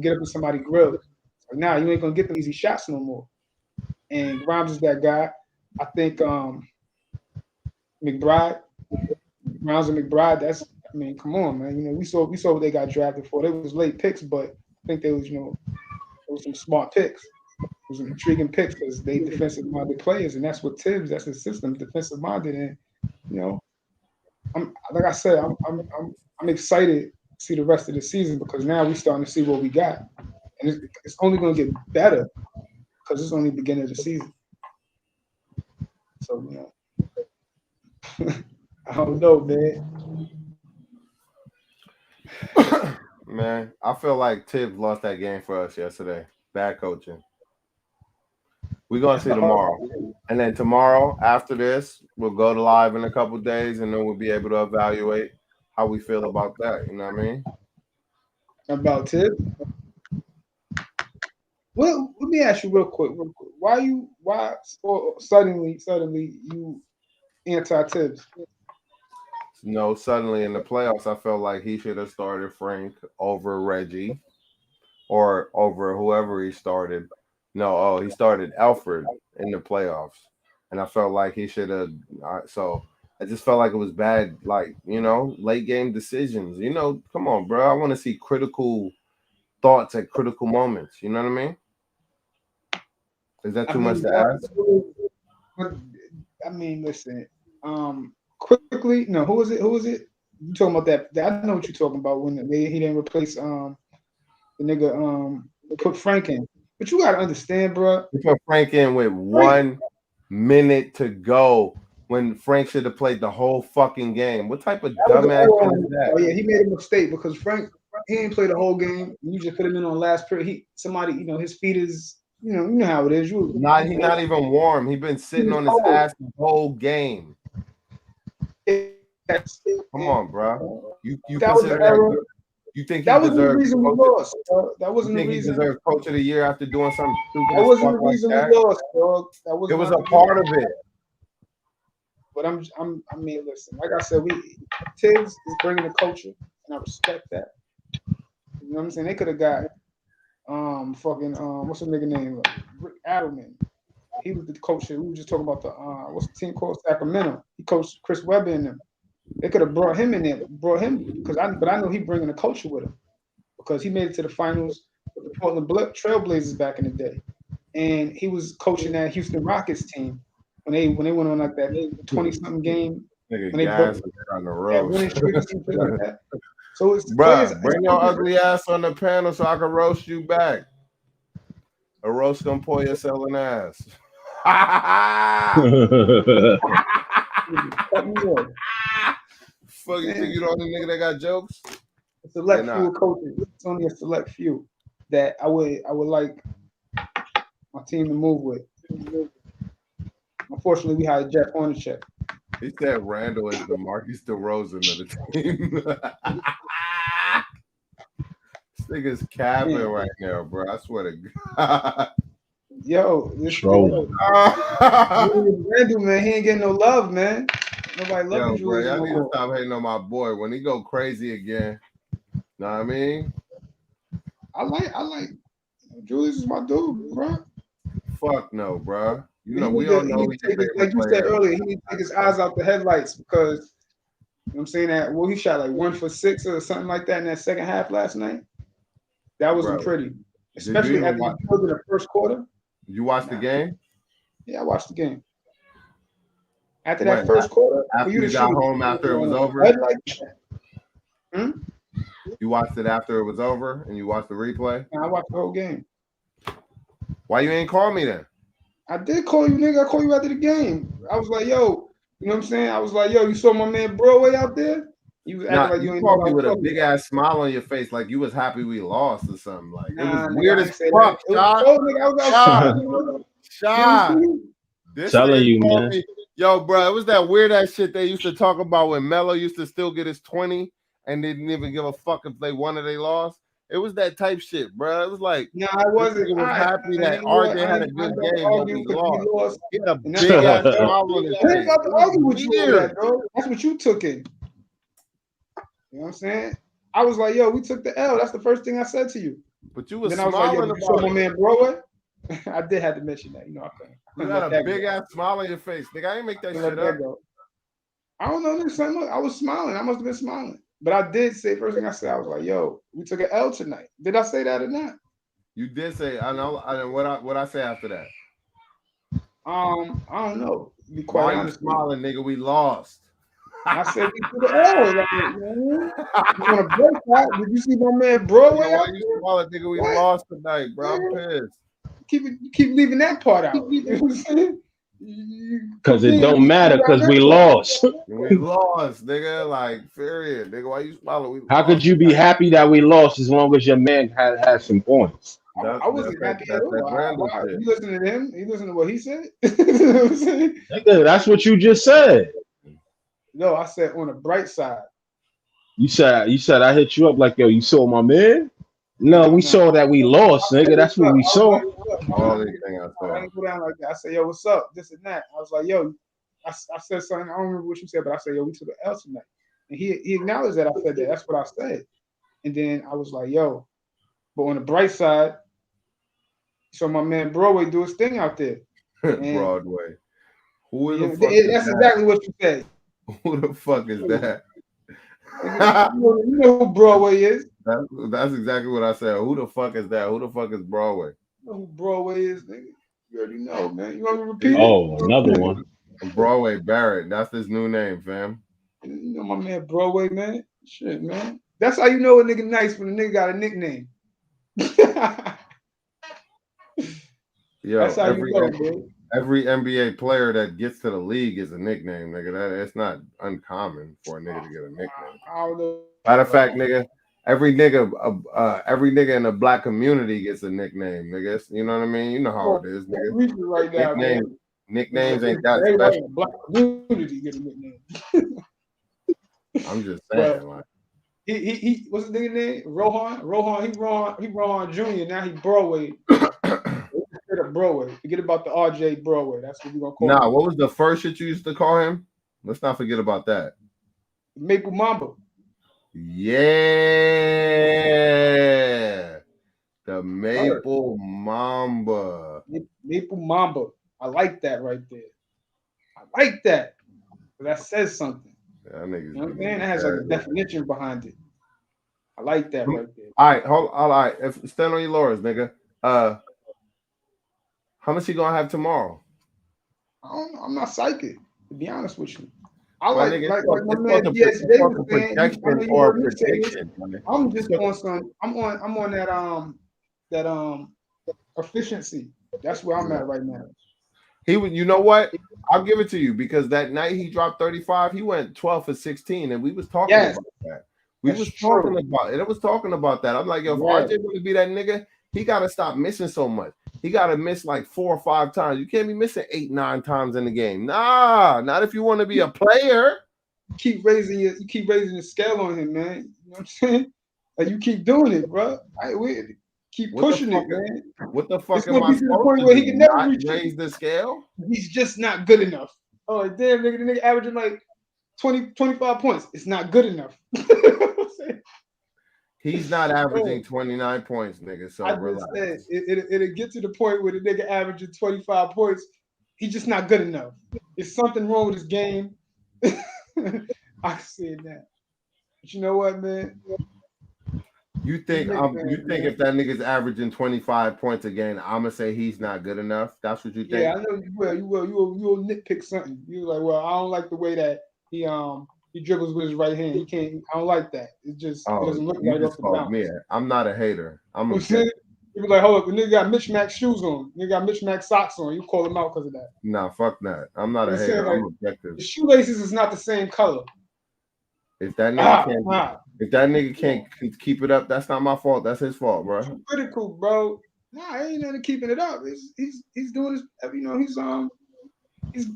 get up in somebody's grill. So now you ain't gonna get them easy shots no more. And Grimes is that guy. I think McBride. Rounds and McBride, I mean, come on, man. You know, we saw what they got drafted for. They was late picks, but I think there was some smart picks. It was some intriguing picks because they defensive minded players, and that's what Tibbs, that's his system, defensive minded. And you know, like I said, I'm excited to see the rest of the season because now we're starting to see what we got, and it's only going to get better because it's only the beginning of the season. So you know. I don't know, man. Man, I feel like Tibbs lost that game for us yesterday. Bad coaching. We're gonna see tomorrow. And then tomorrow, after this, we'll go to live in a couple days and then we'll be able to evaluate how we feel about that. You know what I mean? About Tib. Well, let me ask you real quick. Why suddenly you anti-Tibbs? No, suddenly in the playoffs, I felt like he should have started Frank over Reggie or over whoever he started. No, he started Alfred in the playoffs. And I felt like he should have. So I just felt like it was bad, like, late game decisions. Come on, bro. I want to see critical thoughts at critical moments. You know what I mean? Is that too much to ask? I mean, listen. Quickly, no. Who was it? You talking about that? I know what you're talking about when he didn't replace the nigga put Frank in. But you gotta understand, bro. He put Frank in with 1 minute to go when Frank should have played the whole fucking game. What type of dumbass is that? Oh yeah, he made a mistake because Frank he didn't play the whole game. You just put him in on last period. His feet is you know how it is. He's not even warm. He's been sitting on his ass the whole game. Come on, bro. You consider that? You think that wasn't the reason we lost? That wasn't the reason. He deserved Coach of the Year after doing something stupid. That wasn't the reason we lost, dog. It was a part of it. But I mean, listen. Like I said, Tibbs is bringing the culture, and I respect that. You know what I'm saying? They could have got what's the nigga name? Rick Adelman. He was the coach. We were just talking about the what's the team called? Sacramento. He coached Chris Webber in them. They could have brought him in there, because I know he bringing the culture with him because he made it to the finals with the Portland Trailblazers back in the day, and he was coaching that Houston Rockets team when they went on like that 20-something game. Nigga, when they broke on the road. Winning streak or something like that. So it's bruh, bring your ugly ass on the panel so I can roast you back. A roast gonna pour your selling ass. Fuck, you think you the only nigga that got jokes? Select few coaches. It's only a select few that I would like my team to move with. Unfortunately, we hired Jeff Hornacek. He said Randall is the Marcus DeRozan of the team. This nigga's capping right now, bro. I swear to God. Yo, this Trolling. Julius Randle, man, he ain't getting no love, man. Nobody loving Yo, bro, Julius y'all no need to more. stop hating on my boy. When he go crazy again, know what I mean? I like Julius is my dude, bro. Fuck no, bro. You know, He we need all to, he know need he's to a take his, favorite like you player. said earlier, he need to take his eyes out the headlights because you know what I'm saying that he shot like 1 for 6 or something like that in that second half last night. That wasn't Bro, pretty. did you Especially even after he watch? killed in the first quarter. You watched the Nah. game? Yeah, I watched the game. After When? that first quarter, for After you to you got shoot home, after it was over? like You watched it after it was over, and you watched the replay. I watched the whole game. Why you ain't call me then? I did call you, nigga. I called you after the game. I was like, yo, you know what I'm saying? I was like, yo, you saw my man Broadway out there? You was acting Nah, like you you ain't know called what I me was with a talking big about. ass smile on your face, like you was happy we lost or something. Like it was Nah, nigga, weird I as ain't say fuck, that. It was Shot. cold, nigga. I was outside. You know Shot. what I'm saying? This Telling nigga you, called man. me, yo, bro. It was that weird ass shit they used to talk about when Melo used to still get his 20 and didn't even give a fuck if they won or they lost. It was that type shit, bro. It was like Nah, I this wasn't. nigga was happy that You know what? RJ I had a ain't good about to game, but argue we because we lost. lost. He had a And that's big what I ass was smile on his I ain't face. about to It was argue with you over weird. that, bro. That's what you took in. You know what I'm saying? I was like, yo, we took the L. That's the first thing I said to you. But you was Then I was like, yo, smiling you saw about my it. man Broadway? I did have to mention that. You know, I couldn't You let had a that big go. ass smile on your face. Nigga, I ain't make that Couldn't shit let up. that go. I don't know, nigga. I was smiling. I must have been smiling. But I did say, first thing I said, I was like, yo, we took an L tonight. Did I say that or not? You did say, I know. What I say after that? I don't know. To be Why quite are you honest. smiling, nigga? We lost. I said we took an L. Like, you know what I mean? On a break side, did you see my man Broadway Yo, why out you there? smiling, nigga? We What? lost tonight, bro. I'm pissed. You keep leaving that part out. You know what I'm saying? Because it don't matter because we lost. We lost, nigga. Like, period. Nigga, why you smiling? We How could lost you be tonight. happy that we lost as long as your man had some points? I wasn't happy at That's that all. Randall Why? shit. You listen to him? You listen to what he said? You know what I'm saying? Nigga, that's what you just said. No, I said on the bright side. You said I hit you up like, yo, you saw my man? No, we saw that we lost, nigga. That's what we saw. All these things I I said. didn't go down like that. I said, yo, what's up? This and that. I was like, yo, I said something. I don't remember what you said, but I said, yo, we took an L tonight. And he acknowledged that I said that. That's what I said. And then I was like, yo, but on the bright side, so my man Broadway do his thing out there. And Broadway. Who the yeah, fuck is that's that? exactly what you said. Who the fuck is that? You know who Broadway is. That's exactly what I said. Who the fuck is that? Who the fuck is Broadway? You know who Broadway is, nigga. You already know, man. You want me to repeat Oh, another one. Broadway Barrett. That's his new name, fam. it? You know my man Broadway, man. Shit, man. That's how you know a nigga nice when a nigga got a nickname. Yo, That's how you know, bro. every NBA player that gets to the league is a nickname, nigga. It's not uncommon for a nigga to get a nickname. I don't know. Matter of fact, nigga, every nigga in the black community gets a nickname, nigga. You know what I mean? You know how it is, nigga. Reaching right now, man. Nicknames ain't that Everybody special. in the black community get a nickname. I'm just But saying, like, he what's his nigga name? He Rohan Jr. Now he Broadway. Straight up Broadway. Forget about the RJ Broadway. That's what we're gonna call nah. him. What was the first shit you used to call him? Let's not forget about that. Maple Mamba. Yeah, the Maple Mamba. Maple Mamba. I like that right there. I like that. That says something. Yeah, niggas. You know what I'm saying? That has like a definition behind it. I like that right there. All right, all right. Stand on your laurels, nigga. How much you gonna have tomorrow? I don't know. I'm not psychic, to be honest with you. I My like nigga, like it's my called man a TSK was saying. I know projection you or a heard me say this. prediction. My nigga. I'm just on some. I'm on that efficiency. That's where I'm at right now. He would. You know what? I'll give it to you because that night he dropped 35. He went 12 for 16, and we was talking Yes, about that. We that's was true. talking about it. It was talking about that. I'm like, yo, if Yes. RJ want to be that nigga, he got to stop missing so much. He got to miss like 4 or 5 times. You can't be missing 8, 9 times in the game. Nah, not if you want to be a player. You keep raising the scale on him, man. You know what I'm saying? Like you keep doing it, bro. Keep What the pushing it, fuck? man. What the fuck It's am gonna I be to the supposed point to where do? he can never Not reach it. raise the scale? He's just not good enough. Oh, damn, nigga, the nigga averaging like 20, 25 points. It's not good enough. He's not averaging 29 points, nigga. So I just relax. said it'll get to the point where the nigga averaging 25 points. He's just not good enough. There's something wrong with his game. I see that. But you know what, man? You think if that nigga's averaging 25 points a game, I'm gonna say he's not good enough? That's what you think? Yeah, I know you will. You will nitpick something. You're like, well, I don't like the way that he dribbles with his right hand. He can't. I don't like that. It doesn't look right off the bounce. I'm not a hater. I'm a You be like, hold up, the nigga got mismatched shoes on. Nigga got mismatched socks on. You call him out because of that. Nah, fuck that. I'm not a hater. I'm objective. The shoelaces is not the same color. If that nigga can't keep it up, that's not my fault. That's his fault, bro. Too critical, bro. Nah, ain't nothing keeping it up. He's doing his. You know,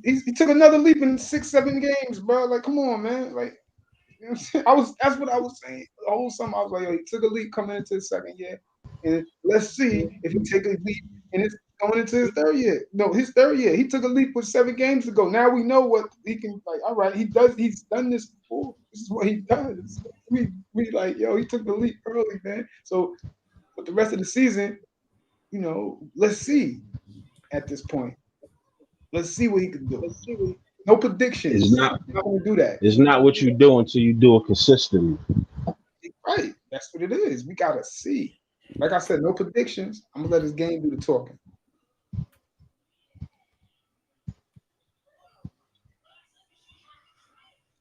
he took another leap in 6-7 games, bro. Like, come on, man. Like, you know what I'm saying? That's what I was saying the whole summer. I was like, yo, he took a leap coming into his second year, and let's see if he take a leap and it's going into his third year. No, his third year. He took a leap with 7 games to go. Now we know what he can. Like, all right, he's done this before. This is what he does. We like, yo, he took the leap early, man. So, but the rest of the season, you know, let's see. At this point, let's see what he can do. No predictions. It's not going to do that. It's not what you do until you do it consistently. Right. That's what it is. We gotta see. Like I said, no predictions. I'm gonna let his game do the talking.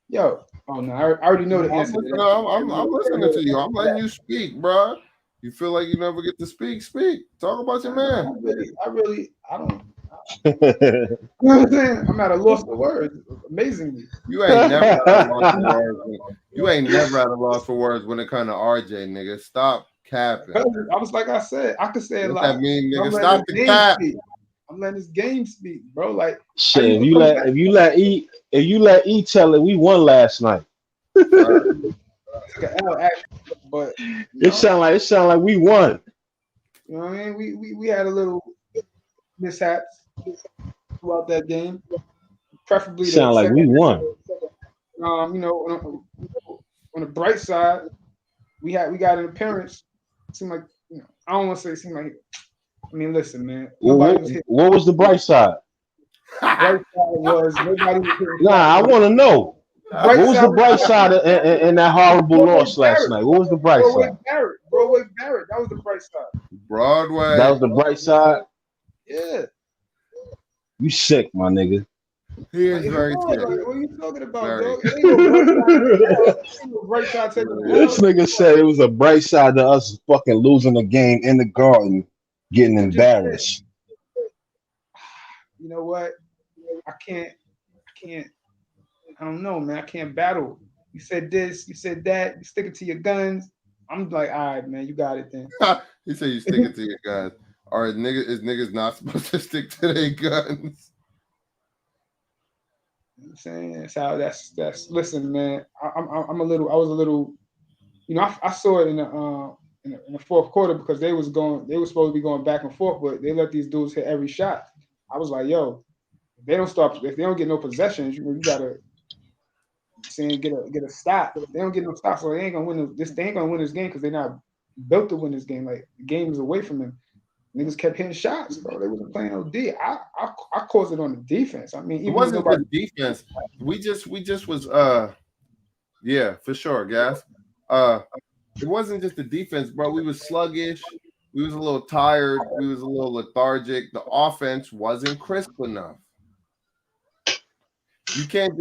Yo, oh no, I already know the answer. I'm listening to you. I'm letting you speak, bro. You feel like you never get to speak? Speak. Talk about your man. I don't. You know what I'm saying? I'm at a loss for words. Amazingly. You ain't never at a loss for words. You ain't never at a loss for words when it comes to RJ, nigga. Stop capping. I was like I said, I could say a lot. That mean, nigga? Stop the cap. I'm letting this game speak, bro. Like, shit. If you let E tell it, we won last night. Took an L, actually, but it sound like we won. You know what I mean? We had a little mishaps throughout that game. Preferably sound like we won. You know, on the bright side, we got an appearance. Seemed like, you know, I don't want to say it seemed like. I mean, listen, man. What was the bright side? Bright side was nobody was hitting. Nah, I want to know. What was the bright side in that horrible loss last night? What was the bright side? Broadway Barrett. That was the bright side. Broadway. That was the bright side? Yeah. You sick, my nigga. He is very sick. Like, what are you talking about, Very. dog? Ain't no bright side taking the This nigga said it was a bright side to us fucking losing the game in the Garden, getting embarrassed. You know what? I can't. I don't know, man. I can't battle. You said this, you said that. You sticking to your guns. I'm like, all right, man. You got it then. He said you sticking to your guns. All right, niggas not supposed to stick to their guns. You know what I'm saying that's how that's. Listen, man. I was a little. You know, I saw it in the fourth quarter because they were supposed to be going back and forth, but they let these dudes hit every shot. I was like, yo, if they don't get no possessions, you gotta get a stop. If they don't get no stops, so they ain't gonna win this. They ain't gonna win this game because they're not built to win this game. Like, the game is away from them. Niggas kept hitting shots, bro. They wasn't playing OD. I caused it on the defense. I mean, it wasn't the defense. We just was yeah, for sure, guys. It wasn't just the defense, bro. We was sluggish. We was a little tired. We was a little lethargic. The offense wasn't crisp enough. You can't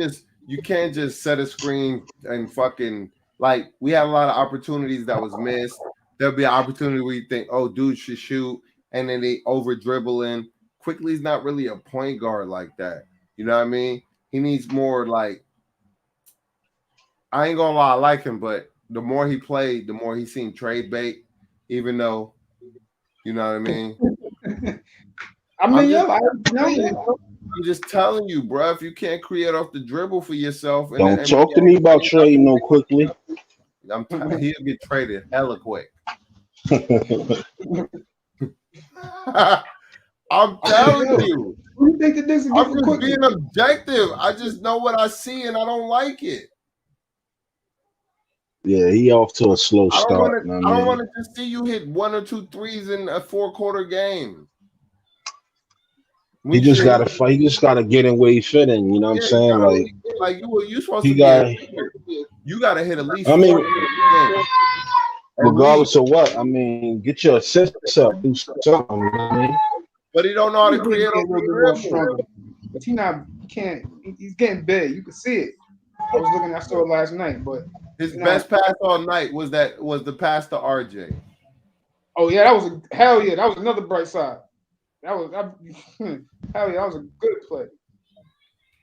just set a screen and fucking, like, we had a lot of opportunities that was missed. There'll be an opportunity where you think, oh, dude should shoot, and then they over dribbling. Quickly's not really a point guard like that. You know what I mean? He needs more, like, I ain't gonna lie, I like him, but the more he played, the more he seemed trade bait, even though, you know what I mean? I'm just telling you, bro, if you can't create off the dribble for yourself. Don't talk to me about trading no quickly. He'll get traded hella quick. I'm telling you. Who do you think the Knicks will I'm get for just Quickie? being objective. I just know what I see and I don't like it. Yeah, he off to a slow I don't start. want to just see you hit 1 or 2 threes in a 4-quarter game. He just gotta fight. He just gotta get in where he fit in. You know what I'm saying? Like you supposed he to got. you got to hit at least I 4 mean, games. regardless of what, I mean, get your assists up, do something. You know what I mean? But he don't know how to create a little bit more stronger. But he can't. He's getting big. You can see it. I saw it last night. But his best pass all night was the pass to RJ. Oh yeah, that was hell yeah. That was another bright side. Hell yeah, that was a good play.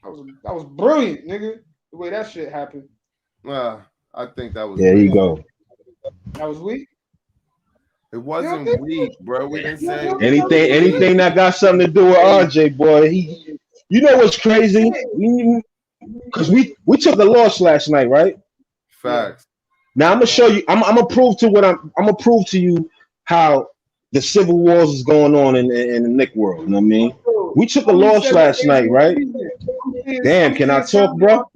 That was brilliant, nigga. The way that shit happened. I think that was. There you go. That was weak. It wasn't weak, bro. We didn't say anything that got something to do with RJ, boy. You know what's crazy? Because we took a loss last night, right? Facts. Now I'm gonna show you. I'm gonna prove to you how the civil wars is going on in the Knick world. You know what I mean? We took a loss last night, right? Damn, can I talk, bro?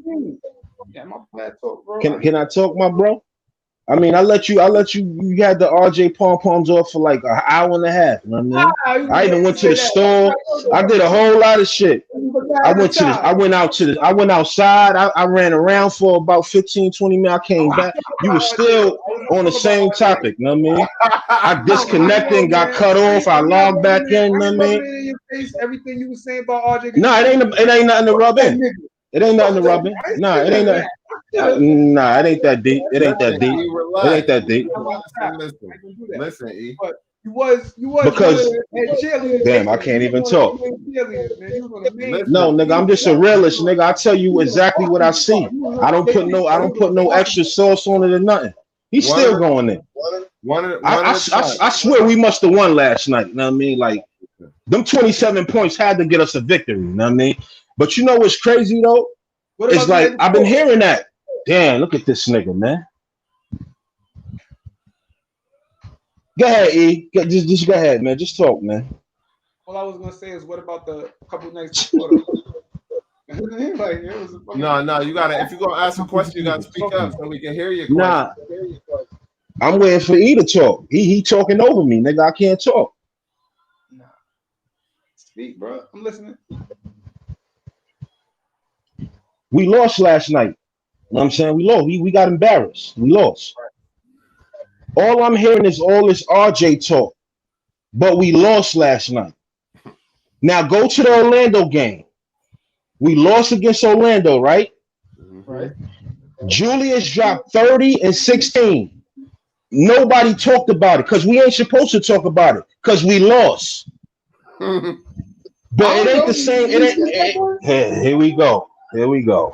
Yeah, my bad talk, bro. Can I talk, my bro? I mean, I let you. You had the RJ pom poms off for like an hour and a half. You know what I mean? I even went to the store. I did a whole lot of shit. I went outside. I ran around for about 15, 20 minutes. I came back. You were still on the same topic. You know what I mean? I disconnected and got cut off. I logged back in. You know what I mean? Everything you were saying about RJ. Nah, it ain't nothing to rub in. It ain't nothing to rub in. Nah, it ain't nothing. Nah, it ain't that deep. It ain't that deep. It ain't that deep. Listen, E. But you was because damn, I can't even talk. No, nigga, I'm just a realist, nigga. I tell you exactly what I see. I don't put no extra sauce on it or nothing. He's still going in. I swear we must have won last night. You know what I mean? Like them 27 points had to get us a victory. You know what I mean? But you know what's crazy though? It's like I've been hearing that. Damn, look at this nigga, man. Go ahead, E. Just go ahead, man. Just talk, man. All I was gonna say is, what about the couple nights before? No, you gotta. If you're gonna ask a question, you gotta speak up so we can hear your question. Nah, I'm waiting for E to talk. He talking over me, nigga. I can't talk. Nah, speak, bro. I'm listening. We lost last night. You know what I'm saying? We lost. We got embarrassed. We lost. All I'm hearing is all this RJ talk. But we lost last night. Now go to the Orlando game. We lost against Orlando, right? Right. Julius dropped 30 and 16. Nobody talked about it because we ain't supposed to talk about it because we lost. But it ain't the same. Here we go. Here we go.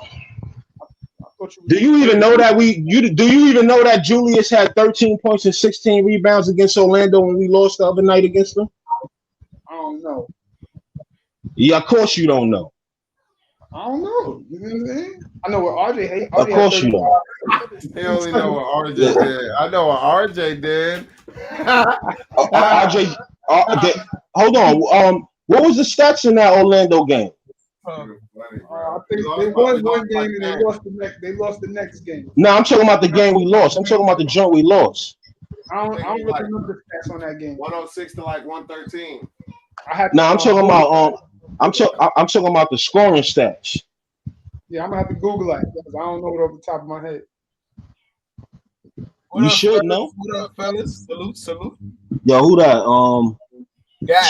Do you even know that do you even know that Julius had 13 points and 16 rebounds against Orlando when we lost the other night against them? I don't know. Yeah, of course you don't know. I don't know. You know what I'm saying? I know what RJ hates. Of course you know. He only know what RJ did. I know what RJ did. RJ, hold on. What was the stats in that Orlando game? I think they won one game and they lost the next game. No, I'm talking about the game we lost. I'm talking about the joint we lost. I don't really remember the stats on that game. 106 to like 113. I'm talking about I'm talking about the scoring stats. Yeah, I'm gonna have to Google that because I don't know it off the top of my head. You should know. What up, fellas? Salute. Yo, who that?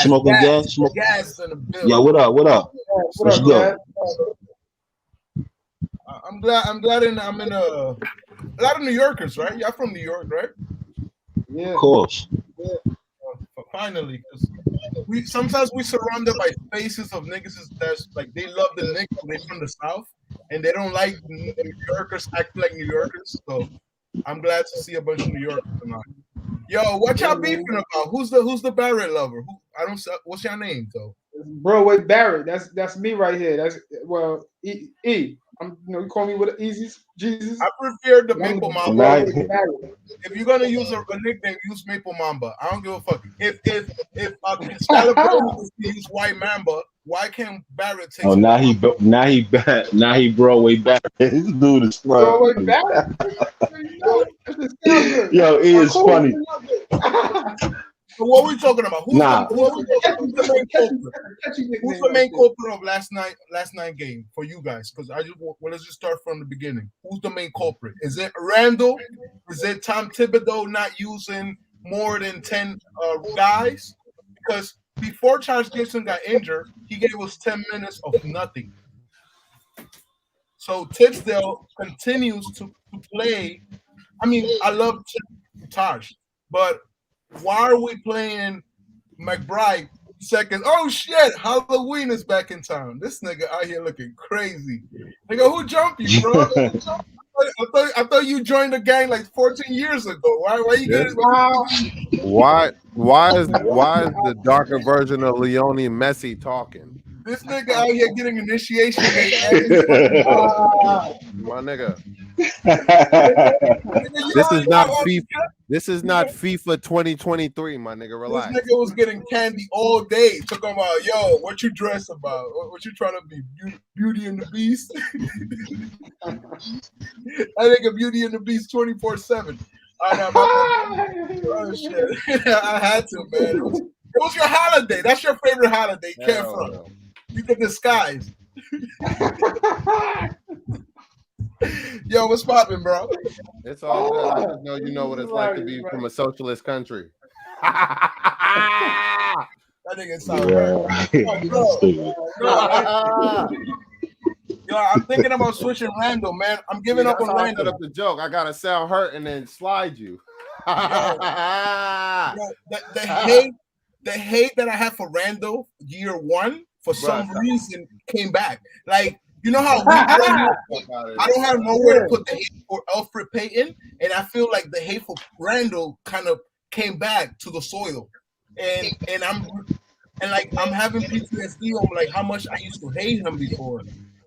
Smoking gas. Gas in the building. Yo, what up? Let's go. I'm glad. I'm in a lot of New Yorkers, right? Y'all from New York, right? Yeah, of course. Yeah. Finally, because we sometimes surrounded by faces of niggas that's like they love the Knicks, they from the South, and they don't like New Yorkers acting like New Yorkers. So I'm glad to see a bunch of New Yorkers tonight. Yo, what y'all beefing about? Who's the Barrett lover? What's your name though? Bro, with Barrett. That's me right here. That's E. You call me with easy Jesus. I prefer the One Maple of Mamba. Nah. If you're gonna use a nickname, use Maple Mamba. I don't give a fuck. If Scalabrine is to use White Mamba, why can't Barrett take? Oh, now he Broadway back. This dude is Throw funny. it back. That just sound good. Yo, it is Cool. funny. So what are we talking about? Who's Nah. the main culprit? Who's the main culprit of last night game for you guys? Because let's just start from the beginning. Who's the main culprit? Is it Randall? Is it Tom Thibodeau not using more than 10 guys? Because before Charles Gibson got injured, he gave us 10 minutes of nothing. So Tisdale continues to play. I mean, I love Taj, but why are we playing McBride second? Oh shit! Halloween is back in town. This nigga out here looking crazy. Nigga, who jumped you, bro? I thought you joined the gang like 14 years ago. Why you getting? Why is the darker version of Leone Messi talking? This nigga out here getting initiation. My nigga. This is not FIFA 2023, my nigga. Relax. This nigga was getting candy all day. Talking about, yo, what you dress about? What you trying to be? Beauty and the Beast? I think a Beauty and the Beast 24/7. Oh shit! I had to, man. It was your holiday. That's your favorite holiday. Can't front. You can disguise. Yo, what's poppin', bro? It's all good. I just know you know what it's like to be from a socialist country. That nigga sound Yo, I'm thinking about switching Randall, man. I'm giving up on Randall. Up the joke. I gotta sound hurt and then slide you. The hate that I had for Randall year one for some reason came back. Like, you know how I don't have nowhere to put the hate for Elfrid Payton, and I feel like the hate for Randall kind of came back to the soil, and I'm having PTSD on like how much I used to hate him before,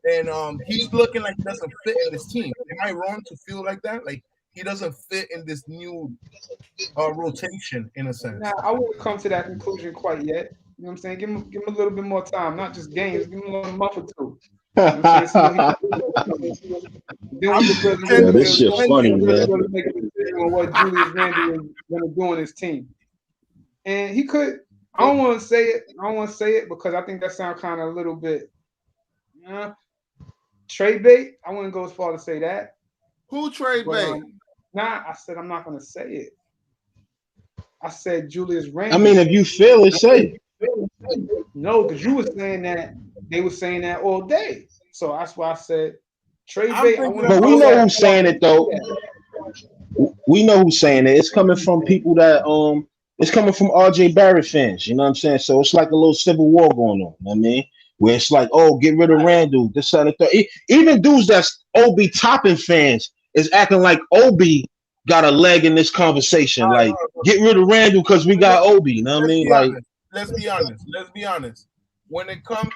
and he's looking like he doesn't fit in this team. Am I wrong to feel like that? Like he doesn't fit in this new rotation in a sense. Now, I wouldn't come to that conclusion quite yet. You know what I'm saying? Give him a little bit more time, not just games. Give him a month or two. You know what I'm saying? This shit funny, man. Really make a decision on what Julius Randle is going to do on his team. And he could. I don't want to say it because I think that sounds kind of a little bit. Trade bait. I wouldn't go as far to say that. Who trade bait? I said I'm not going to say it. I said Julius Randle. I mean, if you feel it, say it. No, because you were saying that they were saying that all day. So that's why I said trade bait. But we know who's saying it though. We know who's saying it. It's coming from people that it's coming from RJ Barrett fans. You know what I'm saying? So it's like a little civil war going on. You know what I mean? Where it's like, oh, get rid of Randall. This other thing. Even dudes that's Obi Toppin fans is acting like Obi got a leg in this conversation. Like, get rid of Randall because we got Obi. You know what I mean? Like, let's be honest. When it comes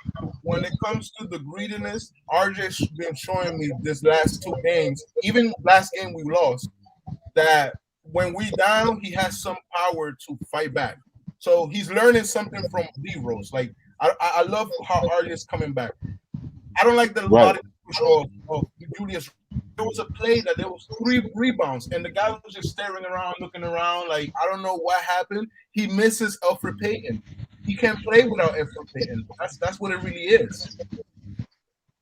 to the greediness, RJ's been showing me this last two games, even last game we lost, that when we down, he has some power to fight back. So he's learning something from D-Rose. Like I love how RJ's coming back. I don't like the body push of Julius. There was a play that there was 3 rebounds, and the guy was just staring around, looking around. Like, I don't know what happened. He misses Elfrid Payton. He can't play without Elfrid Payton. That's what it really is.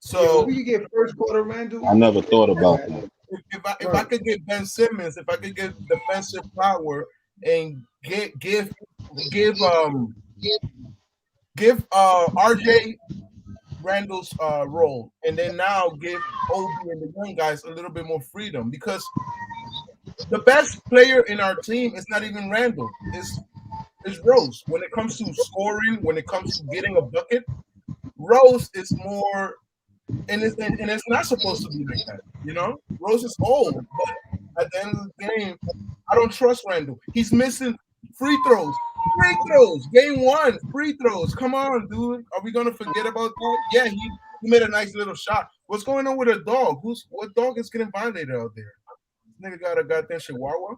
So we could get first quarter Randall. I never thought about that. If I could get Ben Simmons, if I could get defensive power and give RJ Randall's role, and then now give Obi and the young guys a little bit more freedom, because the best player in our team is not even Randall. It's Rose. When it comes to scoring, when it comes to getting a bucket, Rose is more, and it's not supposed to be like that. You know, Rose is old, but at the end of the game, I don't trust Randall. He's missing free throws. Game 1, free throws. Come on, dude. Are we gonna forget about that? Yeah, He made a nice little shot. What's going on with a dog? What dog is getting violated out there? This nigga got a goddamn chihuahua.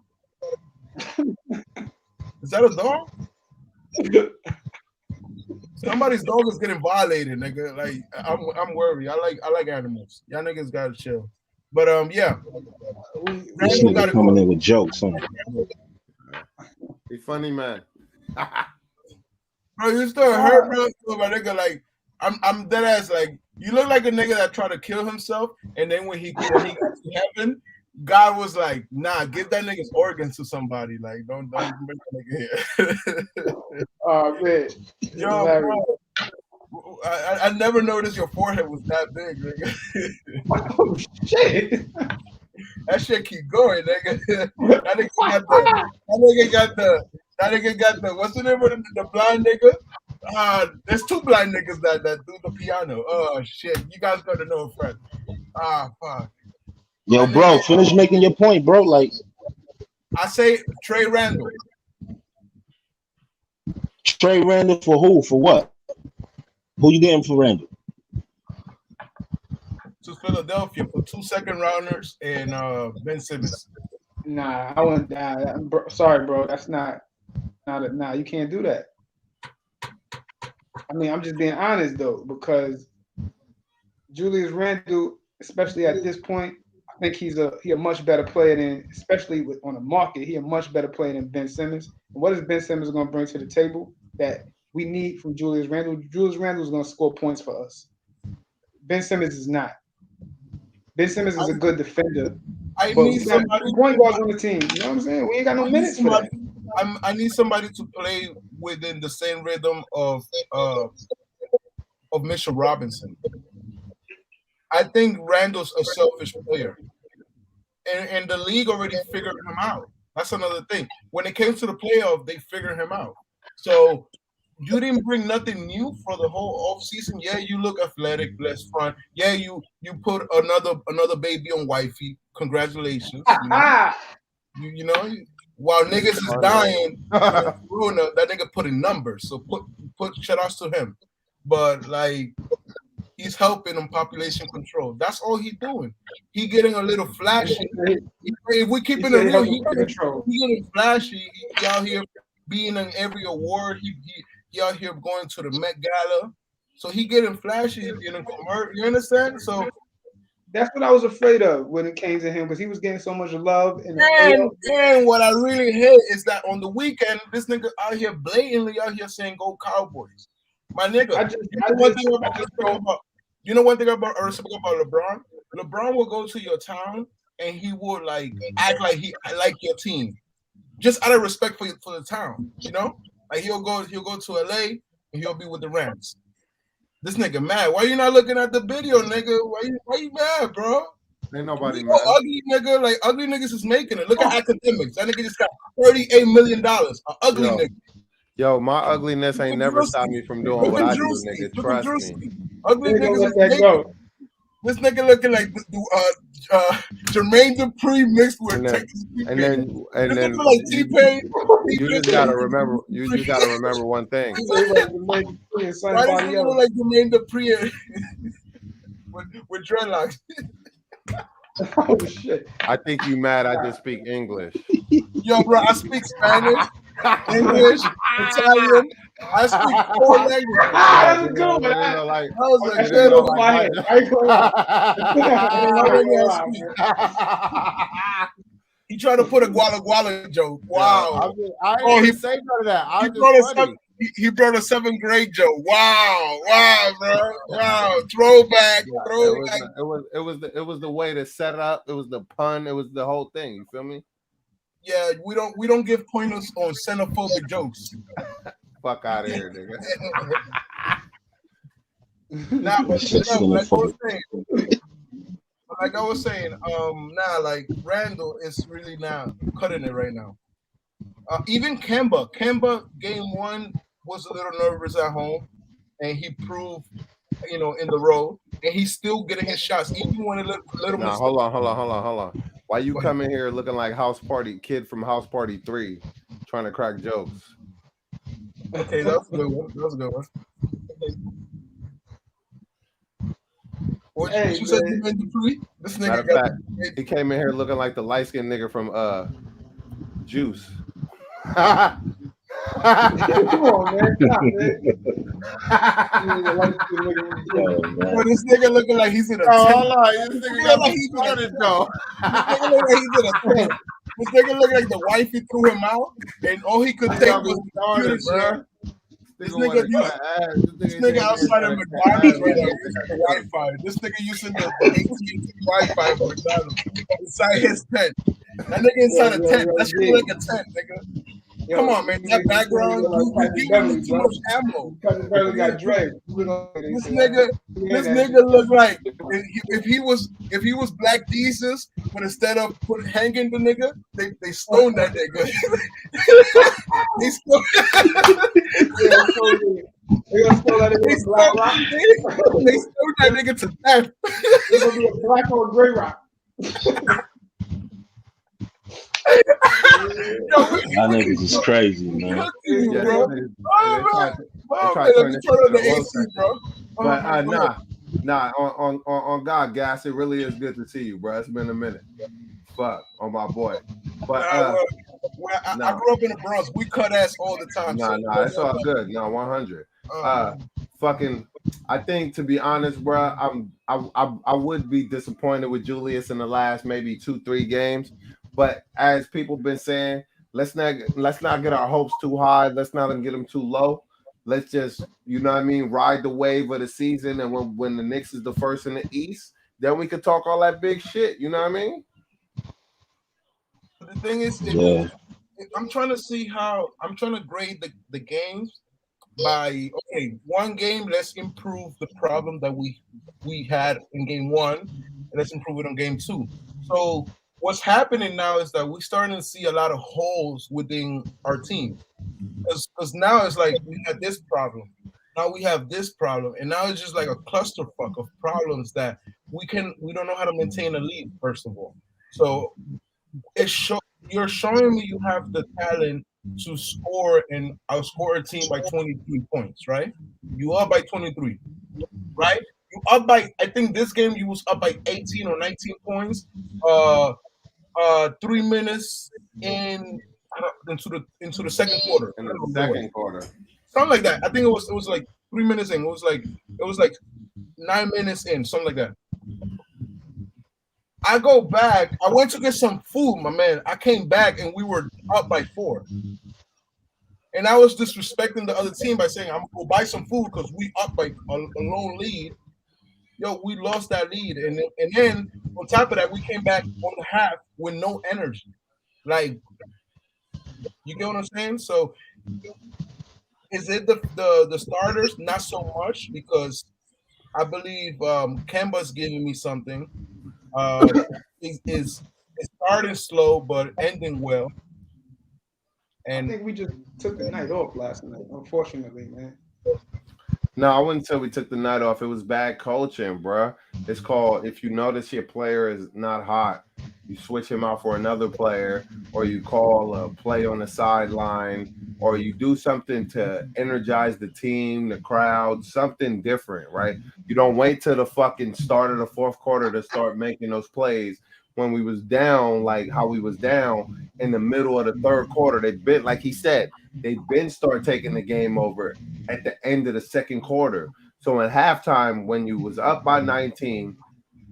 Is that a dog? Somebody's dog is getting violated, nigga. Like I'm worried. I like animals. Y'all niggas gotta chill. But yeah. This nigga coming in with jokes, huh? He funny, man. Bro, you still hurt, bro. My nigga, like I'm dead ass. Like you look like a nigga that tried to kill himself, and then when he got to heaven, God was like, "Nah, give that nigga's organs to somebody. Like, don't bring that nigga here." Oh man, Yo, bro, I never noticed your forehead was that big, nigga. Oh shit! That shit keep going, nigga. That nigga got the what's the name of the blind nigga? There's two blind niggas that do the piano. Oh shit, you guys gotta know, friend. Fuck. Yo, bro, finish making your point, bro. Like, I say Trey Randall. Trey Randall for who? For what? Who you getting for Randall? To Philadelphia for 2 second rounders and Ben Simmons. Nah, I wouldn't. Sorry, bro. That's not. Nah, you can't do that. I mean, I'm just being honest though, because Julius Randle, especially at this point, I think he a much better player than, especially on the market, he a much better player than Ben Simmons. And what is Ben Simmons going to bring to the table that we need from Julius Randle? Julius Randle is going to score points for us. Ben Simmons is not. Ben Simmons is a good defender. I need somebody. Point guards on the team. You know what I'm saying? We ain't got no minutes for that. I need somebody to play within the same rhythm of Mitchell Robinson. I think Randall's a selfish player, and the league already figured him out. That's another thing. When it came to the playoff, they figured him out. So you didn't bring nothing new for the whole offseason. Yeah, you look athletic, less fun. Yeah, you put another baby on wifey. Congratulations. You know, while niggas is dying, that nigga put in numbers. So put shout outs to him. But like he's helping on population control. That's all he's doing. He getting a little flashy. If we keeping it real, he getting flashy. He out here being in every award. He out here going to the Met Gala. So he getting flashy. He's getting convert. You understand? So that's what I was afraid of when it came to him, because he was getting so much love. And what I really hate is that on the weekend, this nigga out here blatantly out here saying "Go Cowboys." My nigga, you know one thing about LeBron? LeBron will go to your town and he will like act like he like your team, just out of respect for the town. You know, like he'll go to LA and he'll be with the Rams. This nigga mad. Why you not looking at the video, nigga? Why you mad, bro? Ain't nobody mad. Ugly nigga, like ugly niggas is making it. Look at academics. That nigga just got $38 million. An ugly nigga. Yo, my ugliness ain't never stopped me from doing what I do, nigga. Trust me. Ugly niggas is making. This nigga looking like Jermaine Dupri mixed with and then like T-Pain. You just gotta remember one thing. Why does he look like Jermaine Dupri with dreadlocks? Oh shit! I think you mad I just speak English. Yo, bro, I speak Spanish, English, Italian. I speak 4 languages. That's a good one. I was like, shit over my head. He tried to put a Guala joke. Wow. I didn't say none of that. He brought a 7th grade joke. Wow, bro. Wow. Throwback. It was the way to set it up. It was the pun. It was the whole thing. You feel me? Yeah, we don't give pointers on xenophobic jokes. Fuck out of here, nigga. Nah, but like I was saying, like Randall is really now cutting it right now. Even Kemba game 1 was a little nervous at home, and he proved, in the road, and he's still getting his shots, even when it looked a little. Nah, hold on. Why you come in here looking like kid from House Party 3, trying to crack jokes? Okay, that was a good one. What Hey, you said, man. you made the tweet? This Matter nigga of got fact, he came in here looking like the light skinned nigga from Juice. Come on, man. Stop, man. You ain't a light-skinned nigga with Oh, you. man. Yo, this nigga looking like he's in a Oh, tent. hold on. This This nigga nigga got like me he's in a started tent. though. This nigga look like he's in a tent. This nigga look like the wifey threw him out, and all he could He take got me was the computer started, shit. bro. This wanna nigga, cut ass. this ain't nigga taking outside of inside McDonald's ass. right now using the Wi-Fi. This nigga using the AT&T Wi-Fi of McDonald's inside his tent. That nigga inside a tent. That shit look like a tent, nigga. Come on, man. That background, you giving me too much ammo. Cousin Beverly got Dre. This nigga look like if he was Black Jesus, but instead of hanging the nigga, they stoned that nigga. They stoned. They gonna stole that nigga Black Rock. They stoned that nigga to death. It's gonna be a black or a gray rock. Y'all niggas is crazy, man. You, Yeah, bro. they Oh, try man, to let turn me this turn on the into a roast AC, bro. But Oh, my nah, on God, Gas, it really is good to see you, bro. It's been a minute. Fuck, on my boy. But I grew up in the Bronx. We cut ass all the time. it's all good. No, 100. Fucking, I think, to be honest, bro, I would be disappointed with Julius in the last maybe 2-3 games. But as people been saying, let's not get our hopes too high. Let's not get them too low. Let's just, you know what I mean, ride the wave of the season. And when the Knicks is the first in the East, then we could talk all that big shit. You know what I mean? The thing is, Yeah. I'm trying to grade the games by, okay, one game, let's improve the problem that we had in game one, and let's improve it on game two. So what's happening now is that we're starting to see a lot of holes within our team. Because now it's like we had this problem, now we have this problem, and now it's just like a clusterfuck of problems that we don't know how to maintain a lead, first of all. So you're showing me you have the talent to score and outscore a team by 23 points, right? You up by 23, right? You up by, I think this game you was up by 18 or 19 points. 3 minutes into the second quarter. In the second quarter. Something like that. I think it was like 3 minutes in. It was like 9 minutes in, something like that. I go back. I went to get some food, my man. I came back and we were up by 4. And I was disrespecting the other team by saying, I'm gonna go buy some food because we up by a lone lead. Yo, we lost that lead. And then on top of that, we came back on the half with no energy. Like, you get what I'm saying? So is it the starters? Not so much, because I believe Kemba's giving me something. Is starting slow but ending well. And I think we just took the night off last night, unfortunately, man. No, I wouldn't say we took the night off. It was bad coaching, bro. It's called, if you notice your player is not hot, you switch him out for another player, or you call a play on the sideline, or you do something to energize the team, the crowd, something different, right? You don't wait till the fucking start of the fourth quarter to start making those plays. When we was down, like how we was down in the middle of the third quarter, they've been, like he said, they've been start taking the game over at the end of the second quarter. So at halftime, when you was up by 19,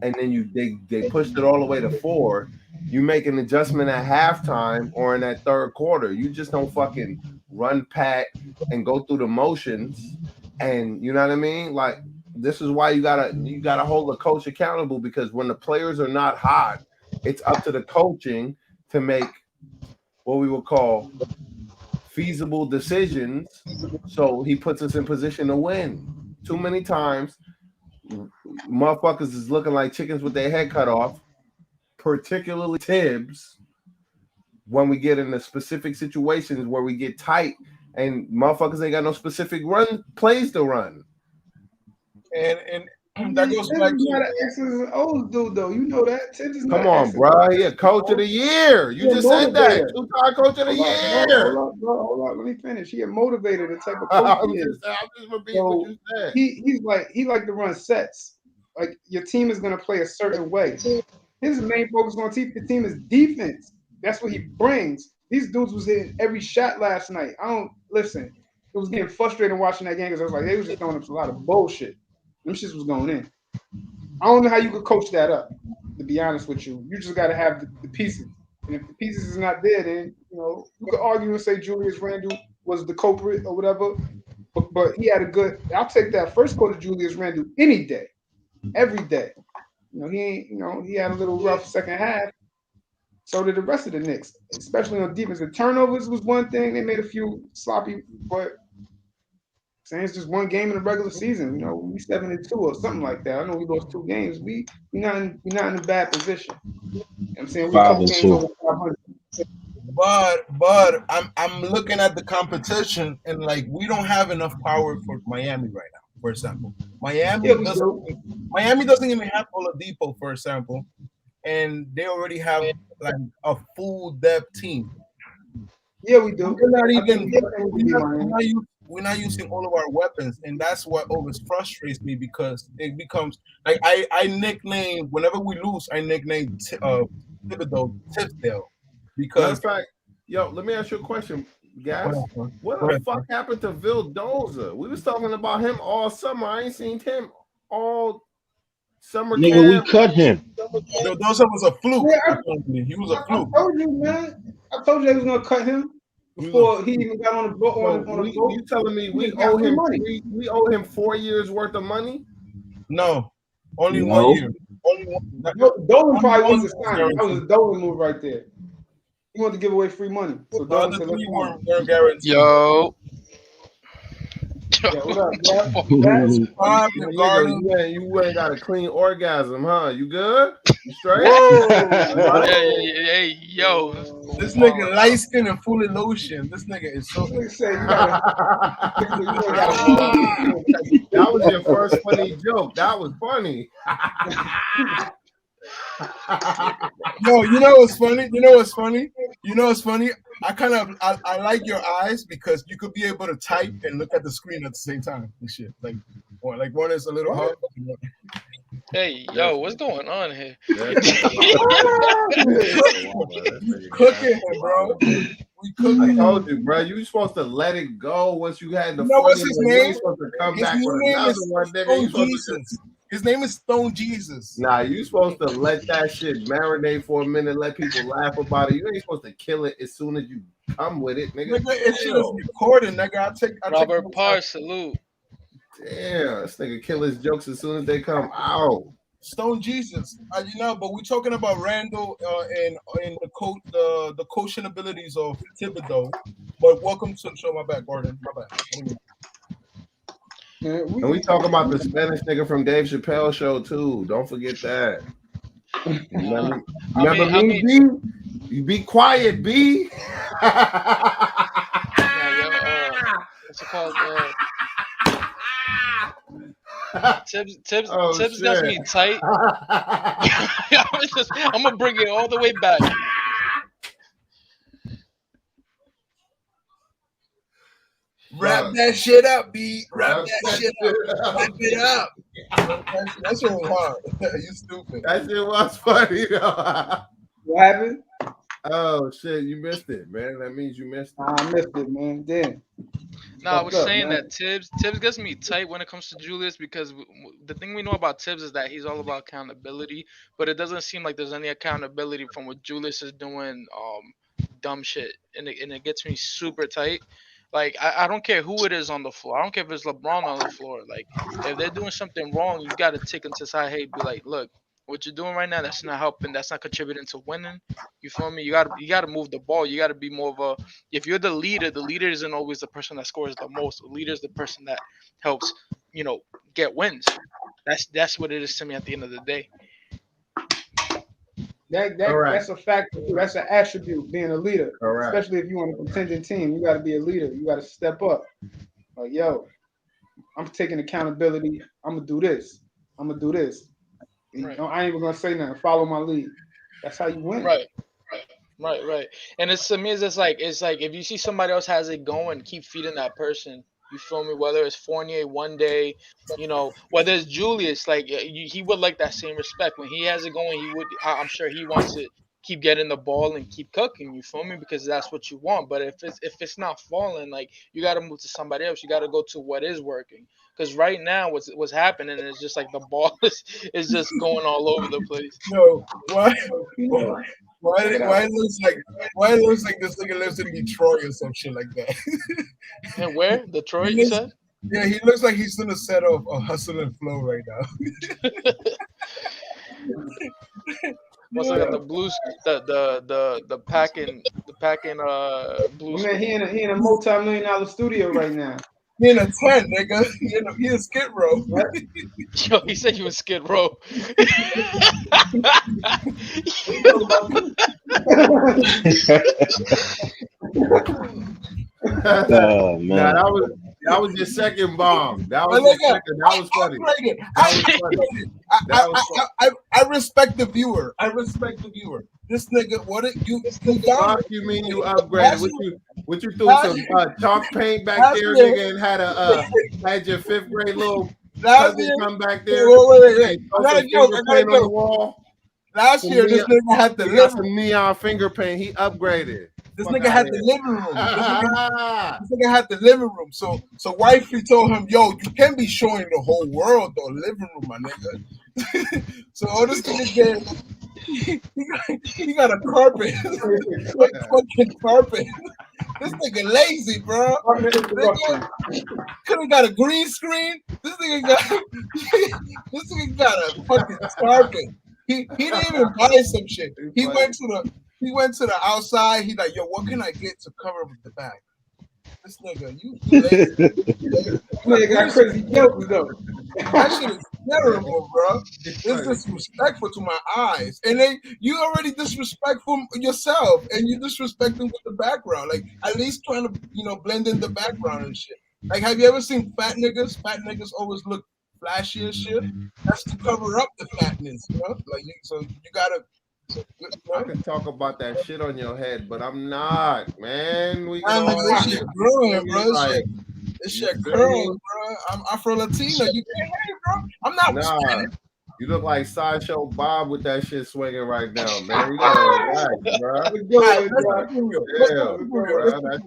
and then they pushed it all the way to 4, you make an adjustment at halftime or in that third quarter. You just don't fucking run pat and go through the motions. And you know what I mean? Like, this is why you gotta hold the coach accountable, because when the players are not hot, it's up to the coaching to make what we would call feasible decisions, so he puts us in position to win. Too many times, motherfuckers is looking like chickens with their head cut off, particularly Tibbs, when we get into specific situations where we get tight and motherfuckers ain't got no specific run plays to run. And that goes back Tibbs is not to an X's and O's dude, though. You know that. Tibbs is not Come an on, X's and bro. O's. He a coach of the year. You He a just said that. motivator. 2-time coach of the year. Hold on. Let me finish. He a motivator, the type of I'm coach he is. just repeating what you said. He like to run sets. like your team is gonna play a certain way. His main focus on the team is defense. That's what he brings. These dudes was hitting every shot last night. I don't listen. It was getting frustrating watching that game because I was like, they was just throwing up a lot of bullshit. Them shits was going in. I don't know how you could coach that up. To be honest with you, you just got to have the pieces. And if the pieces is not there, then you could argue and say Julius Randle was the culprit or whatever. But he had a good. I'll take that first quarter Julius Randle any day, every day. He ain't. He had a little rough second half. So did the rest of the Knicks, especially on defense. The turnovers was one thing. They made a few sloppy, but saying it's just one game in the regular season. We 7-2 or something like that. I know we lost 2 games. We not in a bad position. I'm saying we a couple games 5-2. over 500. But I'm looking at the competition and like we don't have enough power for Miami right now. For example, Miami doesn't even have Oladipo, for example, and they already have like a full depth team. Yeah, we do. We're not using all of our weapons, and that's what always frustrates me because it becomes like I nickname whenever we lose, I nickname Thibodeau Tipsdale because matter of fact, yo, let me ask you a question, guys. What the fuck happened to Vildoza? We was talking about him all summer. I ain't seen him all summer. Nigga, we cut him. Vildoza was a fluke. Yeah, He was a fluke. I told you, man. I told you they was gonna cut him before he even got on the boat. You telling me we owe him money? We owe him 4 years worth of money? No, only 1 year. Only one. Dolan probably wants to sign him. That was a Dolan move right there. He wanted to give away free money. So Dolan said, "Let's weren't guaranteed." Yo. Yeah, what up, bro? You ain't got a clean orgasm, huh? You good? You straight? Hey, yo. This nigga light skin and full of lotion. This nigga is so. That was your first funny joke. That was funny. No, you know what's funny? I like your eyes because you could be able to type and look at the screen at the same time and shit. Like one is a little hard. Hey, yo, what's going on here? Cooking, bro. We cooking. I told you, bro. You supposed to let it go once you had the. You know what's his name? You supposed to come His back with name another is one, Stone Jesus. His name is Stone Jesus. Nah, you supposed to let that shit marinate for a minute, let people laugh about it. You ain't supposed to kill it as soon as you come with it, nigga. It shit is recording, nigga. Robert Parr, salute. Damn, this nigga kill his jokes as soon as they come out. Stone Jesus, but we're talking about Randall and the coaching abilities of Thibodeau. But welcome to the show. My bad, Gordon. My bad. And we talk about the Spanish nigga from Dave Chappelle show too. Don't forget that. Remember me, B? You be quiet, B. What's it called? Tibbs got me tight. I'm gonna bring it all the way back. Wrap that shit up, B. Wrap that shit up. Wrap it up. That shit was hard. You stupid. That shit was funny, though. What happened? Oh, shit. You missed it, man. That means you missed it. I missed it, man. Damn. No, I was saying that Tibbs gets me tight when it comes to Julius because the thing we know about Tibbs is that he's all about accountability, but it doesn't seem like there's any accountability from what Julius is doing dumb shit, and it gets me super tight. Like, I don't care who it is on the floor. I don't care if it's LeBron on the floor. Like, if they're doing something wrong, you got to take them to side. Hey, be like, look, what you're doing right now, that's not helping. That's not contributing to winning. You feel me? You gotta move the ball. You got to be more of a – if you're the leader isn't always the person that scores the most. The leader is the person that helps, get wins. That's what it is to me at the end of the day. That's a factor. That's an attribute, being a leader. Correct. Especially if you're on a contending team. You got to be a leader. You got to step up. Like, yo, I'm taking accountability. I'm going to do this. I'm going to do this. Right. I ain't even going to say nothing. Follow my lead. That's how you win. Right. And it's to me, it's like if you see somebody else has it going, keep feeding that person. You feel me? Whether it's Fournier one day, whether it's Julius, like he would like that same respect when he has it going. He would. I'm sure he wants to keep getting the ball and keep cooking. You feel me? Because that's what you want. But if it's not falling, like you got to move to somebody else. You got to go to what is working. Because right now, what's happening is just like the ball is just going all over the place. Yo, why? You Why? know, Why? check it Why out. it looks like? Why it looks like this nigga lives in Detroit or some shit like that? And where He Detroit? You looks, said? yeah, he looks like he's in a set of Hustle and Flow right now. Must look at Yeah, the blues, the packing My blues. man, he in a multi-million-dollar studio right now. he in a tent, nigga. He in Skid Row. Right? Yo, he said you in Skid Row. We talk about Oh Nah, man. that was your second bomb. That But was your nigga, second. That was funny. upgraded. That was funny. That was funny. I respect the viewer. I respect the viewer. This nigga, what it you got Fuck you mean you upgraded? last What you threw last some chalk paint back last there, year, nigga, and had your fifth grade little last cousin year. come back Wait, there wait, wait, wait. and I throw got some a joke. finger I got a paint on the joke. wall? Last Some year, this neon, nigga had the he got living. some neon finger paint. He upgraded. This Fuck nigga out had of the here. living room. This nigga had the living room. So wifey told him, "Yo, you can be showing the whole world the living room, my nigga." So all this nigga did, he got a carpet, like fucking carpet. This nigga lazy, bro. Nigga could have got a green screen. This nigga got this nigga got a fucking carpet. He didn't even buy some shit. He went to the outside. He like, yo, what can I get to cover with the back? This nigga, you lazy. Nigga got crazy jokes though. That shit is terrible, bro. It's disrespectful to my eyes. And then you already disrespectful yourself, and you disrespecting with the background. Like at least trying to blend in the background and shit. Like, have you ever seen fat niggas? Fat niggas always look flashy as shit. That's to cover up the fatness, Like, so you gotta. I could talk about that shit on your head, but I'm not, man. We can Man, all this shit growing, bro. like, This you shit feel curls, me? bro. I'm Afro Latino. You can't hate it, bro. I'm not Nah, you look like Sideshow Bob with that shit swinging right now, man. You gotta relax, bro. All right, let's keep it real. Damn, Let's bro, that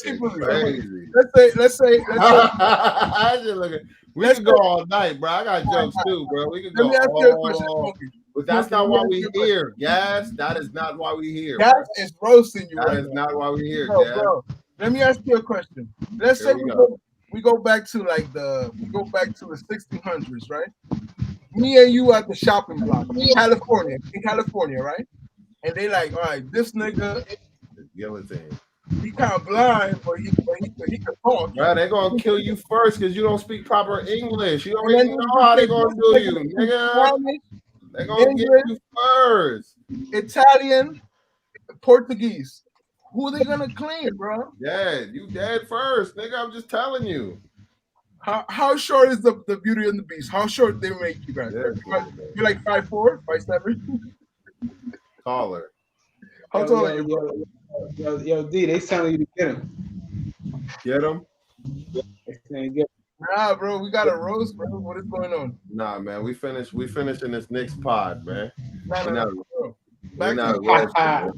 shit keep looking it real. crazy. Let's say. I just looking. We Let's can go all night, bro. I got jokes too, bro. We can Let go me ask you a question, all. Smokey. But that's Smokey, not let me why ask we you a question. here, Gas. That is not why we here. Gas Bro. is roasting you That right is now. not why we here, Bro, Gas. bro, let me ask you a question. Let's Here say we go. we go back to the 1600s, right? Me and you at the shopping block in California, right? And they like, all right, this nigga, Guillotine. he kind of blind, but he can talk. Bro, they gonna kill you first because you don't speak proper English. You And already then know how they gonna do this you, nigga nigga. Spanish, They gonna get English, you first. Italian, Portuguese. Who are they gonna claim, bro? Dead. You dead first, nigga. I'm just telling you. How short is the Beauty and the Beast? How short they make you guys? Dead You're like 5'4", 5'7"? Taller. How tall are you, bro? Yo, D, they telling you to get him. Get him? They saying get Nah, bro, we got a roast, bro. What is going on? Nah, man. We finishing this Knicks pod, man. Nah, We're not, bro. we're Back not to roasting, man.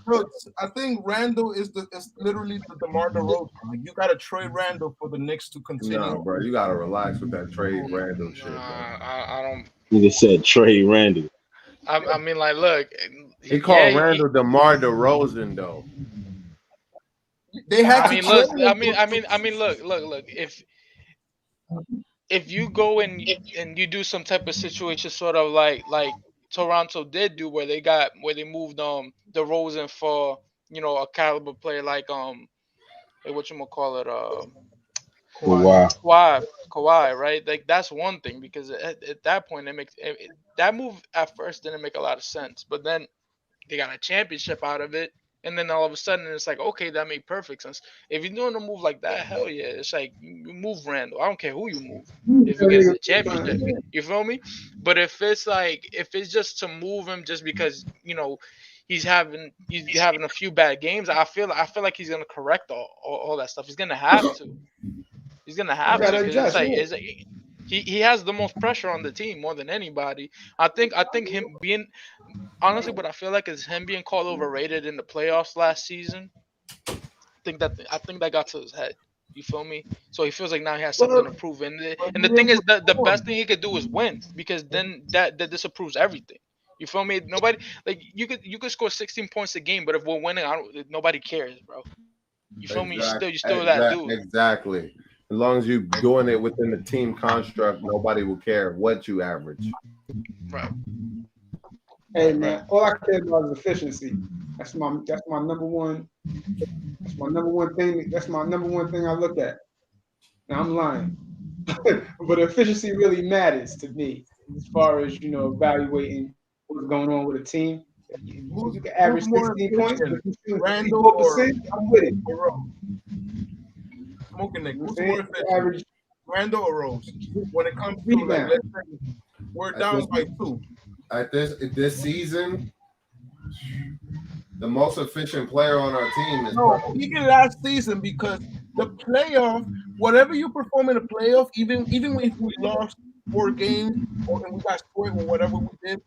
bro, I think Randall is literally the DeMar DeRozan. Like, you gotta trade Randall for the Knicks to continue. Nah, bro. You gotta relax with that trade random shit, man. I don't. Nigga said Trey Randall. I mean, like, look. He called Randall DeMar DeRozan, though. They had I to mean, look. trade him. I mean, look. If you go and you do some type of situation, sort of like Toronto did do, where they moved DeRozan for a caliber player like hey, what you gonna call it Wow. Kawhi, right? Like that's one thing because at that point that move at first didn't make a lot of sense, but then they got a championship out of it. And then all of a sudden it's like, okay, that made perfect sense. If you're doing a move like that, hell yeah, it's like you move Randall. I don't care who you move. If we get in the championship, you feel me? But if it's just to move him just because he's having a few bad games, I feel like he's gonna correct all that stuff. He's gonna have to. He's gonna You have to gotta because it's adjust. like he has the most pressure on the team more than anybody. I think him being honestly, what I feel like is him being called overrated in the playoffs last season. I think that got to his head. You feel me? So he feels like now he has something to But, prove. And but and he the thing didn't is that the best perform. thing he could do is win because then that disapproves everything. You feel me? Nobody like you could score 16 points a game, but if we're winning, nobody cares, bro. You feel me? You still that dude, Exactly. As long as you're doing it within the team construct, nobody will care what you average. right? Hey Right. man, all I care about is efficiency. That's my number one. That's my number one thing. That's my number one thing I look at. Now I'm lying, but efficiency really matters to me as far as evaluating what's going on with a team. If Who's you can who's average more 16 points, but efficient, you shoot Randall 54%, I'm with it. or Rose? Smoking Nick. You know what I'm Who's saying? more efficient, Average Randall or Rose? When it comes to like, rebound. let's say we're At down this by 2. this season, the most efficient player on our team is No, even last season because the playoff, whatever you perform in the playoff, even if we lost 4 games and we got scored or whatever we did,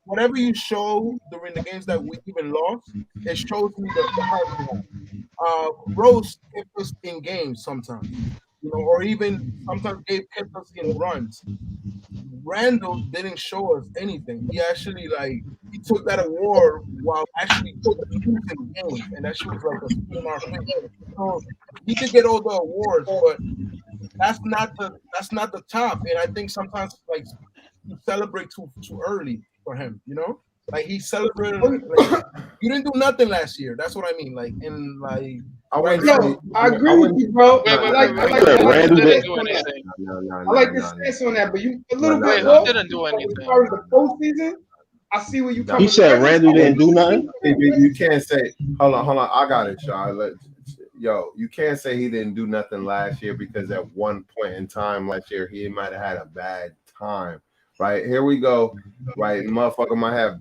whatever you show during the games that we even lost, it shows me the heart we have. Rose kept us in games sometimes, or even sometimes kept us in runs. Randall didn't show us anything. He actually he took that award while actually losing games, and that shit was like a spit in our face. So he could get all the awards, but that's not the top. And I think sometimes you celebrate too early for him. Like he celebrated like you didn't do nothing last year. That's what I mean. I Right wouldn't now, say Yo, I agree I with wouldn't you, bro. Wait, no wait, I no wait, like no I wait. no like Who, Yeah, I who, like who Randall the did. didn't stance do on that. anything? I like the no. stance on that, but you a No, little no, bit Wait, no. who off didn't do as anything? far as the postseason. I see where you No. He coming. The said regular Randall season, didn't do nothing. You can't say hold on. I got it, Sean. You can't say he didn't do nothing last year because at one point in time last year he might have had a bad time. Right here we go. Right, motherfucker might have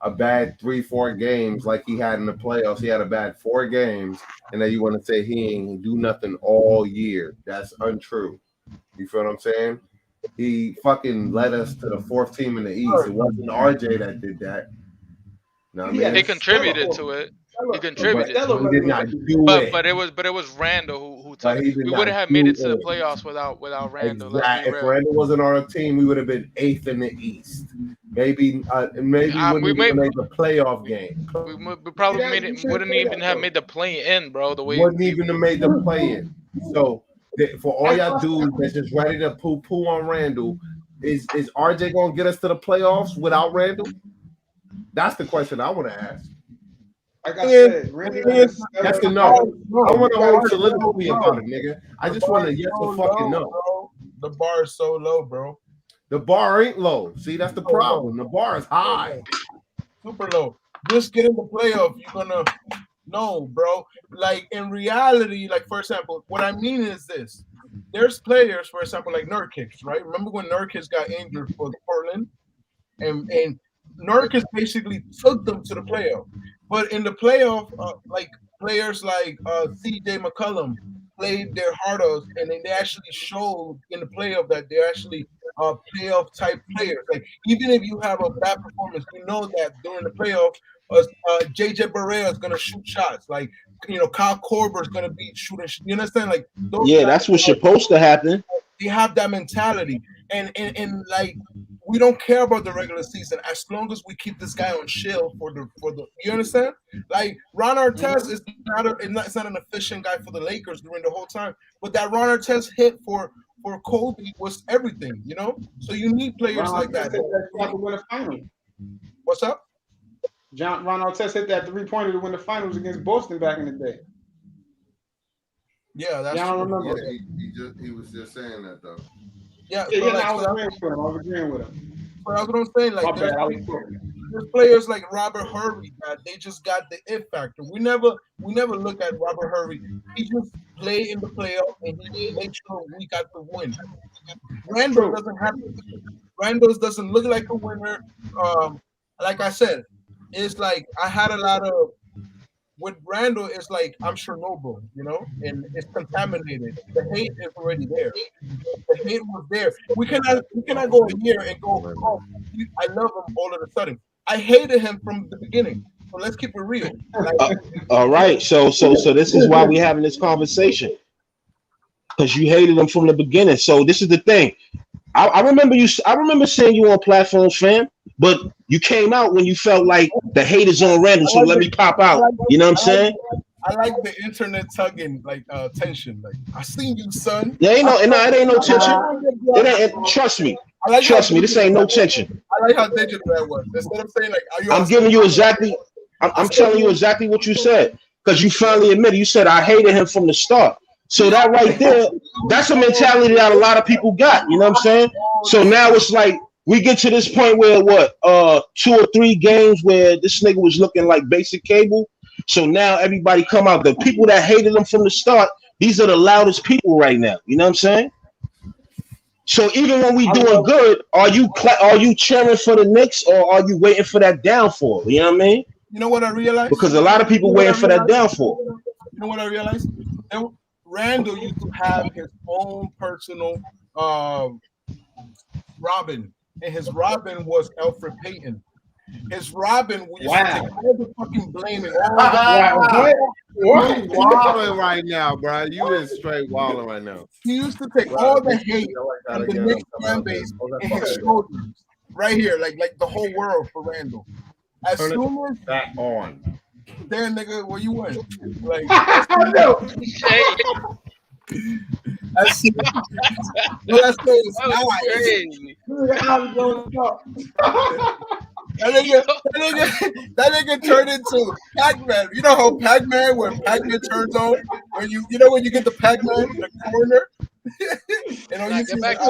a bad 3-4 games like he had in the playoffs. He had a bad 4 games, and then you want to say he ain't do nothing all year. That's untrue. You feel what I'm saying? He fucking led us to the 4th team in the East. It wasn't RJ that did that. Know what I he had He a mean? stellar, contributed to it. He But contributed stellar to it. he did regular not season. do But it. but it was Randall who took But it. he did We not wouldn't have made do it to the it. playoffs without Randall. Let's be Exactly. If real. Randall wasn't on our team, we would have been 8th in the East. Maybe We wouldn't may even make the playoff game. we See probably that? made You it shouldn't wouldn't say even that have though. made the play in, bro. The way Wouldn't even have made the play in. So for all y'all dudes that's just ready to poo on Randall, is RJ gonna get us to the playoffs without Randall? That's the question I want to ask. Like I and said, the Randy thing had a is, Yes stellar. or the no? bar is I low. want The a bar whole is so soliloquy about low. it, nigga. I The just bar want a is yes so or fucking low, no. bro. The bar is so low, bro. The bar ain't low. See, that's the So low. problem. The bar is So high. low. Super low. Just get in the playoff. You're gonna no, bro. Like in reality, like for example, what I mean is this: there's players, for example, like Nurkic, right? Remember when Nurkic got injured for Portland, and Nurkic basically took them to the playoff. But in the playoff, like players like C.J. McCollum played their heart out, and then they actually showed in the playoff that they're actually playoff type players. Like even if you have a bad performance, we know that during the playoff, J.J. Barea is gonna shoot shots. Like Kyle Korver is gonna be shooting. You understand? Like those Yeah, guys, that's what's supposed to happen. they have that mentality, and like we don't care about the regular season as long as we keep this guy on shield for the. You understand? Like Ron Artest is it's not an efficient guy for the Lakers during the whole time, but that Ron Artest hit for Kobe was everything. So you need players Ron like Artest that. hit that shot to win the final. What's up? Ron Artest hit that 3-pointer to win the finals against Boston back in the day. Yeah, that's Y'all don't true. remember? He was just saying that though. Yeah, Yeah, so yeah. No, like I so was agreeing with him. that's what I'm saying. My Like bad. I was talking. there's players like Robert Horry that they just got the it factor. We never look at Robert Horry. He just play in the playoff and he makes sure we got the win. Randall doesn't have Randall doesn't look like a winner. Like I said, it's like I had a lot of with Randall. It's like I'm Chernobyl, and it's contaminated. The hate is already there. The hate was there. We cannot go a year and go, oh, I love him all of a sudden. I hated him from the beginning. So let's keep it real. Like, all right. So this is why we're having this conversation. Because you hated him from the beginning. So this is the thing. I remember seeing you on platforms, fam, but you came out when you felt like the hate is on Randall, so let me pop out. You know what I'm saying? I like the internet tugging, like tension. Like I seen you, son. It ain't no tension. Trust me. This ain't no tension. I like how digital that was. Instead of saying like, I'm giving you exactly. I'm telling you exactly what you said because you finally admitted. You said I hated him from the start. So that right there, that's a mentality that a lot of people got. You know what I'm saying? So now it's like we get to this point where 2 or 3 games where this nigga was looking like basic cable. So now everybody come out. The people that hated him from the start, these are the loudest people right now. You know what I'm saying? So even when we doing good, are you cheering for the Knicks or are you waiting for that downfall? You know what I mean? You know what I realized? Because a lot of people waiting for that downfall. You know what I realized? Randall used to have his own personal Robin, and his Robin was Elfrid Payton. His Robin used to take all the fucking blame and all the You wilding right now, bro. You is straight wilding right now. He used to take all the hate from the Knicks fan base and his shoulders right here, like the whole world for Randall. As soon as that on. Damn, nigga, where you went? Like, that's crazy. That nigga turned into Pac-Man. You know how Pac-Man, when Pac-Man turns on, when you get the Pac-Man in the corner. And on you back to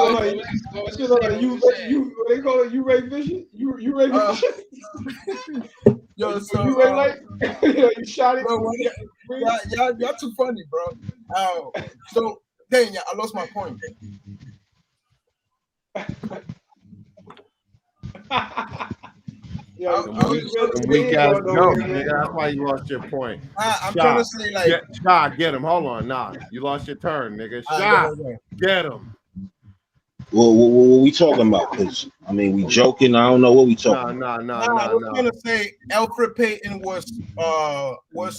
they call it you Ray Vision. You Ray Vision. Yo, so you Ray Light. You shot it. Bro, y'all too funny, bro. So dang, I lost my point. Weak ass no, nigga. That's why you lost your point. I'm trying to say like, get him. Hold on, nah, you lost your turn, nigga. Shot, get him. Well, what we talking about? Because I mean, we joking. I don't know what we talking. No. I was gonna say Elfrid Payton was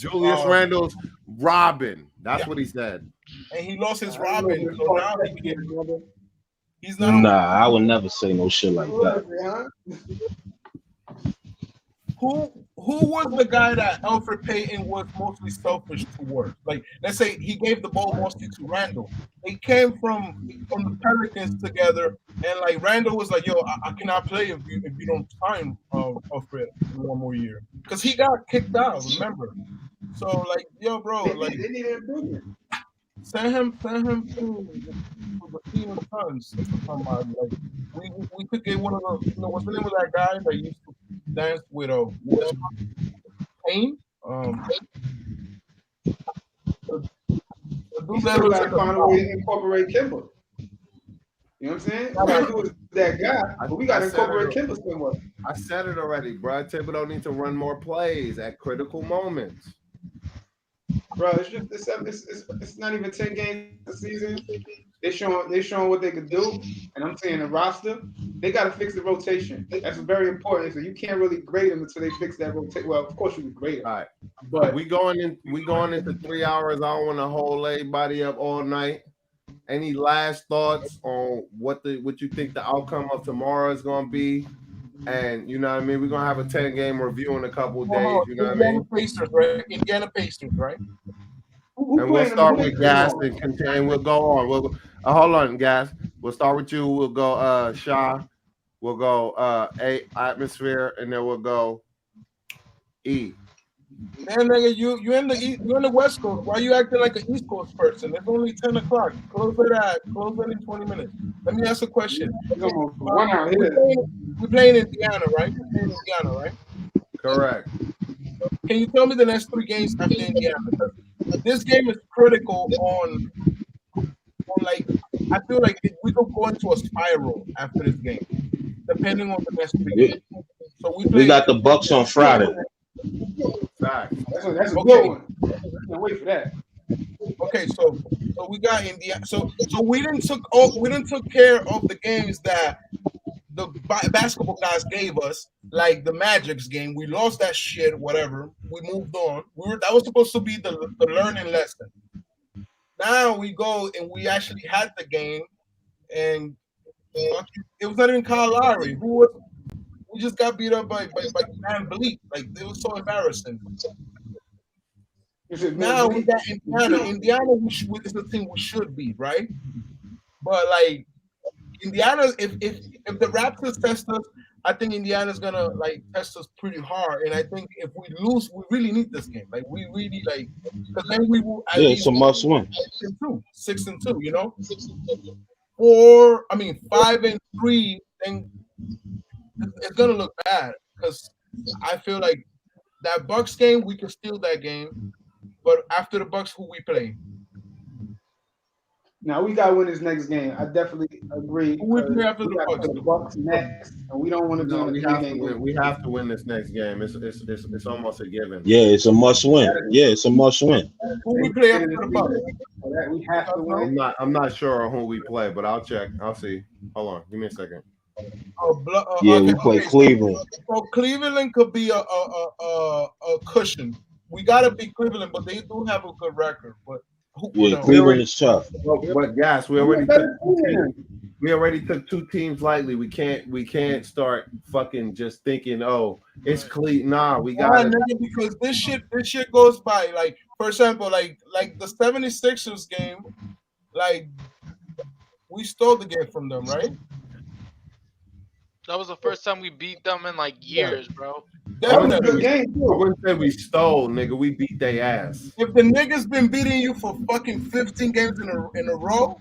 Julius Randle's Robin. That's what he said. And he lost his Robin, so now he's not. Nah, I would never say no shit like that. Who was the guy that Elfrid Payton was mostly selfish towards? Like, let's say he gave the ball mostly to Randall. They came from the Pelicans together, and like Randall was like, "Yo, I cannot play if you don't sign Elfrid one more year," because he got kicked out. Remember? So like, yo, bro, like they need improvement. Send him to the Phoenix Suns. Like we could get one of those. What's the name of that guy that used to dance with Payne? We still got to find a way to incorporate Kimber. You know what I'm saying? Randall was that guy, but we got to incorporate Kimber somewhere. I said it already, bro. Thibodeau needs to run more plays at critical moments. Bro, it's not even 10 games a season. They showing what they could do, and I'm saying the roster, they got to fix the rotation. That's very important. So you can't really grade them until they fix that rotation. Well, of course you can grade them. All right, but we going into 3 hours. I don't want to hold everybody up all night. Any last thoughts on what you think the outcome of tomorrow is going to be? And you know what I mean? We're going to have a 10-game review in a couple of days. You know what I mean? Indiana Pacers, right? And we'll start with Gas and continue. We'll go on. Hold on, Gas. We'll start with you. We'll go Shaw. We'll go A, Atmosphere, and then we'll go E. Man, nigga, you in the West Coast. Why you acting like an East Coast person? It's only 10 o'clock. Close it in 20 minutes. Let me ask a question. We're playing Indiana, right? We're playing Indiana, right? Correct. Can you tell me the next 3 games after Indiana? This game is critical on like I feel like we could go into a spiral after this game, depending on the next 3 games. So We got the Bucks on Friday. Facts. That's a Okay. good one. Can't wait for that. Okay, so we got Indiana. So we didn't took care of the games that the basketball guys gave us, like the Magic's game. We lost that shit. Whatever. We moved on. That was supposed to be the learning lesson. Now we go and we actually had the game, and it was not even Kyle Lowry. We just got beat up by Van Vliet. Like it was so embarrassing. Now we got Indiana. Indiana is the team we should beat, right? But like Indiana, if the Raptors test us, I think Indiana's gonna like test us pretty hard. And I think if we lose, we really need this game. Like we really like because then we will at It's a must win. 6-2, you know. 5-3, then it's gonna look bad because I feel like that Bucks game we can steal that game, but after the Bucks, who we play? Now we gotta win this next game. I definitely agree. Who we play after We the got Bucks? the Bucks next, and we don't want to be No, on a we have to 3-game win. win. We have to win this next game. It's almost a given. Yeah, it's a must win. Yeah, it's a must win. Who we play after the Bucks? We have to win. I'm not sure on who we play, but I'll check. I'll see. Hold on, give me a second. Yeah, we play Cleveland. So Cleveland could be a cushion. We gotta beat Cleveland, but they do have a good record. But Yeah, Cleveland is tough. But yes, we already took 2 teams lightly. We can't start fucking just thinking, oh, it's Cleveland. Nah, we got it. Because this shit goes by. Like, for example, like the 76ers game, like we stole the game from them, right? That was the first time we beat them in like years, bro. I wouldn't say we stole, nigga. We beat their ass. If the niggas been beating you for fucking 15 games in a row,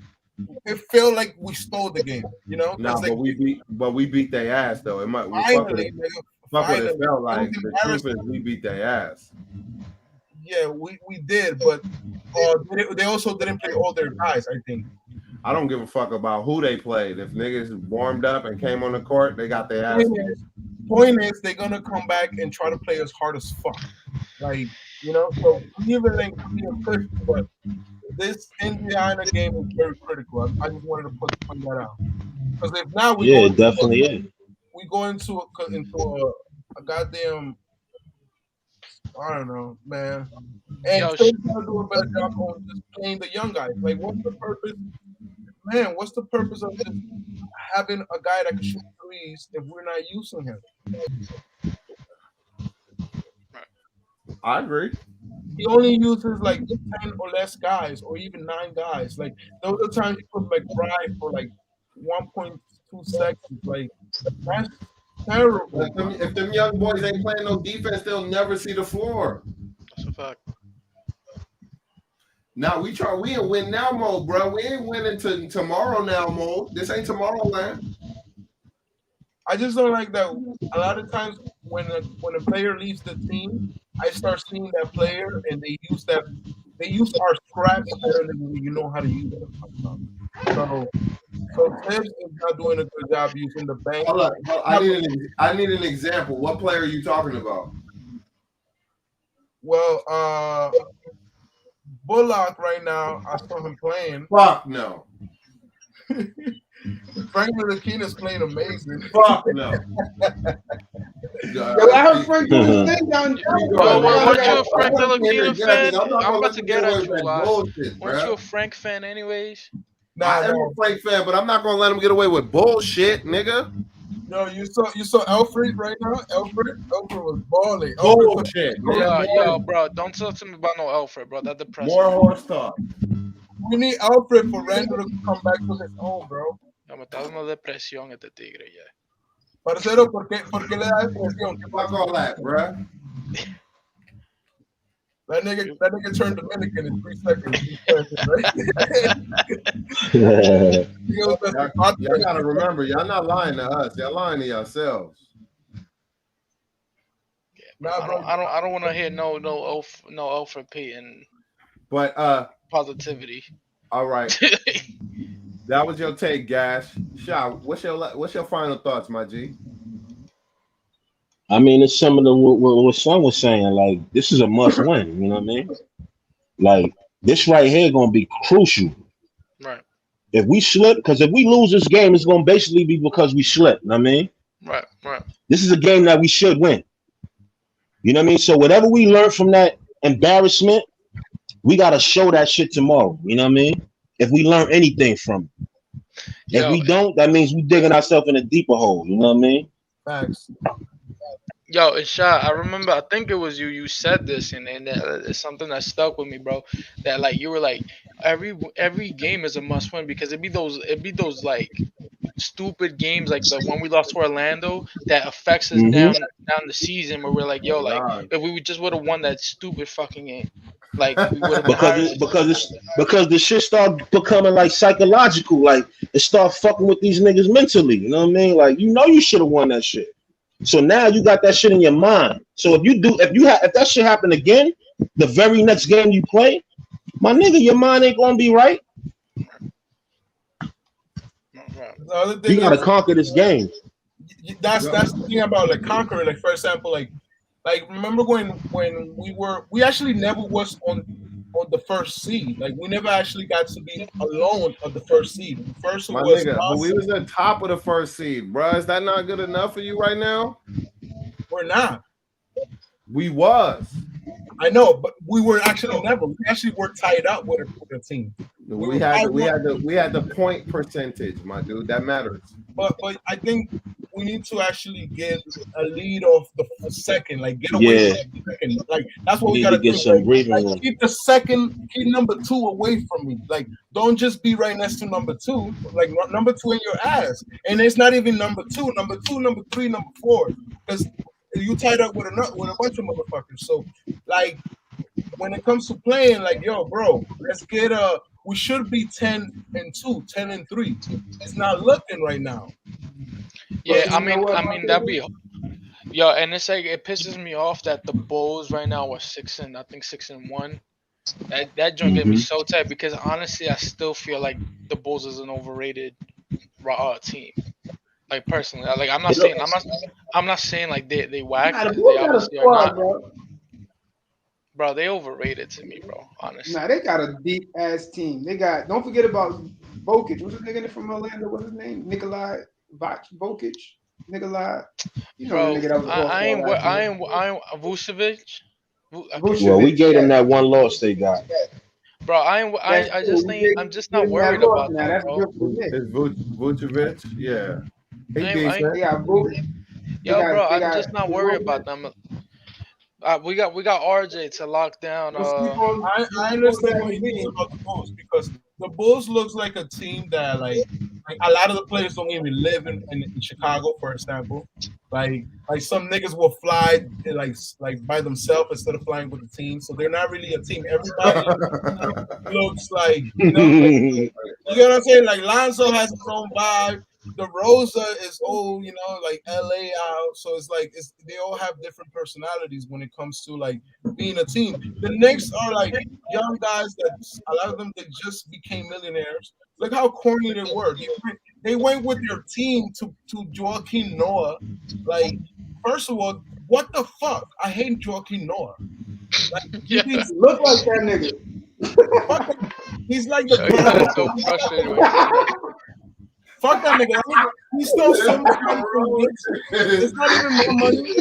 it felt like we stole the game, you know? Nah, like, we beat their ass though. It might finally, fuck what it felt like. The truth is we beat their ass. Yeah, we did, but they also didn't play all their guys, I think. I don't give a fuck about who they played. If niggas warmed up and came on the court, they got their ass. Point is, they're gonna come back and try to play as hard as fuck. Like, you know, so Cleveland can be a push, but this Indiana game is very critical. I just wanted to point that out. Because if now we definitely is. We go into a goddamn, I don't know, man. And Shane's gonna do a better job on just playing the young guys. Like, what's the purpose? Man, what's the purpose of just having a guy that can shoot threes if we're not using him? I agree. He only uses like 10 or less guys, or even 9 guys. Like those are times he put like Bry for like 1.2 seconds. Like that's terrible. If them young boys ain't playing no defense, they'll never see the floor. That's a fact. Now we in win now mode, bro. We ain't winning to tomorrow now mode. This ain't Tomorrowland. I just don't like that. A lot of times when a player leaves the team, I start seeing that player and they use our scraps better than you know how to use them. So Tibbs is not doing a good job using the bank. Hold on. I need an example. What player are you talking about? Well, Bullock right now, I saw him playing. Fuck no. Frank Ntilikina's playing amazing. Fuck no. I heard Frank do his thing down there. Weren't you a Frank Ntilikina fan? I'm about to get at you, weren't you a Frank fan anyways? I am a Frank fan, but I'm not gonna let him get away with bullshit, nigga. No, you saw Alfred right now. Alfred was balling. Bullshit. Yo, bro, don't talk to me about no Alfred, bro. That depressing. More horse talk. We need Alfred for Randall to come back to his own, bro. No, me está dando depresión este tigre ya. Parcero, ¿por qué le da depresión? Fuck all that, bro. That nigga turned Dominican in 3 seconds. Right? Y'all gotta remember, y'all not lying to us. Y'all lying to yourselves. I don't want to hear no O for P and But positivity. all right. That was your take, Gash. Sha, what's your final thoughts, my G? I mean, it's similar to what Son was saying. Like, this is a must win. You know what I mean? Like, this right here gonna be crucial. Right. If we slip, because if we lose this game, it's gonna basically be because we slipped. You know what I mean? Right. This is a game that we should win. You know what I mean? So whatever we learn from that embarrassment, we gotta show that shit tomorrow. You know what I mean? If we learn anything from it. If we don't, that means we digging ourselves in a deeper hole. You know what I mean? Facts. Yo, and Sha, I remember, I think it was you said this, and it's something that stuck with me, bro. That like you were like every game is a must win because it'd be those like stupid games like the one we lost to Orlando that affects us down the season where we're like, yo, like if we just would have won that stupid fucking game, like we would have been because the shit start becoming like psychological, like it start fucking with these niggas mentally. You know what I mean? Like you should have won that shit. So now you got that shit in your mind. So if that shit happen again, the very next game you play, my nigga, your mind ain't gonna be right. You gotta conquer this game. That's the thing about like conquering. Like for example, like remember when we actually never was on the first seed. Like we never actually got to be alone on the first seed. The first one was nigga, but we was at top of the first seed, bro. Is that not good enough for you right now? We're not. We was. I know, but we were actually never. We actually were tied up with a team. We had the point percentage, my dude. That matters. But I think we need to actually get a lead off the second, like get away from the second. Like that's what we gotta get do. Some like, keep number 2 away from me. Like don't just be right next to number 2. Like number 2 in your ass, and it's not even number 2, number 3, number 4, because you tied up with a bunch of motherfuckers. So like when it comes to playing, like yo, bro, let's get we should be 10-2, 10-3. It's not looking right now. Yeah, I mean that'd be, yo, and it's like it pisses me off that the Bulls right now are 6-1. That joint get me so tight because honestly, I still feel like the Bulls is an overrated team. Like personally, like I'm not saying like they whack. They obviously are not. Bro, they overrated to me, bro. Honestly. Nah, they got a deep ass team. They got. Don't forget about Bokic. What's his nigga from Orlando? What's his name? Nikolai Bokic. Nikolai. You know bro, the nigga that was I ain't Vucevic. Well, we gave them that one loss they got. Bro, I'm just not worried about that, bro. It's Vucevic, yeah. Bro, I'm just not worried about them. We got RJ to lock down. I understand what you mean about the Bulls because the Bulls looks like a team that like a lot of the players don't even live in Chicago, for example. Like some niggas will fly like by themselves instead of flying with the team, so they're not really a team. Everybody looks like you know what I'm saying. Like Lonzo has his own vibe. The Rosa is old, like LA out. So it's like they all have different personalities when it comes to like being a team. The Knicks are like young guys that a lot of them they just became millionaires. Look how corny they were. They went with their team to Joakim Noah. Like, first of all, what the fuck? I hate Joakim Noah. Like, he look like that nigga. He's like the so frustrated. Fuck that nigga. He stole so much money from Knicks. It's not even more money.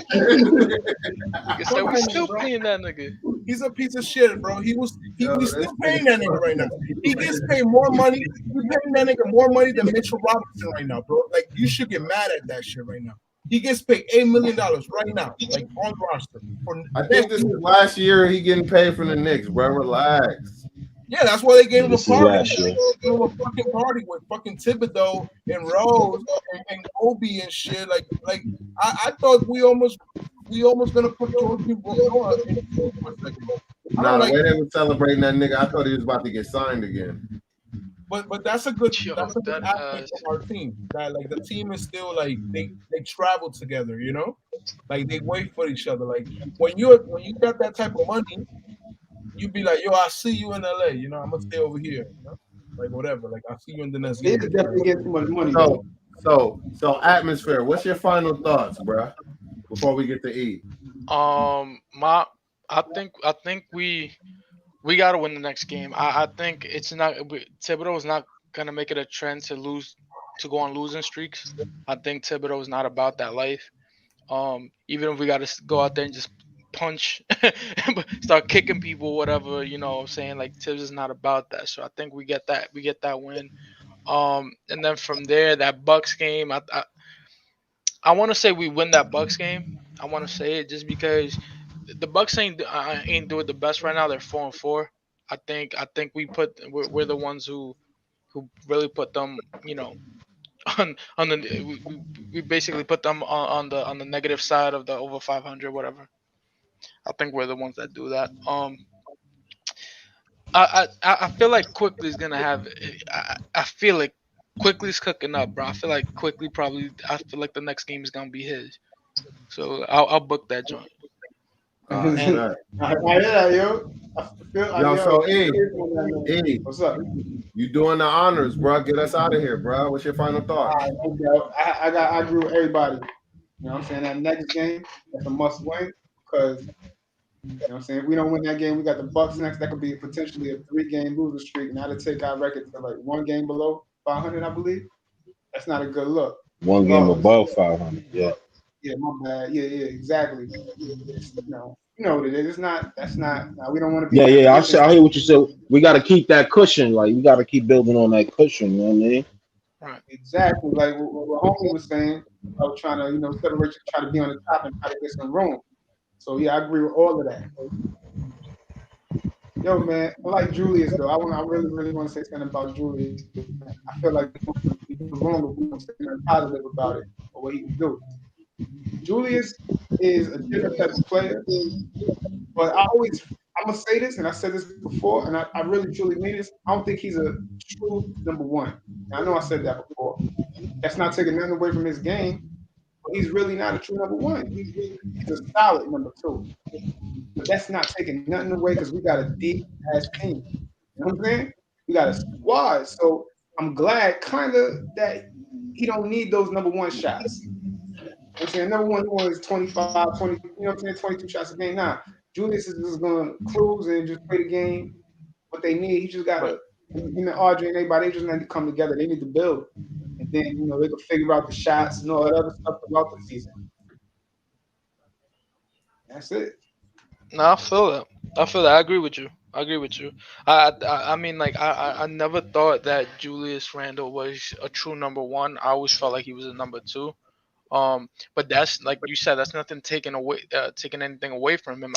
We're still paying that nigga. He's a piece of shit, bro. We still paying that nigga right now. He gets paid more money. We're paying that nigga more money than Mitchell Robinson right now, bro. Like, you should get mad at that shit right now. He gets paid $8 million right now, like on roster. I think this is last year he getting paid from the Knicks, bro. Relax. Yeah, that's why they gave him a party. They gave him a fucking party with fucking Thibodeau and Rose and Obi and shit. Like I thought we almost gonna put Joakim Noah in for a second. I don't the like. way they were celebrating that nigga, I thought he was about to get signed again. But that's a good Yo, that aspect of our team. That like the team is still like they travel together, you know? Like they wait for each other. Like when you got that type of money, you be like, yo, I see you in LA, you know, I'm gonna stay over here, you know? Like whatever. Like I'll see you in the next He's game. definitely getting too much money So, though. atmosphere. What's your final thoughts, bruh? Before we get to E. my I think we got to win the next game. I think it's not Thibodeau is not gonna make it a trend to lose to go on losing streaks. I think Thibodeau is not about that life. Even if we got to go out there and just punch, start kicking people, whatever, you know what I'm saying? Like Tibbs is not about that. So I think we get that win. And then from there, that Bucks game, I want to say we win that Bucks game. I want to say it just because the Bucks ain't doing the best right now. They're 4-4. I think we're the ones who really put them, you know, on the we basically put them on the negative side of the over 500 whatever. I think we're the ones that do that. I feel like Quickly's gonna have. I feel like Quickly's cooking up, bro. I feel like Quickly probably. I feel like the next game is gonna be his. So I'll book that joint. And Bet. Yeah, yo. I feel, Yo, yo. so E, What's up? you doing the honors, bro. Get us out of here, bro. What's your final All thoughts? right, okay. I agree with everybody. You know what I'm saying? That next game, that's a must win because you know what I'm saying? If we don't win that game, we got the Bucks next. That could be potentially a 3-game losing streak, and that'll take our record to like 1 game below 500, I believe. That's not a good look. One game Regardless. above 500. Yeah. Yeah, my bad. Yeah, exactly. It's, you know what it is. It's not. That's not. No, we don't want to be Yeah, in that yeah. position. I hear what you said. We got to keep that cushion. Like, we got to keep building on that cushion. You know what I mean? right. Exactly. Like what homie was saying. I was trying to, separate, try to be on the top and try to get some room. So yeah, I agree with all of that. Yo, man, I like Julius though. I really, really want to say something about Julius. I feel like we do wrong if we don't say something positive about it or what he can do. Julius is a different type of player, but I'm gonna say this, and I said this before, and I really truly mean this. I don't think he's a true number one. I know I said that before. That's not taking nothing away from his game, but he's really not a true number one. He's a solid number two. But that's not taking nothing away because we got a deep ass team. You know what I'm saying? We got a squad. So I'm glad kind of that he don't need those number one shots. You know what I'm saying? Number one is 25, 20, you know what I'm saying, 22 shots a game. Nah, Julius is just gonna cruise and just play the game. What they need, he just Right. gotta him and Audrey and everybody, they just need to come together. They need to build. And then, they can figure out the shots and all that other stuff throughout the season. That's it. No, I feel that. I feel that. I agree with you. I agree with you. I mean, like I never thought that Julius Randle was a true number one. I always felt like he was a number two. But that's like you said. That's nothing taking anything away from him.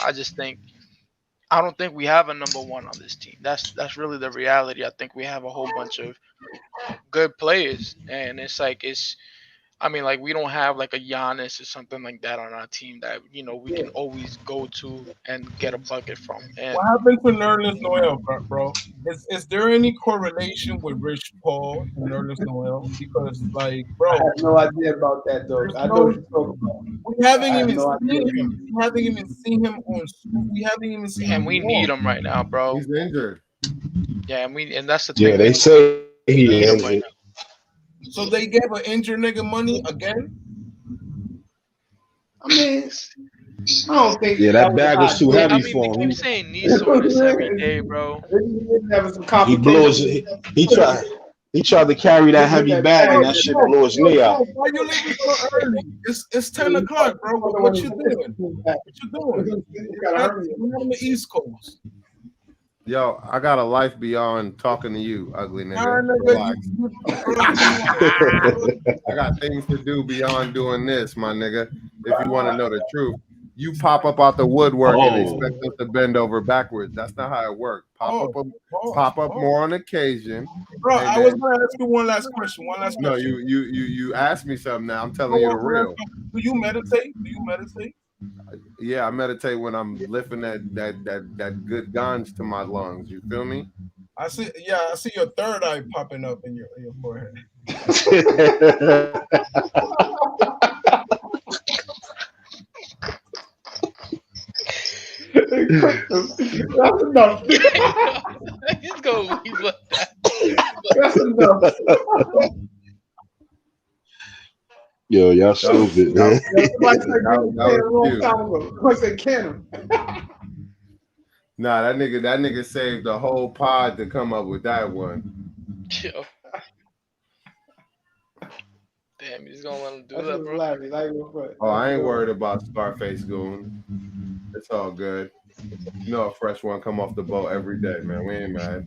I don't think we have a number one on this team. That's really the reality. I think we have a whole bunch of good players, and it's. I mean, like we don't have like a Giannis or something like that on our team that we Yeah. can always go to and get a bucket from. And What happened to Nerlens Noel, bro? Is there any correlation with Rich Paul and Nerlens Noel? Because like, I bro, have no idea about that though. there's I know no what you're talking about. we haven't I have even no idea. seen him. We haven't even seen him on. We haven't even seen him we need walk. him right now, bro. He's injured. Yeah, and that's the Yeah, thing. they say We he need him is. right now. So they gave an injured nigga money again. I mean, I don't think Yeah, that that was a bag high was too I heavy mean, we for keep him. saying knee soreness every day, bro. There was some He blew his. complications. He tried. He tried to carry that heavy bag, and that shit blew his knee out. Why you leaving so early? It's 10 o'clock, bro. What you doing? What you doing? You're on the East Coast. Yo, I got a life beyond talking to you, ugly Nah, nigga. nigga, Relax. you, I got things to do beyond doing this, my nigga. If you want to know the truth, you pop up out the woodwork and expect us to bend over backwards. That's not how it works. Pop up more on occasion. Bro, and I was then- gonna ask you one last question. No, you asked me something now. I'm telling you the real. Do you meditate? Do you meditate? Yeah, I meditate when I'm lifting that good guns to my lungs. You feel me? I see. Yeah, I see your third eye popping up in your forehead. That's enough. He's gonna leave like that. That's enough. Yo, y'all That was, stupid, that man. was, Yeah, somebody said that Can a was long cute. time ago. Somebody said Can him. Nah, that nigga saved the whole pod to come up with that one. Yo, damn, he's gonna let him do That shit that, was bro. hilarious. I ain't gonna front. Oh, That was I ain't good. worried about Scarface Goon. It's all good. You know, a fresh one come off the boat every day, man. We ain't mad.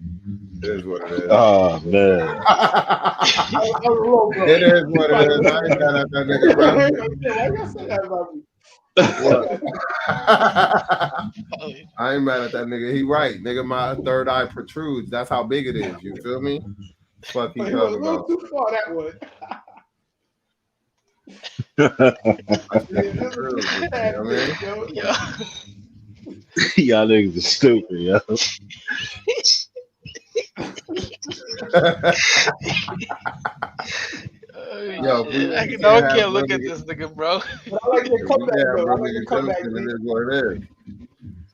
It is what it is. Oh man. I was low, bro. It is what it is. I ain't mad at that nigga, bro. Why you gotta say that about me? What? Oh, I ain't mad at that nigga. He right. Nigga, my third eye protrudes. That's how big it is. You feel me? Fuck he He went a talking little about. too far that one. My shit Yeah, this protrudes. is You know what I mean? yo. yo. Y'all niggas are stupid, yo. Oh, Yo, shit. we No can't one have can't real look at niggas. this nigga, bro. But I like your We comeback can't have though. I real like your niggas jokes comeback, because G. it is what it is.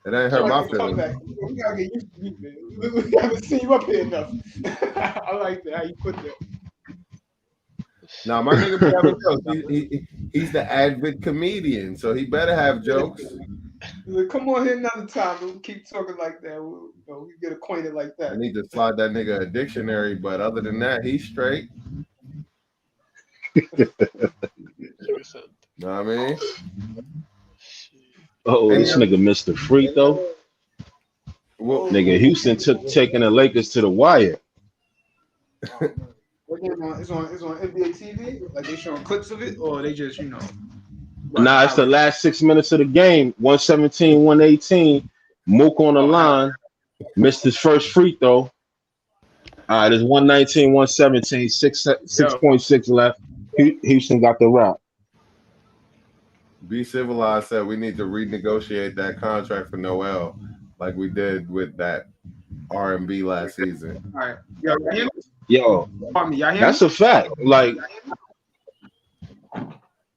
It ain't I hurt like my your feelings. comeback. We gotta get used to you, man. We haven't seen you up here enough. I like that how you put that. Now my nigga be having jokes. He's the avid comedian, so he better have jokes. Like, come on here another time. We'll keep talking like that. We get acquainted like I that. need to slide that nigga a dictionary, but other than that, he's straight. Nigga said, Know what I mean? shit. Oh, And this nigga missed the free throw. well, Nigga, Houston took taking the Lakers to the wire. Oh, man. What game on? It's on NBA TV. Like they showing clips of it, or they just watching Nah, it's the highlights. last 6 minutes of the game. 117, 118. Mook on the Oh, hell. line. Missed his first free throw. All right, it's 119, 117, Yo, 6.6 left. Houston got the route. Be Civilized said we need to renegotiate that contract for Noel, like we did with that R&B last season. all right. Yo, y'all hear me? Yo, Pardon me. Y'all hear that's me? a fact. Like,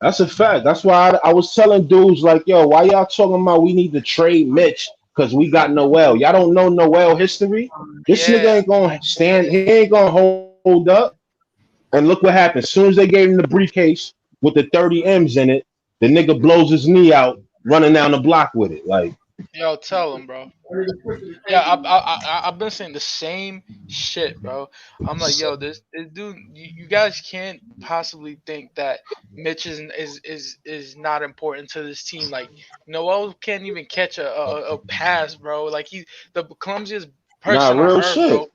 that's a fact. That's why I was telling dudes, like, yo, why y'all talking about we need to trade Mitch because we got Noel? Y'all don't know Noel history? This nigga Yeah. ain't gonna stand, he ain't gonna hold up. And look what happened. As soon as they gave him the briefcase with the 30 M's in it, the nigga blows his knee out running down the block with it. Like, Yo, tell him, bro. That nigga pushing is Yeah, crazy. I've been saying the same shit, bro. I'm like, yo, this dude, you guys can't possibly think that Mitch is not important to this team. Like, Noel can't even catch a pass, bro. Like he's the clumsiest nah, person on real earth, shit. bro.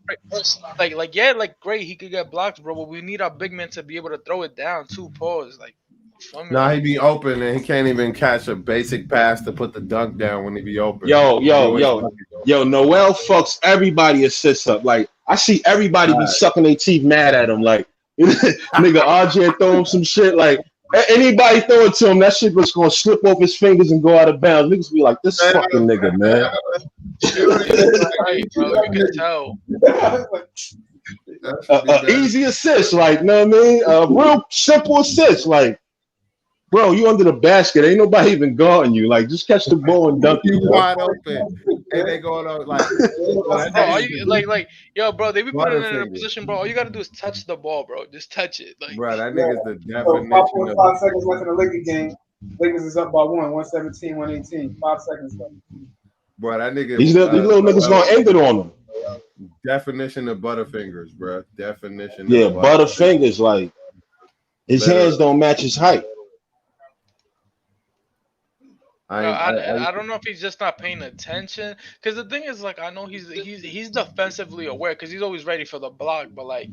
Like yeah, like great, he could get blocks, bro. But we need our big men to be able to throw it down too. Pause. Like, feel me? Nah, he Like, be open and he can't even catch a basic pass to put the dunk down when he be open. Yo, He yo, always yo, yo, Noel fucks everybody assists up. Like, I see everybody be sucking their teeth mad at him. Like, nigga, RJ throw him some shit. Like, anybody throw it to him, that shit was gonna slip off his fingers and go out of bounds. Niggas be like, this fucking nigga, man. hey, bro, you can tell. That should be better. Easy assist, like, know what I mean? Real simple assist, like, bro, you under the basket. Ain't nobody even guarding you. Like, just catch the ball and dunk it. You Yo. wide open. And they going on like, yo, that Bro, all nigga you like, yo, bro, they be putting it in a Butterfinger. position, bro. All you gotta do is touch the ball, bro. Just touch it, like. Bro, that Yeah. nigga's the So definition of 5.5 seconds left in the Lakers game. Lakers is up by 117, 118. 5 seconds left. bro. That nigga These little niggas gonna end it on him. definition of Butterfingers, bro. Definition Yeah, of Butterfingers, like, his hands don't match his height. I don't know if he's just not paying attention. Because the thing is, like, I know he's defensively aware because he's always ready for the block. But like,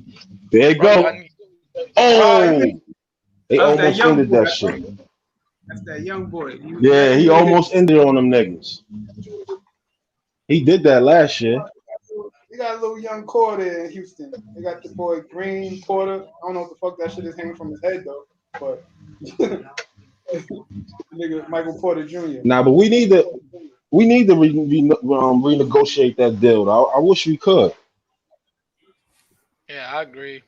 There you bro, go. I need, Oh, they That's that almost young ended boy. that shit. That's that young boy. Yeah, he almost ended on them niggas. He did that last year. They got a little young core there in Houston. They got the boy Green Porter. I don't know what the fuck that shit is hanging from his head though, but Nigga Michael Porter Jr. Nah, but we need to renegotiate that deal. I wish we could. Yeah, I agree.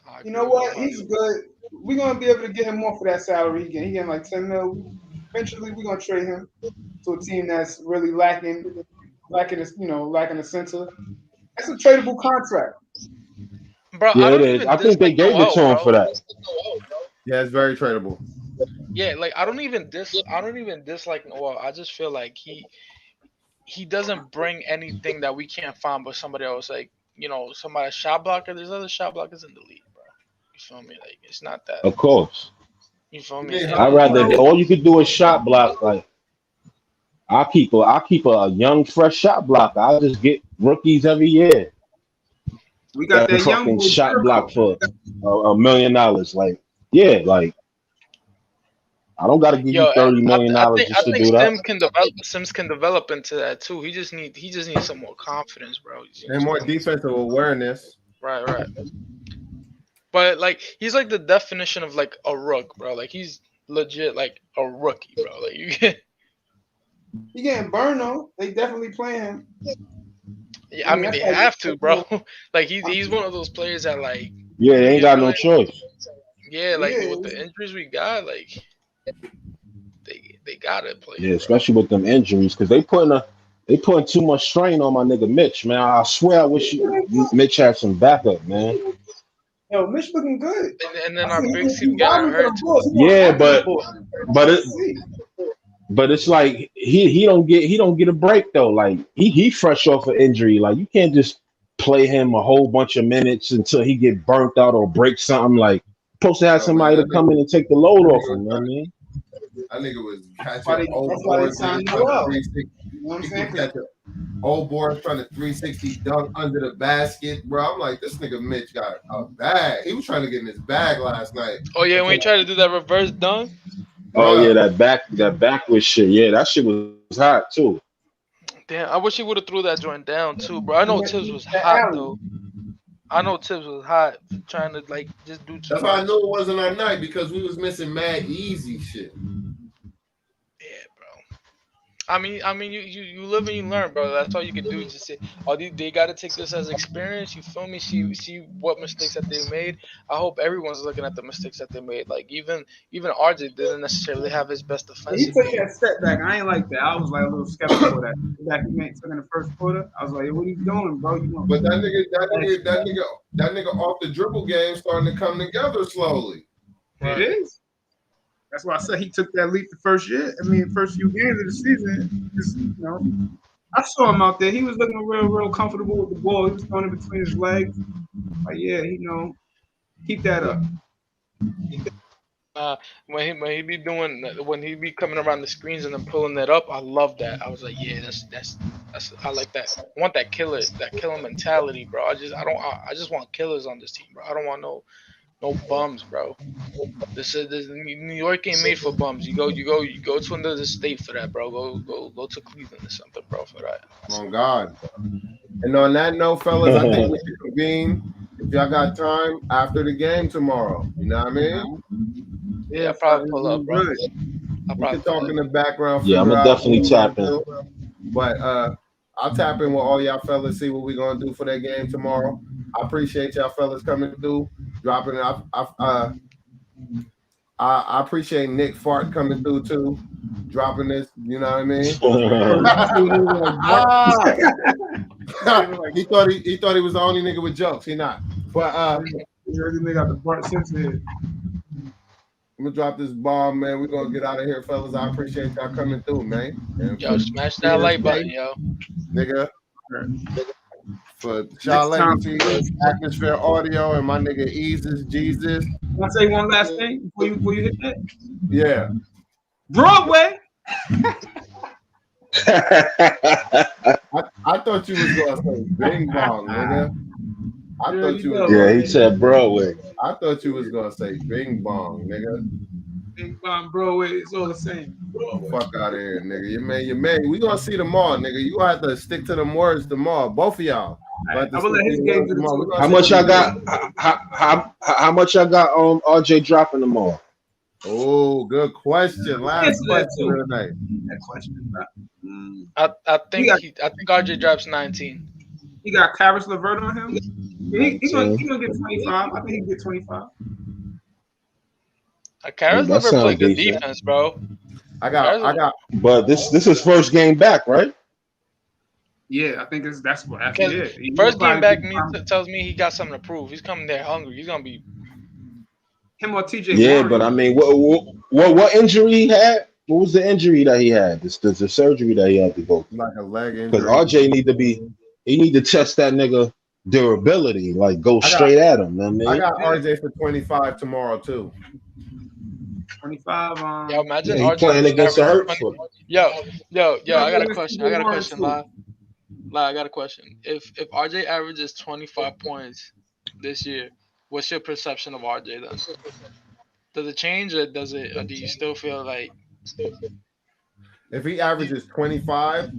I You agree know with what? all He's good. We're gonna be able to get him more for that salary. He getting like 10 mil. Eventually, we're gonna trade him to a team that's really lacking a center. That's a tradable contract. that. Bro, I Yeah, it don't is. even I think they dislike gave it Noel, to him bro. for that. Yeah, it's very tradable. Yeah, like I don't even dislike Noel. I just feel like he doesn't bring anything that we can't find but somebody else. Like, somebody shot blocker. There's other shot blockers in the league, bro. You feel me? Like, it's not that. Of course. You feel You me? mean I'd Herb rather Jones? all you could do is shot block. Like I'll keep a young, fresh shot blocker. I'll just get rookies every year We got that can that young fucking boy shot block Jericho. for $1 million. Like, yeah, like I don't gotta give you Yo, $30 million I just to think do that. Sims can develop into that too. He just needs some more confidence, bro. He And just more needs defensive awareness. right. But like he's like the definition of like a rook, bro. Like he's legit like a rookie, bro. Like you get He getting burned though. They definitely playing him. yeah, I I mean, mean that's they like have to, bro. Like he's one of those players that like Yeah, they ain't you got feel no me? choice. Yeah, like yeah. with the injuries we got, like they gotta play Yeah, him, bro. especially with them injuries, because they putting too much strain on my nigga Mitch, man. I swear I wish Mitch had some backup, man. Yo, Mitch looking good. And I then our see big he team getting vibing with hurt them too. boys. He going Yeah, after the but boys. but it Let's see. but it's like he don't get a break though. Like he fresh off an injury. Like you can't just play him a whole bunch of minutes until he get burnt out or break something. Like supposed to have Yo, man, somebody to come in and take the load off him, man. that nigga was That's catching why old they boards, signed niggas trying to Noel. 360. You know what I'm He saying? keep 'Cause catching old boards trying to 360 dunk under the basket, bro. I'm like, this nigga Mitch got a bag. He was trying to get in his bag last night. Oh yeah, when you try to do that reverse dunk, Oh yeah, Bruh. that backward shit. Yeah, that shit was hot too. damn, I wish he would have threw that joint down too, bro. I he know went Tibbs to was that hot alley. though. I know Tibbs was hot trying to like just do too That's why I much. knew it wasn't our night because we was missing mad easy shit. Yeah, bro. I mean, you live and you learn, bro. That's all you can do. Just say, oh, they got to take this as experience. You feel me? See what mistakes that they made. I hope everyone's looking at the mistakes that they made. Like even RJ didn't necessarily have his best And he defensive took game. that step back. I ain't like that. I was like a little skeptical of that. Back he made took in the first quarter. I was like, what are you doing, bro? You But going that nigga off the dribble game starting to come together slowly. It is. That's why I said he took that leap the first year. I mean, first few games of the season. I saw him out there. He was looking real comfortable with the ball. He was throwing it between his legs. Like, yeah, keep that up. When he be doing when he be coming around the screens and then pulling that up, I love that. I was like, yeah, that's I like that. I want that killer mentality, bro. I just want killers on this team, bro. I don't want no bums, bro. This New York ain't made for bums. You go to another state for that, bro. Go to Cleveland or something, bro, for that. Oh God. And on that note, fellas, I think we should convene if y'all got time after the game tomorrow. You know what I mean? Yeah, I'll so probably it's pull up, been bro. good. I'll We probably can talk pull in up. the background, Yeah, I'm figure gonna out definitely what we're tap gonna in. do. But I'll tap in with all y'all fellas, see what we're gonna do for that game tomorrow. I appreciate y'all fellas coming through, dropping it. I appreciate Nick Fart coming through too, dropping this. You know what I mean? he thought he was the only nigga with jokes. He not. But They got the Bart Simpson here. I'm gonna drop this bomb, man. We're gonna get out of here, fellas. I appreciate y'all coming through, man. And Yo, smash that like button, yo. nigga. For Shaw Next time. Legacy, Atmosphere Audio, and my nigga Eases Jesus. Can I say one last thing before you hit that? Yeah. Broadway. I thought you was gonna say Bing Bong, nigga. I thought you was Yeah, gonna, he said Broadway. I thought you was gonna say Bing Bong, nigga. Bing Bong Broadway. It's all the same. Fuck out of here, nigga. You man. We gonna see them all, nigga. You gonna have to stick to them words tomorrow. Both of y'all. I'm gonna let his game do the two. How much y'all got? How much y'all got on RJ dropping tomorrow? Oh, good question. Last Answer that question too. of the night. That question, bro. I He got think RJ drops 19. he got Karis LeVert on him. He gonna 19. get 25. I think he can get 25. Karis That LeVert play sounds good decent. defense, bro. I got But this is first game back, right? Yeah, I think that's what Because actually it. He will first game probably back be tells me he got something to prove. He's coming there hungry. He's gonna be. him or TJ Yeah, Warren. but I mean, what injury he had? What was the injury that he had? The surgery that he had to go through? like a leg Because injury. RJ he need to test that nigga durability, like go I got- straight at him. Know what I I mean? got RJ for 25 tomorrow too. 25. Yo, imagine Yeah, he RJ playing just against a averaging hurt 20. foot. Yo, I got a Against question. TJ Warren too. I got a question. If RJ averages 25 points this year, what's your perception of RJ then? Does it change or do you still feel like If he averages 25,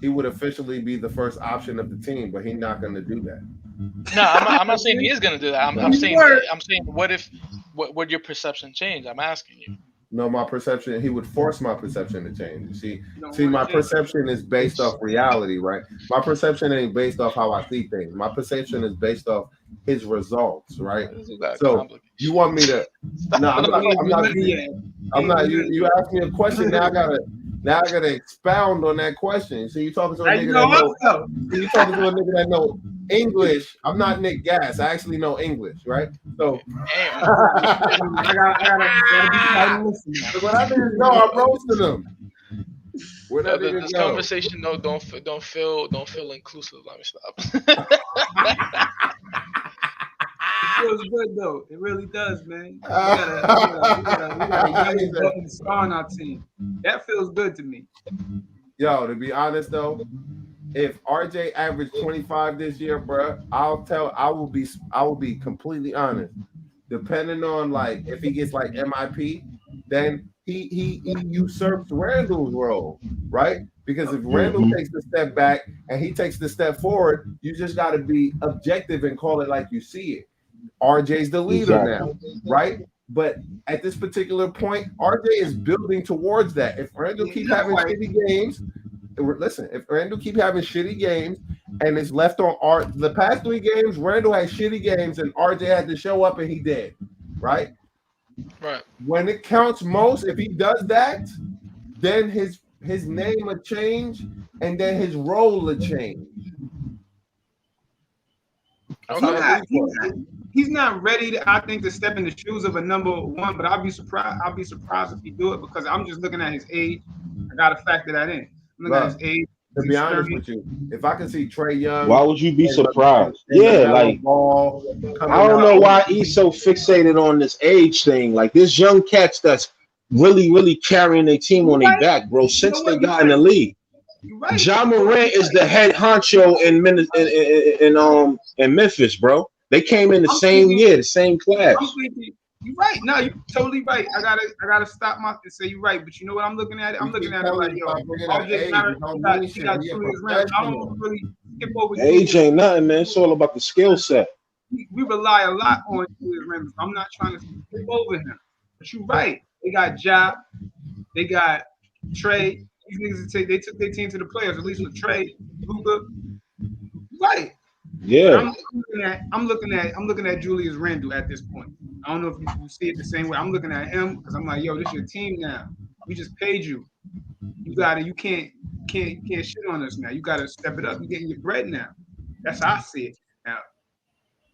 he would officially be the first option of the team, but he's not going to do that. no? I'm not saying he is gonna do that. I'm saying what would your perception change? I'm asking you. No, my perception, he would force my perception to change. You see, don't see, wanna my change. perception is based off reality, right? My perception ain't based off how I see things. My perception is based off his results, right? This is that So complicated. you want me to? No, I'm not. Yeah. I'm not. You asked me a question. Now I gotta expound on that question. So you talking to a Now nigga you that know know. also. You talking to a nigga that know English. I'm not Nick Gas. I actually know English, right? So Damn. I gotta be quiet and listen now. when I didn't know, I'm roasting them. Where that nigga This go? conversation don't feel inclusive. Let me stop. It feels good though. It really does, man. We got a young budding star on our team. That feels good to me. Yo, to be honest though, if RJ averaged 25 this year, bro, I will be completely honest. Depending on like if he gets like MIP, then he usurps Randall's role, right? Because if Randall takes the step back and he takes the step forward, you just got to be objective and call it like you see it. RJ's the leader now, right? But at this particular point, RJ is building towards that. If Randall keep having shitty games, listen, if Randall keep having shitty games and it's left on the past 3 games, Randall had shitty games and RJ had to show up and he did, right? Right. When it counts most, if he does that, then his name will change and then his role will change. He's not ready to, I think, to step in the shoes of a number 1, but I'll be surprised if he do it because I'm just looking at his age. I gotta factor that in. I'm looking at his age. To be honest with you, if I can see Trae Young, why would you be surprised? Yeah, like ball I don't know why he's so fixated on this age thing. Like this young cats that's really carrying their team on their back, bro. Since they got in the league, Ja Morant is the head honcho in Memphis, bro. They came in the same year, the same class. You're right. No, you're totally right. I gotta stop my and say you're right. But you know what I'm looking at? I'm looking at it like, yo, RJ got 2 years left. I don't really skip over. Age ain't nothing, man. It's all about the skill set. We rely a lot on Julius Randle. I'm not trying to skip over him. But you're right. They got Ja. They got Trae. These niggas they took their team to the playoffs, at least with Trae, Luka. Right. Yeah. I'm looking at Julius Randle at this point. I don't know if you see it the same way. I'm looking at him because I'm like, yo, this is your team now. We just paid you. You can't shit on us now. You gotta step it up. You're getting your bread now. That's how I see it. Now,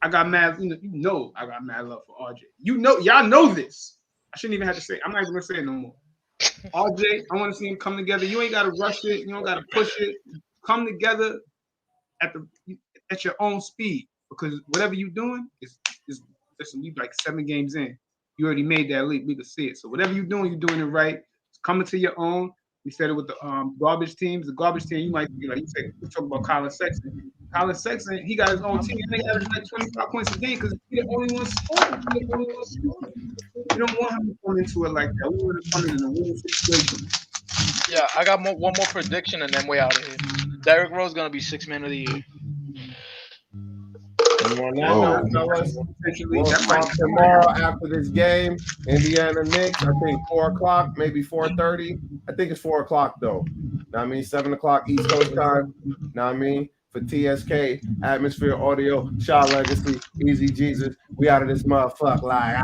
I got mad, I got mad love for RJ. Y'all know this. I shouldn't even have to say it. I'm not even gonna say it no more. RJ, I want to see him come together. You ain't gotta rush it, you don't gotta push it. Come together at your own speed. Because whatever you're doing is listen, we like 7 games in. You already made that leap. We can see it. So whatever you're doing it right. It's coming to your own. We said it with the garbage teams. The garbage team, you might be like, we talk about Colin Sexton. Colin Sexton, he got his own team. He averaged like 25 points a game because he's the only one scoring. You don't want him to come into it like that. We want to come in a winning situation. Yeah, I got one more prediction and then we out of here. Derrick Rose gonna be 6th man of the year. And on that Whoa. note, fellas, Essentially, we'll that might talk tomorrow after this game. Indiana Knicks, I think 4 o'clock, maybe 4:30. I think it's 4 o'clock though. Know what I mean? 7 o'clock East Coast time. Know what I mean? For TSK, Atmosphere Audio, Shaw Legacy, Easy Jesus. We out of this motherfucker like